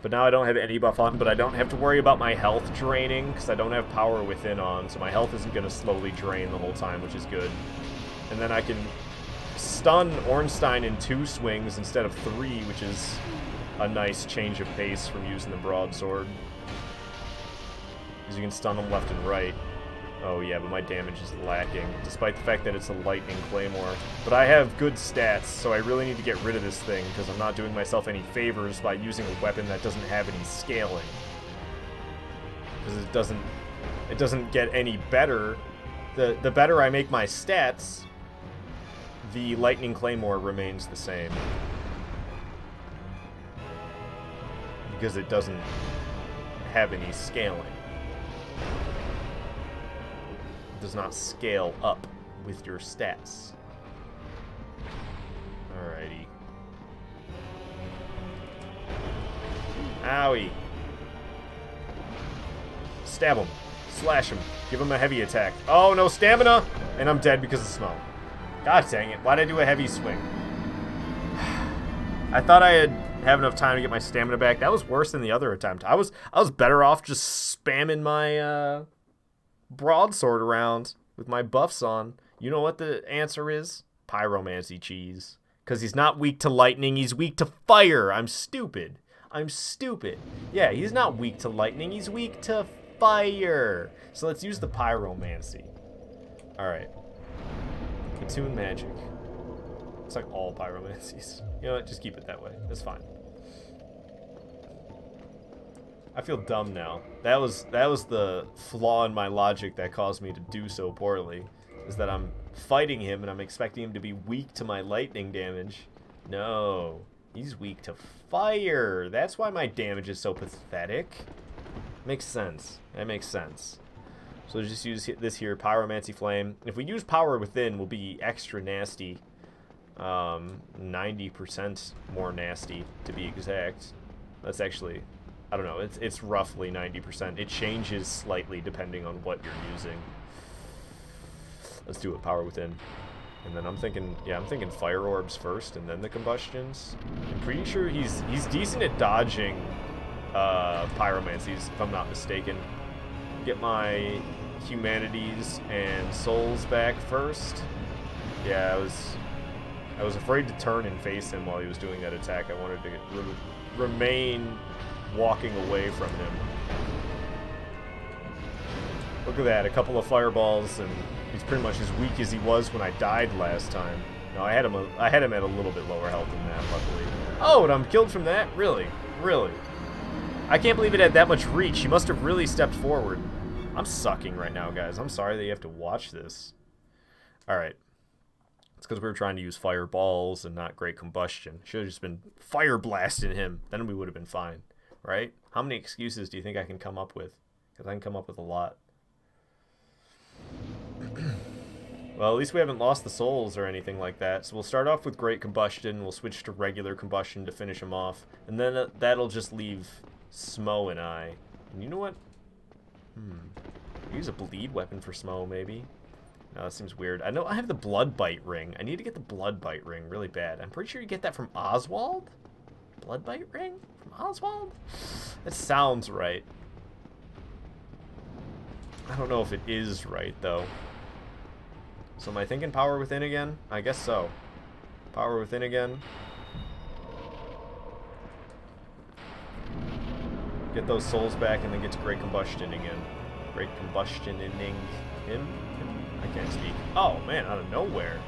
But now I don't have any buff on, but I don't have to worry about my health draining, because I don't have Power Within on, so my health isn't going to slowly drain the whole time, which is good. And then I can stun Ornstein in 2 swings instead of 3, which is a nice change of pace from using the broadsword. Because you can stun them left and right. Oh yeah, but my damage is lacking, despite the fact that it's a Lightning Claymore. But I have good stats, so I really need to get rid of this thing, because I'm not doing myself any favors by using a weapon that doesn't have any scaling. Because it doesn't get any better. The better I make my stats, the Lightning Claymore remains the same. Because it doesn't have any scaling. Does not scale up with your stats. Alrighty. Owie. Stab him. Slash him. Give him a heavy attack. Oh, no stamina! And I'm dead because of smoke. God dang it. Why'd I do a heavy swing? I thought I'd have enough time to get my stamina back. That was worse than the other attempt. I was better off just spamming my broadsword around with my buffs on. You know what the answer is? Pyromancy cheese. Because he's not weak to lightning, he's weak to fire. I'm stupid. I'm stupid. Yeah, he's not weak to lightning, he's weak to fire. So let's use the pyromancy. Alright. Platoon magic. It's like all pyromancies. You know what? Just keep it that way. That's fine. I feel dumb now. That was the flaw in my logic that caused me to do so poorly. Is that I'm fighting him and I'm expecting him to be weak to my lightning damage. No. He's weak to fire. That's why my damage is so pathetic. Makes sense. That makes sense. So let's just use this here, Pyromancy Flame. If we use Power Within, we'll be extra nasty. 90% more nasty, to be exact. That's actually, I don't know, it's roughly 90%. It changes slightly depending on what you're using. Let's do it, power within. And then I'm thinking, yeah, I'm thinking fire orbs first and then the combustions. I'm pretty sure he's decent at dodging pyromancies, if I'm not mistaken. Get my humanities and souls back first. Yeah, I was afraid to turn and face him while he was doing that attack. I wanted to remain walking away from him. Look at that, a couple of fireballs, and he's pretty much as weak as he was when I died last time. No, I had him at a little bit lower health than that, luckily. Oh, and I'm killed from that? Really? Really? I can't believe it had that much reach. He must have really stepped forward. I'm sucking right now, guys. I'm sorry that you have to watch this. Alright. It's because we were trying to use fireballs and not great combustion. Should have just been fire blasting him. Then we would have been fine. Right? How many excuses do you think I can come up with? Because I can come up with a lot. Well, at least we haven't lost the souls or anything like that. So we'll start off with great combustion. We'll switch to regular combustion to finish him off. And then that'll just leave Smo and I. And you know what? Use a bleed weapon for Smo, maybe. No, that seems weird. I know I have the blood bite ring. I need to get the blood bite ring really bad. I'm pretty sure you get that from Oswald? Blood bite ring? From Oswald? That sounds right. I don't know if it is right, though. So am I thinking power within again? I guess so. Power within again. Get those souls back and then get to great combustion again. Great combustioning him? I can't speak. Oh, man, out of nowhere.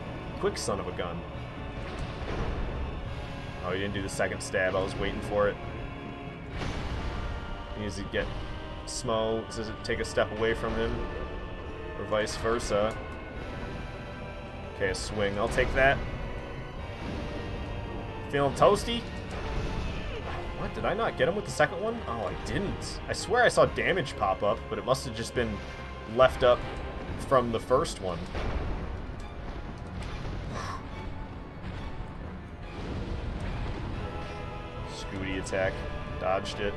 Quick son of a gun. Oh, he didn't do the second stab. I was waiting for it. He needs to get Smo. Does it take a step away from him? Or vice versa. Okay, a swing. I'll take that. Feeling toasty? What? Did I not get him with the second one? Oh, I didn't. I swear I saw damage pop up, but it must have just been left up from the first one. Scooty attack. Dodged it.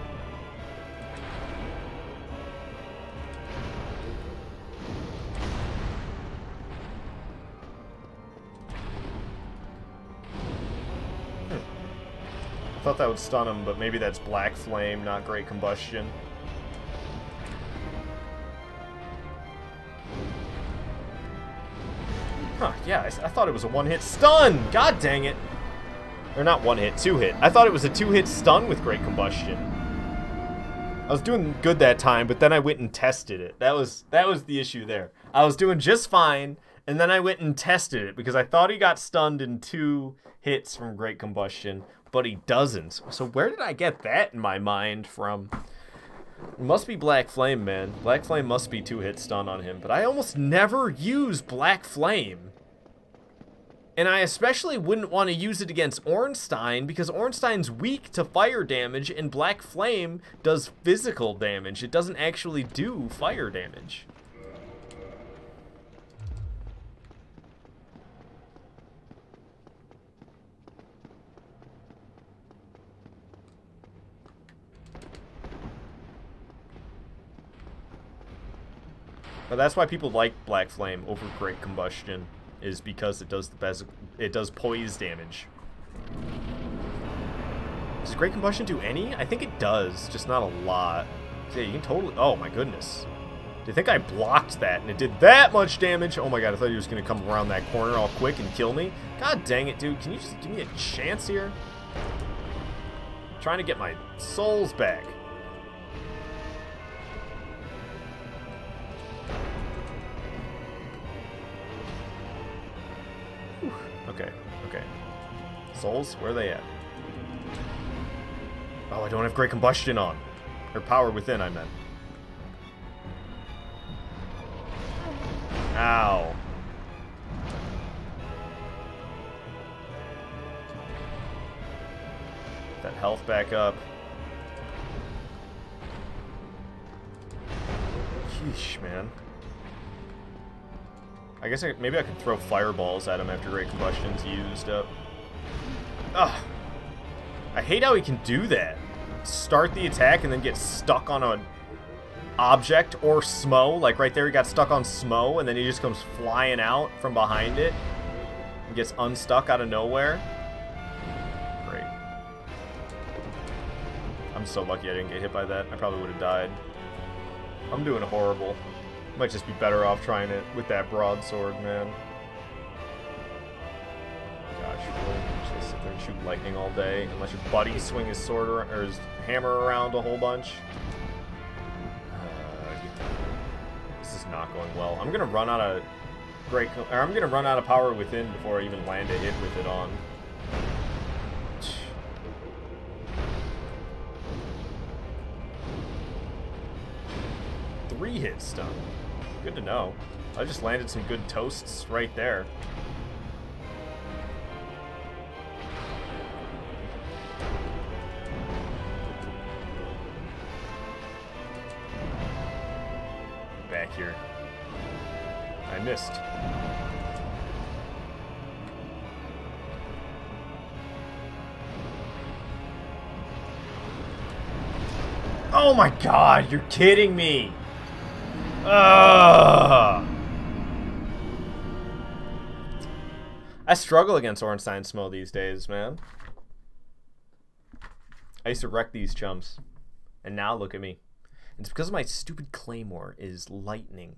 I thought that would stun him, but maybe that's Black Flame, not Great Combustion. Huh, yeah, I thought it was a one-hit stun! God dang it! Or not one-hit, two-hit. I thought it was a two-hit stun with Great Combustion. I was doing good that time, but then I went and tested it. That was the issue there. I was doing just fine, and then I went and tested it, because I thought he got stunned in 2 hits from Great Combustion, but he doesn't. So where did I get that in my mind from? It must be Black Flame, man. Black Flame must be 2-hit stun on him, but I almost never use Black Flame. And I especially wouldn't want to use it against Ornstein, because Ornstein's weak to fire damage, and Black Flame does physical damage. It doesn't actually do fire damage. But that's why people like Black Flame over Great Combustion, is because it does the best. It does poise damage. Does Great Combustion do any? I think it does, just not a lot. Yeah, you can totally. Oh my goodness! Do you think I blocked that and it did that much damage? Oh my god! I thought he was gonna come around that corner all quick and kill me. God dang it, dude! Can you just give me a chance here? I'm trying to get my souls back. Okay, okay. Souls, where are they at? Oh, I don't have Great Combustion on. Or Power Within, I meant. Ow. Get that health back up. Sheesh, man. I guess maybe I could throw fireballs at him after Great Combustion's used up. Ugh. I hate how he can do that. Start the attack and then get stuck on an object or Smo. Like right there, he got stuck on Smo, and then he just comes flying out from behind it and gets unstuck out of nowhere. Great. I'm so lucky I didn't get hit by that. I probably would have died. I'm doing horrible. Might just be better off trying it with that broadsword, man. Gosh, really? I'm just gonna sit there and shoot lightning all day and let your buddy swing his sword or his hammer around a whole bunch. This is not going well. I'm gonna run out of I'm gonna run out of power within before I even land a hit with it on. 3-hit stun. Good to know. I just landed some good toasts right there. Back here. I missed. Oh my god, you're kidding me! Ugh. I struggle against Ornstein Smo these days, man. I used to wreck these chumps. And now look at me. It's because my stupid Claymore is lightning.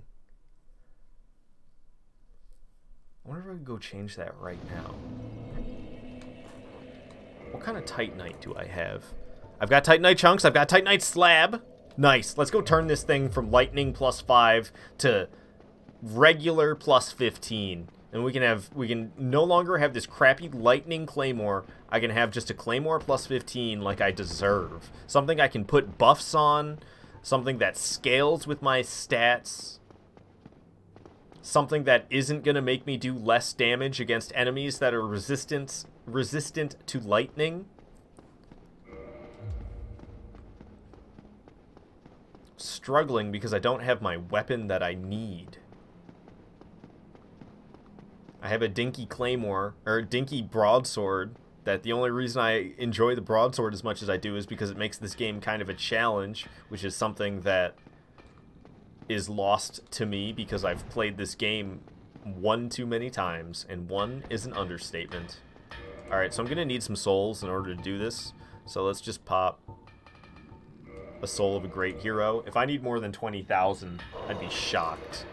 I wonder if I could go change that right now. What kind of Titanite do I have? I've got Titanite chunks. I've got Titanite slab. Nice. Let's go turn this thing from lightning +5 to regular +15. And we can no longer have this crappy lightning claymore. I can have just a claymore +15 like I deserve. Something I can put buffs on. Something that scales with my stats. Something that isn't going to make me do less damage against enemies that are resistant to lightning. Struggling because I don't have my weapon that I need. I have a dinky claymore, or a dinky broadsword, that the only reason I enjoy the broadsword as much as I do is because it makes this game kind of a challenge, which is something that is lost to me because I've played this game one too many times, and one is an understatement. Alright, so I'm going to need some souls in order to do this, so let's just pop a soul of a great hero. If I need more than 20,000, I'd be shocked.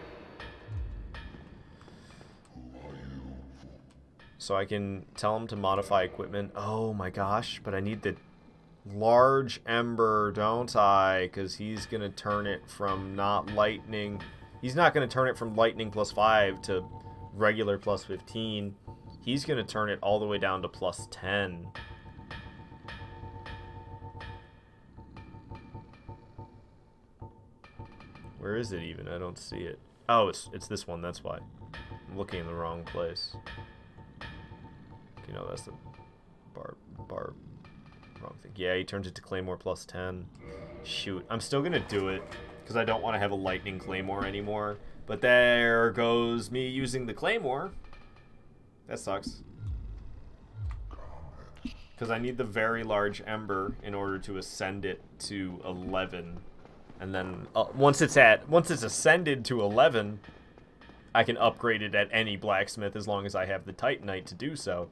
So I can tell him to modify equipment. Oh my gosh, but I need the large ember, don't I? Because he's going to turn it from not lightning. He's not going to turn it from lightning +5 to regular +15. He's going to turn it all the way down to +10. Where is it even? I don't see it. Oh, it's this one, that's why. I'm looking in the wrong place. You know, that's the wrong thing. Yeah, he turns it to Claymore +10. Shoot, I'm still gonna do it because I don't want to have a lightning Claymore anymore. But there goes me using the Claymore. That sucks. Because I need the very large ember in order to ascend it to 11. And then once it's ascended to 11, I can upgrade it at any blacksmith as long as I have the Titanite to do so.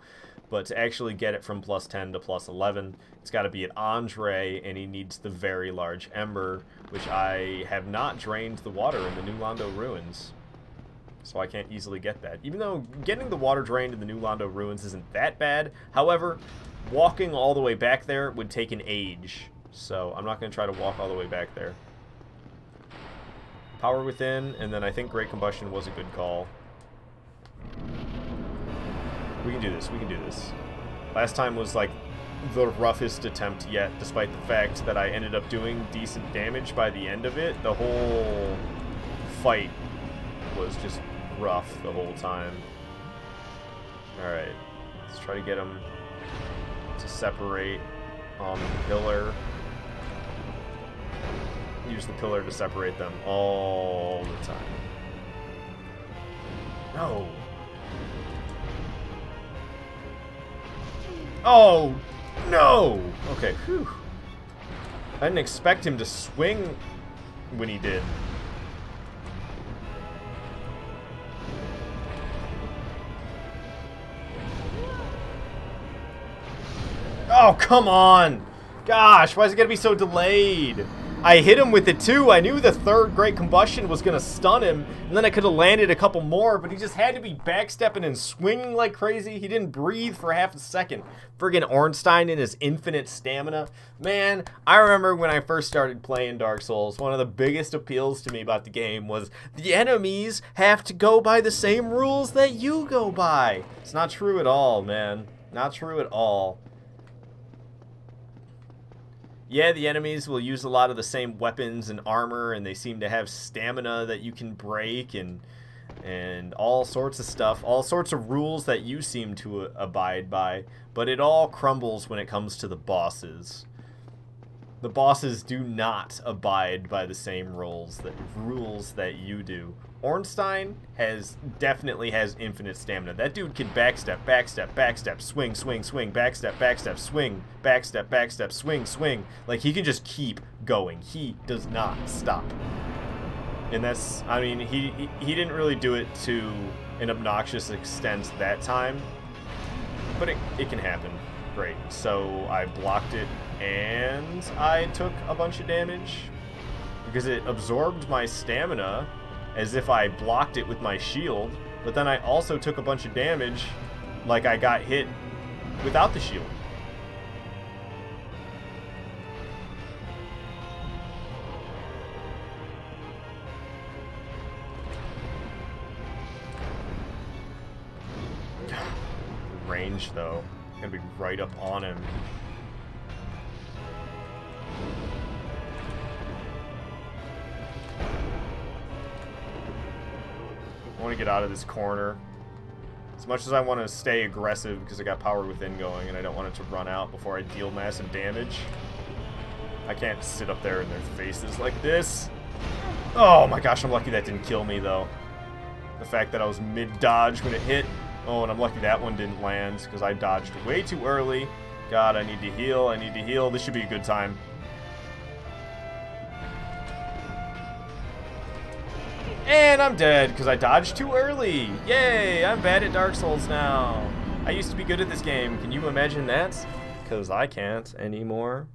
But to actually get it from +10 to +11, it's got to be at Andre, and he needs the very large ember, which I have not drained the water in the New Londo Ruins. So I can't easily get that. Even though getting the water drained in the New Londo Ruins isn't that bad. However, walking all the way back there would take an age. So I'm not going to try to walk all the way back there. Power within, and then I think Great Combustion was a good call. We can do this, we can do this. Last time was like the roughest attempt yet, despite the fact that I ended up doing decent damage by the end of it. The whole fight was just rough the whole time. Alright, let's try to get him to separate on the pillar. Use the pillar to separate them all the time. No. Oh, no! Okay, whew. I didn't expect him to swing when he did. Oh, come on! Gosh, why is it gonna be so delayed? I hit him with it too. I knew the third Great Combustion was gonna stun him, and then I could have landed a couple more, but he just had to be backstepping and swinging like crazy. He didn't breathe for half a second. Friggin' Ornstein and his infinite stamina. Man, I remember when I first started playing Dark Souls, one of the biggest appeals to me about the game was the enemies have to go by the same rules that you go by. It's not true at all, man. Not true at all. Yeah, the enemies will use a lot of the same weapons and armor, and they seem to have stamina that you can break, and all sorts of stuff, all sorts of rules that you seem to abide by, but it all crumbles when it comes to the bosses. The bosses do not abide by the same rules that you do. Ornstein definitely has infinite stamina. That dude can backstep, backstep, backstep, swing, swing, swing, backstep, backstep, swing, backstep, backstep, swing, swing. Like, he can just keep going. He does not stop. And that's, I mean, he didn't really do it to an obnoxious extent that time, but it can happen. Great. So I blocked it, and I took a bunch of damage because it absorbed my stamina as if I blocked it with my shield, but then I also took a bunch of damage like I got hit without the shield. The range, though. Gonna be right up on him. I want to get out of this corner. As much as I want to stay aggressive because I got Power Within going and I don't want it to run out before I deal massive damage, I can't sit up there in their faces like this. Oh my gosh, I'm lucky that didn't kill me though. The fact that I was mid-dodge when it hit. Oh, and I'm lucky that one didn't land because I dodged way too early. God, I need to heal. I need to heal. This should be a good time. And I'm dead because I dodged too early. Yay, I'm bad at Dark Souls now. I used to be good at this game. Can you imagine that? Because I can't anymore.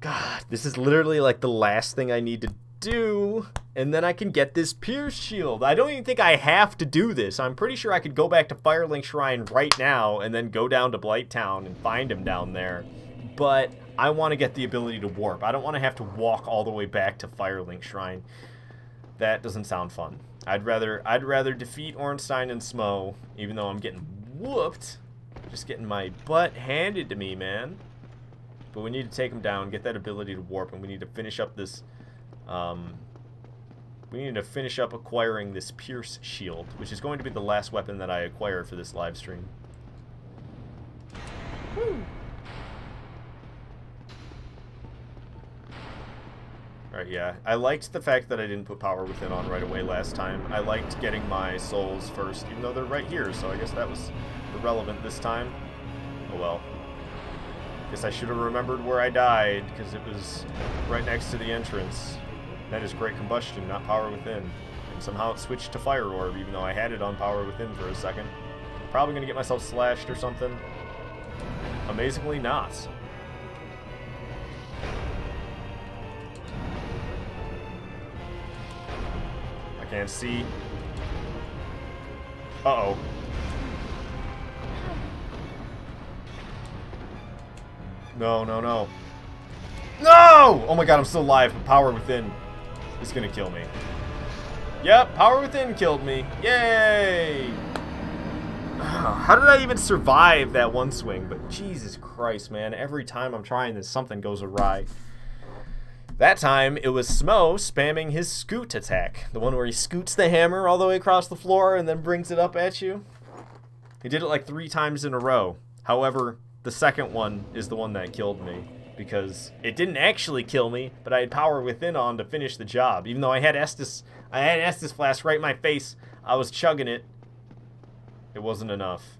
God, this is literally like the last thing I need to do, and then I can get this Pierce Shield. I don't even think I have to do this. I'm pretty sure I could go back to Firelink Shrine right now and then go down to Blight Town and find him down there. But I want to get the ability to warp. I don't want to have to walk all the way back to Firelink Shrine. That doesn't sound fun. I'd rather defeat Ornstein and Smo, even though I'm getting whooped. Just getting my butt handed to me, man. But we need to take him down, get that ability to warp, and we need to finish up this. We need to finish up acquiring this Pierce Shield, which is going to be the last weapon that I acquire for this live stream. Woo. Alright, yeah. I liked the fact that I didn't put Power Within on right away last time. I liked getting my souls first, even though they're right here, so I guess that was irrelevant this time. Oh well. Guess I should have remembered where I died, because it was right next to the entrance. That is Great Combustion, not Power Within. And somehow it switched to Fire Orb, even though I had it on Power Within for a second. Probably going to get myself slashed or something. Amazingly not. I can't see. Uh-oh. No, no, no. No! Oh my god, I'm still alive, but Power Within is gonna kill me. Yep, Power Within killed me. Yay! How did I even survive that one swing? But Jesus Christ, man. Every time I'm trying this, something goes awry. That time, it was Smo spamming his scoot attack. The one where he scoots the hammer all the way across the floor and then brings it up at you. He did it like 3 times in a row. However, the second one is the one that killed me. Because it didn't actually kill me, but I had Power Within on to finish the job. Even though I had Estus Flask right in my face, I was chugging it. It wasn't enough.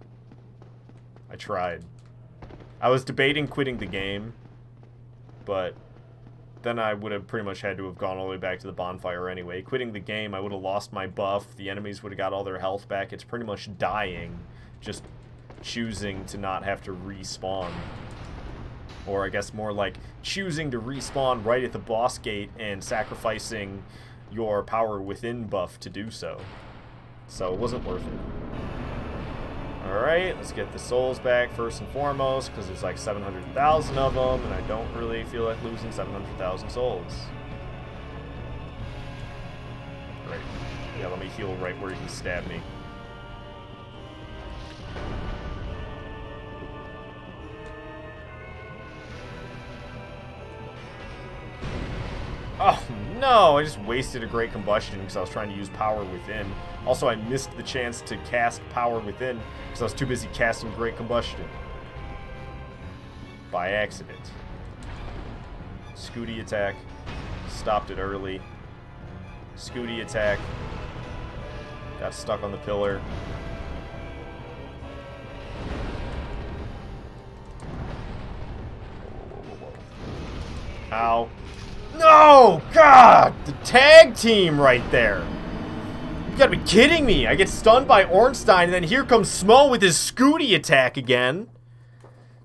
I tried. I was debating quitting the game, but then I would have pretty much had to have gone all the way back to the bonfire anyway. Quitting the game, I would have lost my buff. The enemies would have got all their health back. It's pretty much dying, just choosing to not have to respawn. Or I guess more like choosing to respawn right at the boss gate and sacrificing your power within buff to do so. So it wasn't worth it. Alright, let's get the souls back first and foremost, because there's like 700,000 of them, and I don't really feel like losing 700,000 souls. Right. Yeah, let me heal right where he stabbed me. Oh, no! I just wasted a Great Combustion because I was trying to use Power Within. Also, I missed the chance to cast Power Within because I was too busy casting Great Combustion. By accident. Scooty attack. Stopped it early. Scooty attack. Got stuck on the pillar. Ow. No! God! The tag team right there! You gotta be kidding me! I get stunned by Ornstein, and then here comes Smo with his Scooty attack again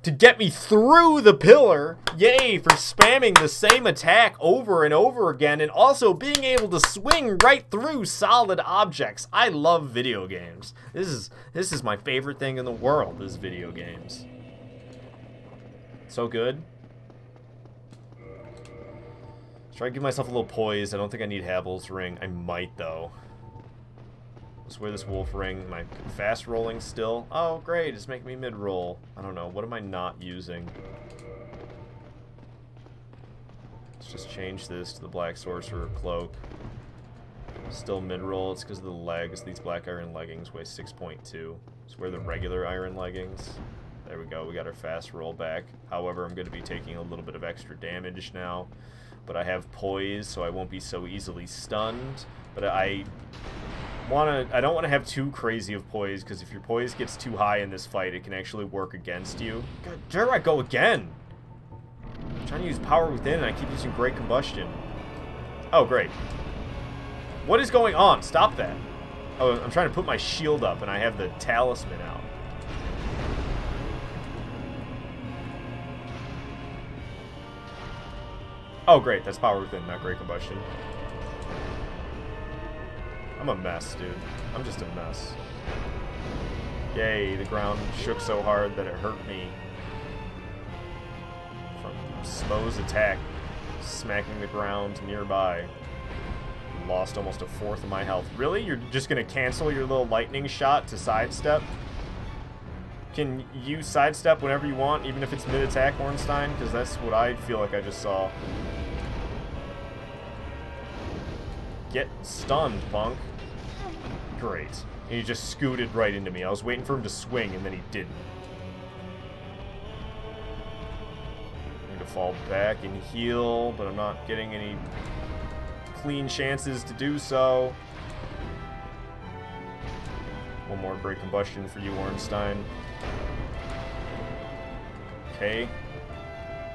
to get me through the pillar. Yay for spamming the same attack over and over again, and also being able to swing right through solid objects. I love video games. This is my favorite thing in the world, is video games. So good. Try to give myself a little poise. I don't think I need Havel's ring. I might, though. Let's wear this wolf ring. My fast rolling still. Oh, great. It's making me mid-roll. I don't know. What am I not using? Let's just change this to the Black Sorcerer Cloak. Still mid-roll. It's because of the legs. These black iron leggings weigh 6.2. Let's wear the regular iron leggings. There we go. We got our fast roll back. However, I'm going to be taking a little bit of extra damage now. But I have poise, so I won't be so easily stunned. But I don't want to have too crazy of poise, because if your poise gets too high in this fight, it can actually work against you. God, there I go again! I'm trying to use Power Within, and I keep using Great Combustion. Oh, great. What is going on? Stop that. Oh, I'm trying to put my shield up, and I have the talisman out. Oh, great. That's Power Within, not Great Combustion. I'm a mess, dude. I'm just a mess. Yay, the ground shook so hard that it hurt me. From Smo's attack, smacking the ground nearby. Lost almost a fourth of my health. Really? You're just going to cancel your little lightning shot to sidestep? Can you sidestep whenever you want, even if it's mid-attack, Ornstein? Because that's what I feel like I just saw. Get stunned, punk. Great. And he just scooted right into me. I was waiting for him to swing, and then he didn't. I need to fall back and heal, but I'm not getting any clean chances to do so. One more Great Combustion for you, Ornstein. Okay.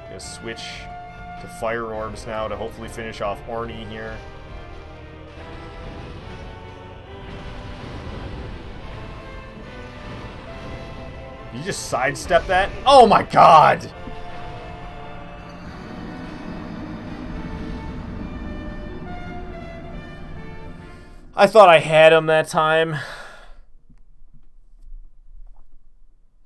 Gonna switch to Fire Orbs now to hopefully finish off Orny here. You just sidestep that? Oh my god! I thought I had him that time.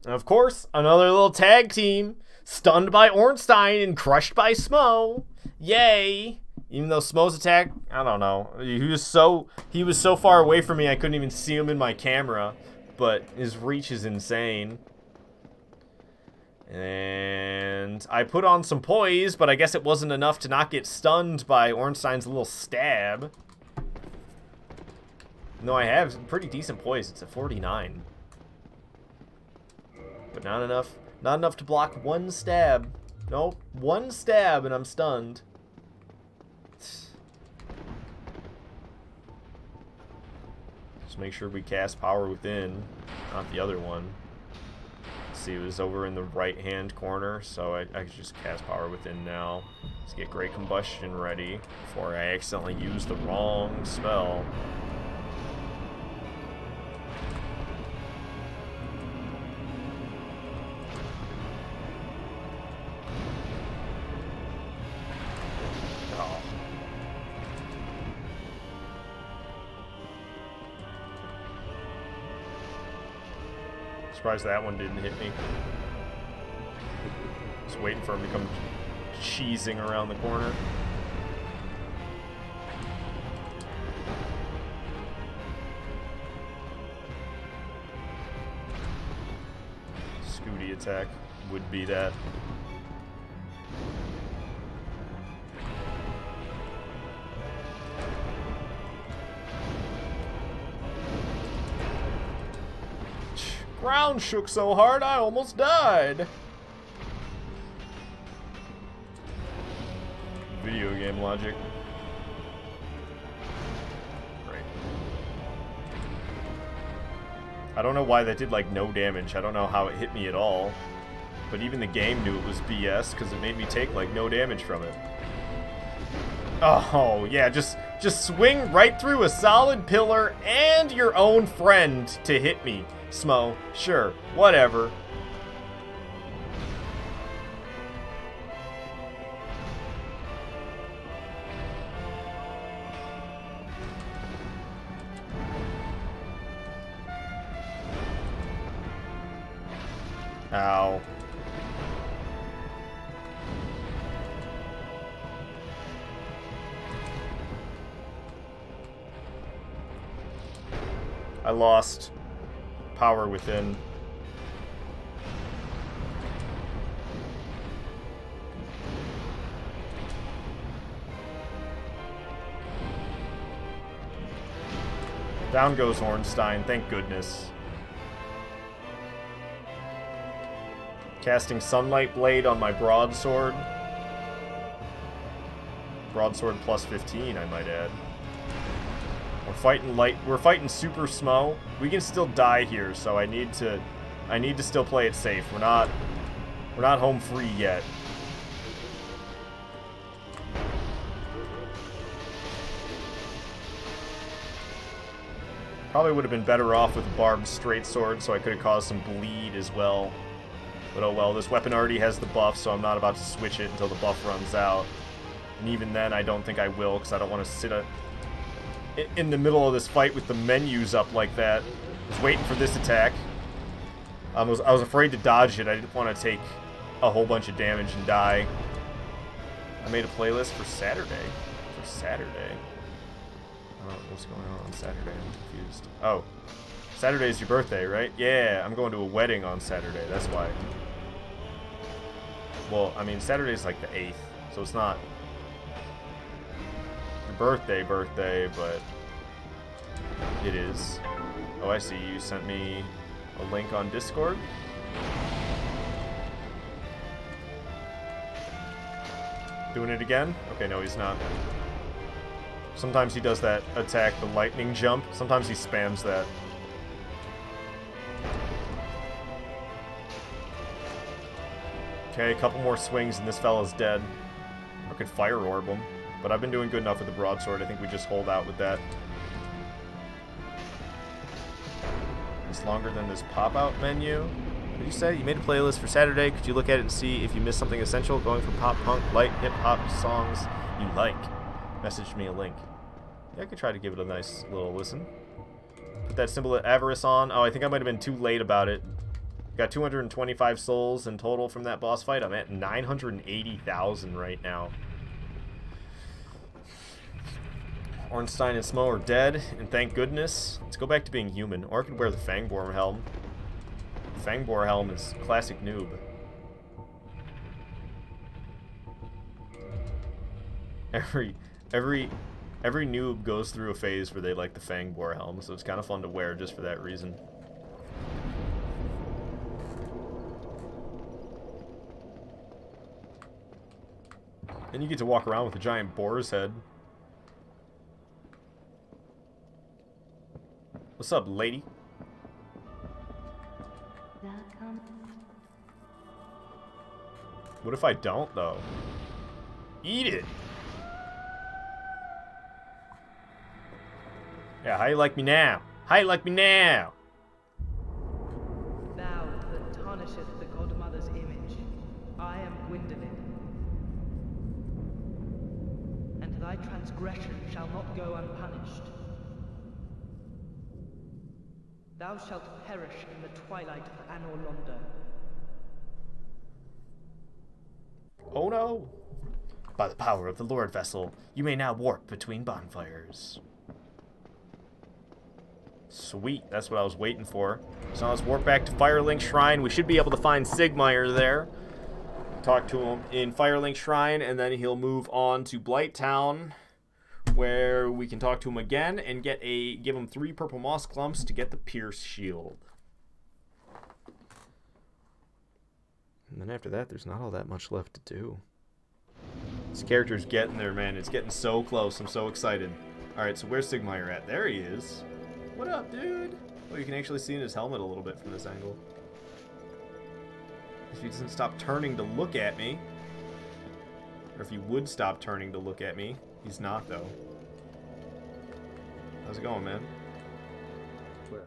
And of course, another little tag team. Stunned by Ornstein and crushed by Smo. Yay! Even though Smo's attack, I don't know. He was so far away from me I couldn't even see him in my camera. But his reach is insane. And I put on some poise, but I guess it wasn't enough to not get stunned by Ornstein's little stab. No, I have pretty decent poise. It's at 49. But not enough to block one stab. Nope, one stab and I'm stunned. Just make sure we cast Power Within, not the other one. Let's see, it was over in the right-hand corner, so I could just cast Power Within now. Let's get Great Combustion ready before I accidentally use the wrong spell. Surprised that one didn't hit me. Just waiting for him to come cheesing around the corner. Scooty attack would be that. Ground shook so hard I almost died. Video game logic. Great. I don't know why that did like no damage. I don't know how it hit me at all. But even the game knew it was BS because it made me take like no damage from it. Oh yeah, just swing right through a solid pillar and your own friend to hit me. Smo, sure, whatever. Ow. I lost Power Within. Down goes Ornstein, thank goodness. Casting Sunlight Blade on my broadsword. Broadsword plus 15, I might add. We're fighting Super Smo. We can still die here, so I need to still play it safe. We're not home free yet. Probably would have been better off with a barbed straight sword, so I could have caused some bleed as well. But oh well, this weapon already has the buff, so I'm not about to switch it until the buff runs out. And even then, I don't think I will, because I don't want to sit in the middle of this fight with the menus up like that. I was waiting for this attack. I was afraid to dodge it. I didn't want to take a whole bunch of damage and die. I made a playlist for Saturday. I don't know what's going on Saturday. I'm confused. Oh. Saturday's your birthday, right? Yeah, I'm going to a wedding on Saturday. That's why. Well, I mean, Saturday's like the 8th, so it's not birthday, but it is. Oh, I see. You sent me a link on Discord. Doing it again? Okay, no, he's not. Sometimes he does that attack, the lightning jump. Sometimes he spams that. Okay, a couple more swings and this fella's dead. I could fire orb him. But I've been doing good enough with the broadsword. I think we just hold out with that. It's longer than this pop-out menu. What did you say? You made a playlist for Saturday. Could you look at it and see if you missed something essential? Going from pop, punk, light, hip-hop songs you like. Message me a link. Yeah, I could try to give it a nice little listen. Put that symbol of avarice on. Oh, I think I might have been too late about it. Got 225 souls in total from that boss fight. I'm at 980,000 right now. Ornstein and Smo are dead, and thank goodness. Let's go back to being human. Or I could wear the Fangboar helm. The Fangboar helm is classic noob. Every noob goes through a phase where they like the Fangboar helm, so it's kind of fun to wear just for that reason. And you get to walk around with a giant boar's head. What's up, lady? Thou come. What if I don't, though? Eat it! Yeah, how you like me now? How you like me now? Thou that tarnisheth the godmother's image, I am Gwyndolin. And thy transgression shall not go unpunished. Thou shalt perish in the twilight of Anor Londo. Oh no! By the power of the Lord Vessel, you may now warp between bonfires. Sweet, that's what I was waiting for. So now let's warp back to Firelink Shrine. We should be able to find Sigmire there. Talk to him in Firelink Shrine, and then he'll move on to Blight Town, where we can talk to him again and give him 3 purple moss clumps to get the Pierce Shield. And then after that, there's not all that much left to do. This character's getting there, man. It's getting so close. I'm so excited. Alright, so where's Sigmire at? There he is. What up, dude? Oh, you can actually see in his helmet a little bit from this angle. If he doesn't stop turning to look at me. Or if he would stop turning to look at me. He's not, though. How's it going, man? Well,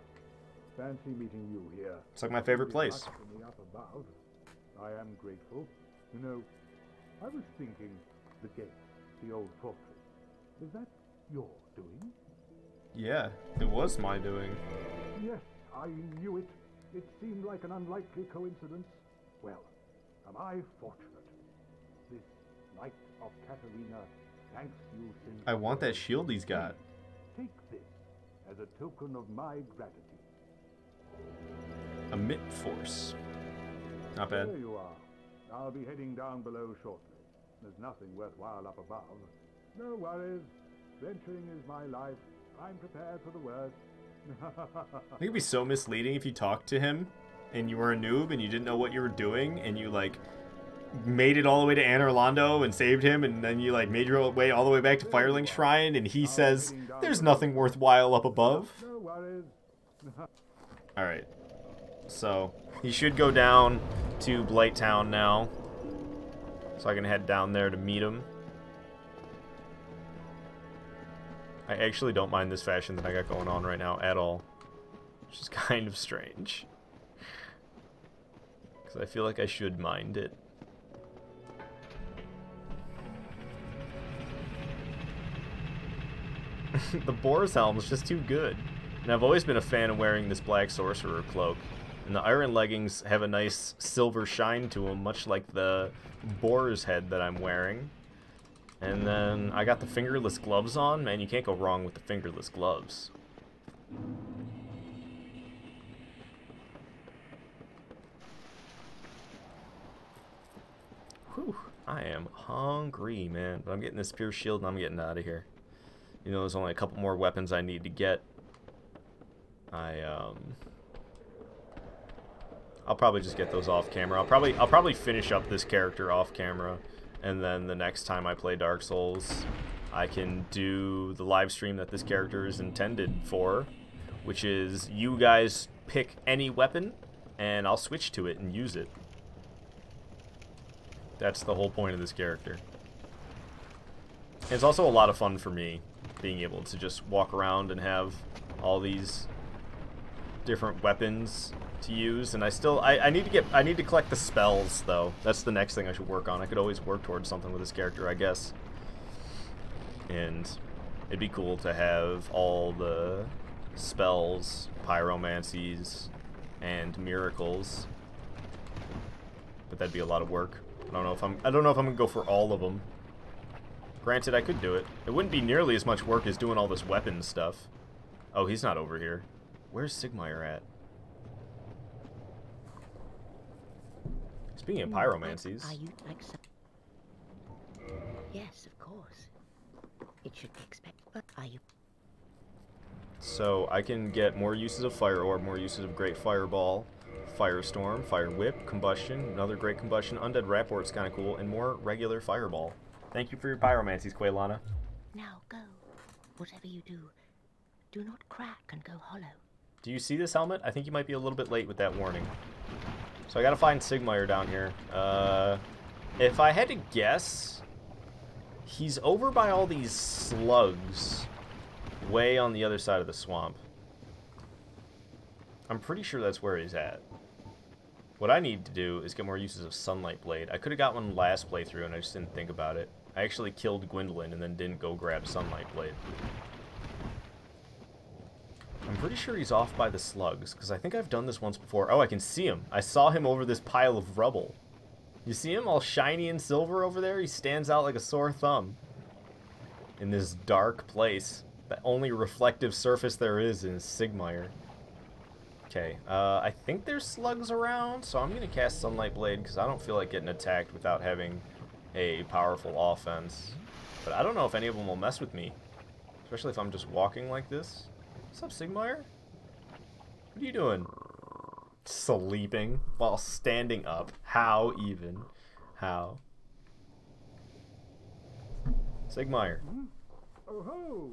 fancy meeting you here. It's like my favorite place. Much for me up above. I am grateful. You know, I was thinking, the gate, the old fortress, is that your doing? Yeah, it was my doing. Yes, I knew it. It seemed like an unlikely coincidence. Well, am I fortunate? This Knight of Katarina thanks you since... I want that shield he's got. Take this as a token of my gratitude. Emit Force. Not bad. There you are. I'll be heading down below shortly. There's nothing worthwhile up above. No worries. Venturing is my life. I'm prepared for the worst. I think it'd be so misleading if you talked to him and you were a noob and you didn't know what you were doing and you like made it all the way to Anor Londo and saved him, and then you like made your way all the way back to Firelink Shrine and he says there's nothing worthwhile up above. No worries. Alright. So he should go down to Blight Town now. So I can head down there to meet him. I actually don't mind this fashion that I got going on right now at all. Which is kind of strange. Because I feel like I should mind it. The Boar's Helm is just too good. And I've always been a fan of wearing this black sorcerer cloak. And the iron leggings have a nice silver shine to them, much like the boar's head that I'm wearing. And then I got the fingerless gloves on. Man, you can't go wrong with the fingerless gloves. Whew, I am hungry, man. But I'm getting this Pierce Shield and I'm getting out of here. You know, there's only a couple more weapons I need to get. I'll probably just get those off camera. I'll probably finish up this character off camera, and then the next time I play Dark Souls, I can do the live stream that this character is intended for, which is you guys pick any weapon, and I'll switch to it and use it. That's the whole point of this character. And it's also a lot of fun for me, being able to just walk around and have all these different weapons to use. And I need to collect the spells, though. That's the next thing I should work on. I could always work towards something with this character, I guess. And it'd be cool to have all the spells, pyromancies, and miracles. But that'd be a lot of work. I don't know if I'm gonna go for all of them. Granted, I could do it. It wouldn't be nearly as much work as doing all this weapons stuff. Oh, he's not over here. Where's Sigmire at? Speaking of pyromancies. Are you like some... Yes, of course. It should be expected, but are you... So I can get more uses of Fire Orb, more uses of Great Fireball, Firestorm, Fire Whip, Combustion, another Great Combustion, Undead Rapport's kind of cool, and more regular Fireball. Thank you for your pyromancies, Quaylana. Now go. Whatever you do, Do not crack and go hollow. Do you see this helmet? I think you might be a little bit late with that warning. So I gotta find Sigmire down here. If I had to guess, he's over by all these slugs, way on the other side of the swamp. I'm pretty sure that's where he's at. What I need to do is get more uses of Sunlight Blade. I could have got one last playthrough and I just didn't think about it. I actually killed Gwendolyn and then didn't go grab Sunlight Blade. I'm pretty sure he's off by the slugs, because I think I've done this once before. Oh, I can see him. I saw him over this pile of rubble. You see him all shiny and silver over there? He stands out like a sore thumb in this dark place. The only reflective surface there is Sigmire. Okay, I think there's slugs around, so I'm going to cast Sunlight Blade, because I don't feel like getting attacked without having a powerful offense. But I don't know if any of them will mess with me, especially if I'm just walking like this. What's up, Sigmire? What are you doing? Sleeping while standing up. How even? How? Sigmire. Oh ho!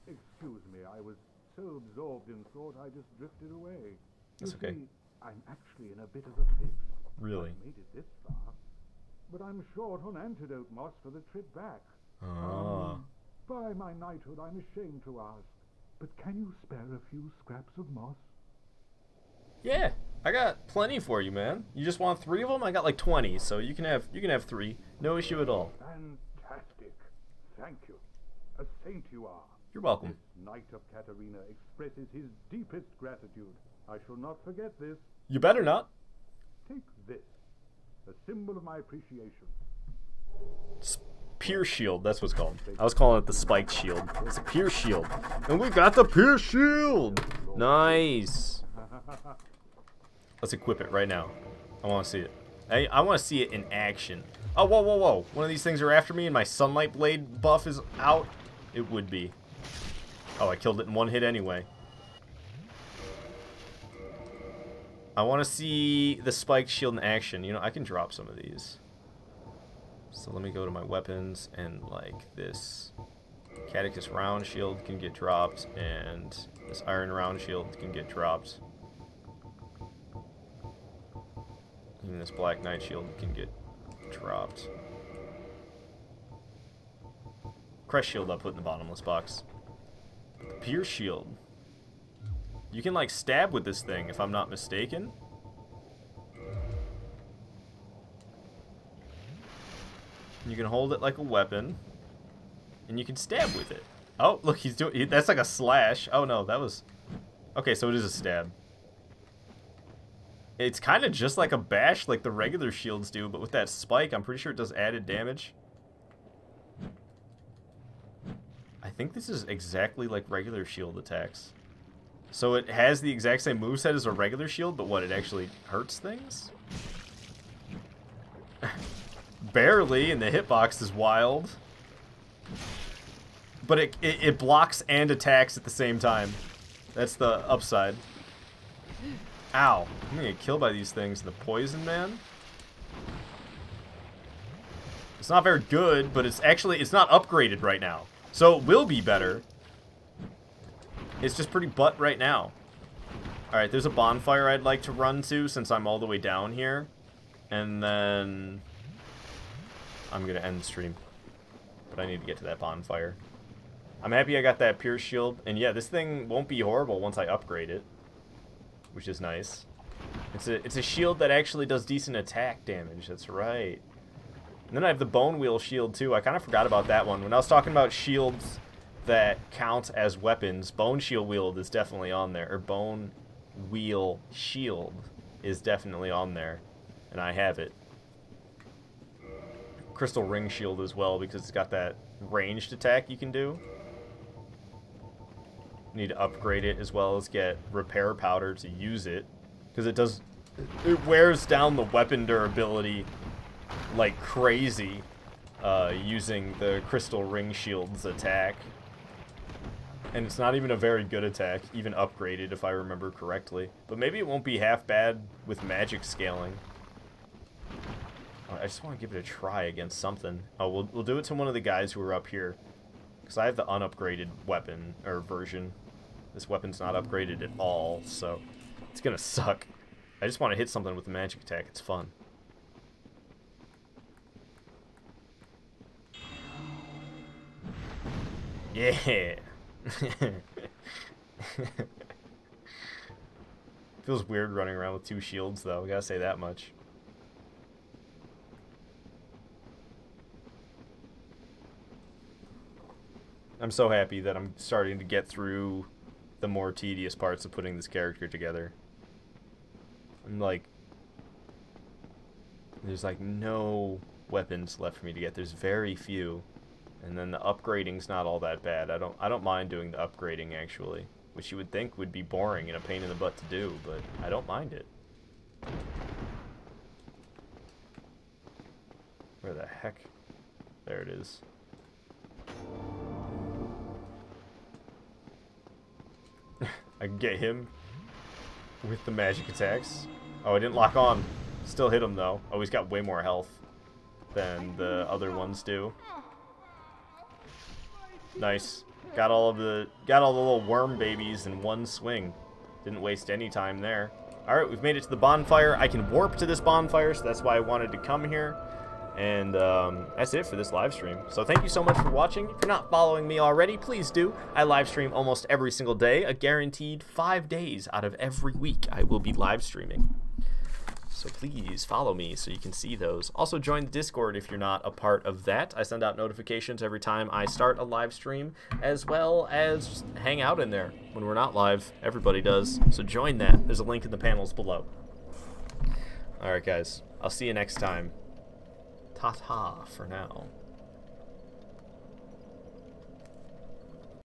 Excuse me, I was so absorbed in thought I just drifted away. That's You okay. see, I'm actually in a bit of a fix. Really? I made it this far, but I'm short on antidote moss for the trip back. Ah. By my knighthood, I'm ashamed to ask, but can you spare a few scraps of moss? Yeah, I got plenty for you, man. You just want 3 of them? I got like 20, so you can have 3. No issue at all. Fantastic. Thank you. A saint you are. You're welcome. This Knight of Katarina expresses his deepest gratitude. I shall not forget this. You better not. Take this, a symbol of my appreciation. Pierce shield, that's what's called. I was calling it the spiked shield. It's a pierce shield. And we got the pierce shield! Nice. Let's equip it right now. I want to see it. I want to see it in action. Oh, whoa, whoa, whoa. One of these things are after me and my Sunlight Blade buff is out. It would be. Oh, I killed it in one hit anyway. I want to see the spiked shield in action. You know, I can drop some of these. So let me go to my weapons, and like this Catechus round shield can get dropped, and this iron round shield can get dropped. Even this black knight shield can get dropped. Crest shield I'll put in the bottomless box. But the pierce shield, you can like stab with this thing if I'm not mistaken. You can hold it like a weapon, and you can stab with it. Oh, look, he's doing. That's like a slash. Oh no, that was. Okay, so it is a stab. It's kind of just like a bash, like the regular shields do, but with that spike, I'm pretty sure it does added damage. I think this is exactly like regular shield attacks. So it has the exact same moveset as a regular shield, but what, it actually hurts things? Barely, and the hitbox is wild. But it blocks and attacks at the same time. That's the upside. Ow. I'm gonna get killed by these things. The poison, man. It's not very good, but it's not upgraded right now. So it will be better. It's just pretty butt right now. Alright, there's a bonfire I'd like to run to since I'm all the way down here. And then I'm going to end the stream. But I need to get to that bonfire. I'm happy I got that pierce shield. And yeah, this thing won't be horrible once I upgrade it. Which is nice. It's a shield that actually does decent attack damage. That's right. And then I have the bone wheel shield too. I kind of forgot about that one. When I was talking about shields that count as weapons, bone shield wield is definitely on there. Or bone wheel shield is definitely on there. And I have it. Crystal ring shield as well, because it's got that ranged attack you can do. Need to upgrade it as well as get repair powder to use it, because it wears down the weapon durability like crazy using the crystal ring shield's attack. And it's not even a very good attack, even upgraded if I remember correctly. But maybe it won't be half bad with magic scaling. I just want to give it a try against something. Oh, we'll do it to one of the guys who are up here, because I have the unupgraded weapon or version. This weapon's not upgraded at all, so it's gonna suck. I just want to hit something with a magic attack. It's fun. Yeah. Feels weird running around with 2 shields, though. I gotta say that much. I'm so happy that I'm starting to get through the more tedious parts of putting this character together. I'm like, there's like no weapons left for me to get. There's very few, and then the upgrading's not all that bad. I don't mind doing the upgrading actually, which you would think would be boring and a pain in the butt to do, but I don't mind it. Where the heck? There it is. I can get him with the magic attacks. Oh, I didn't lock on. Still hit him though. Oh, he's got way more health than the other ones do. Nice. Got all the little worm babies in one swing. Didn't waste any time there. Alright, we've made it to the bonfire. I can warp to this bonfire, so that's why I wanted to come here. And that's it for this live stream. So thank you so much for watching. If you're not following me already, please do. I live stream almost every single day. A guaranteed 5 days out of every week I will be live streaming. So please follow me so you can see those. Also join the Discord if you're not a part of that. I send out notifications every time I start a live stream, as well as just hang out in there when we're not live. Everybody does. So join that. There's a link in the panels below. Alright guys, I'll see you next time. Ta-ta for now.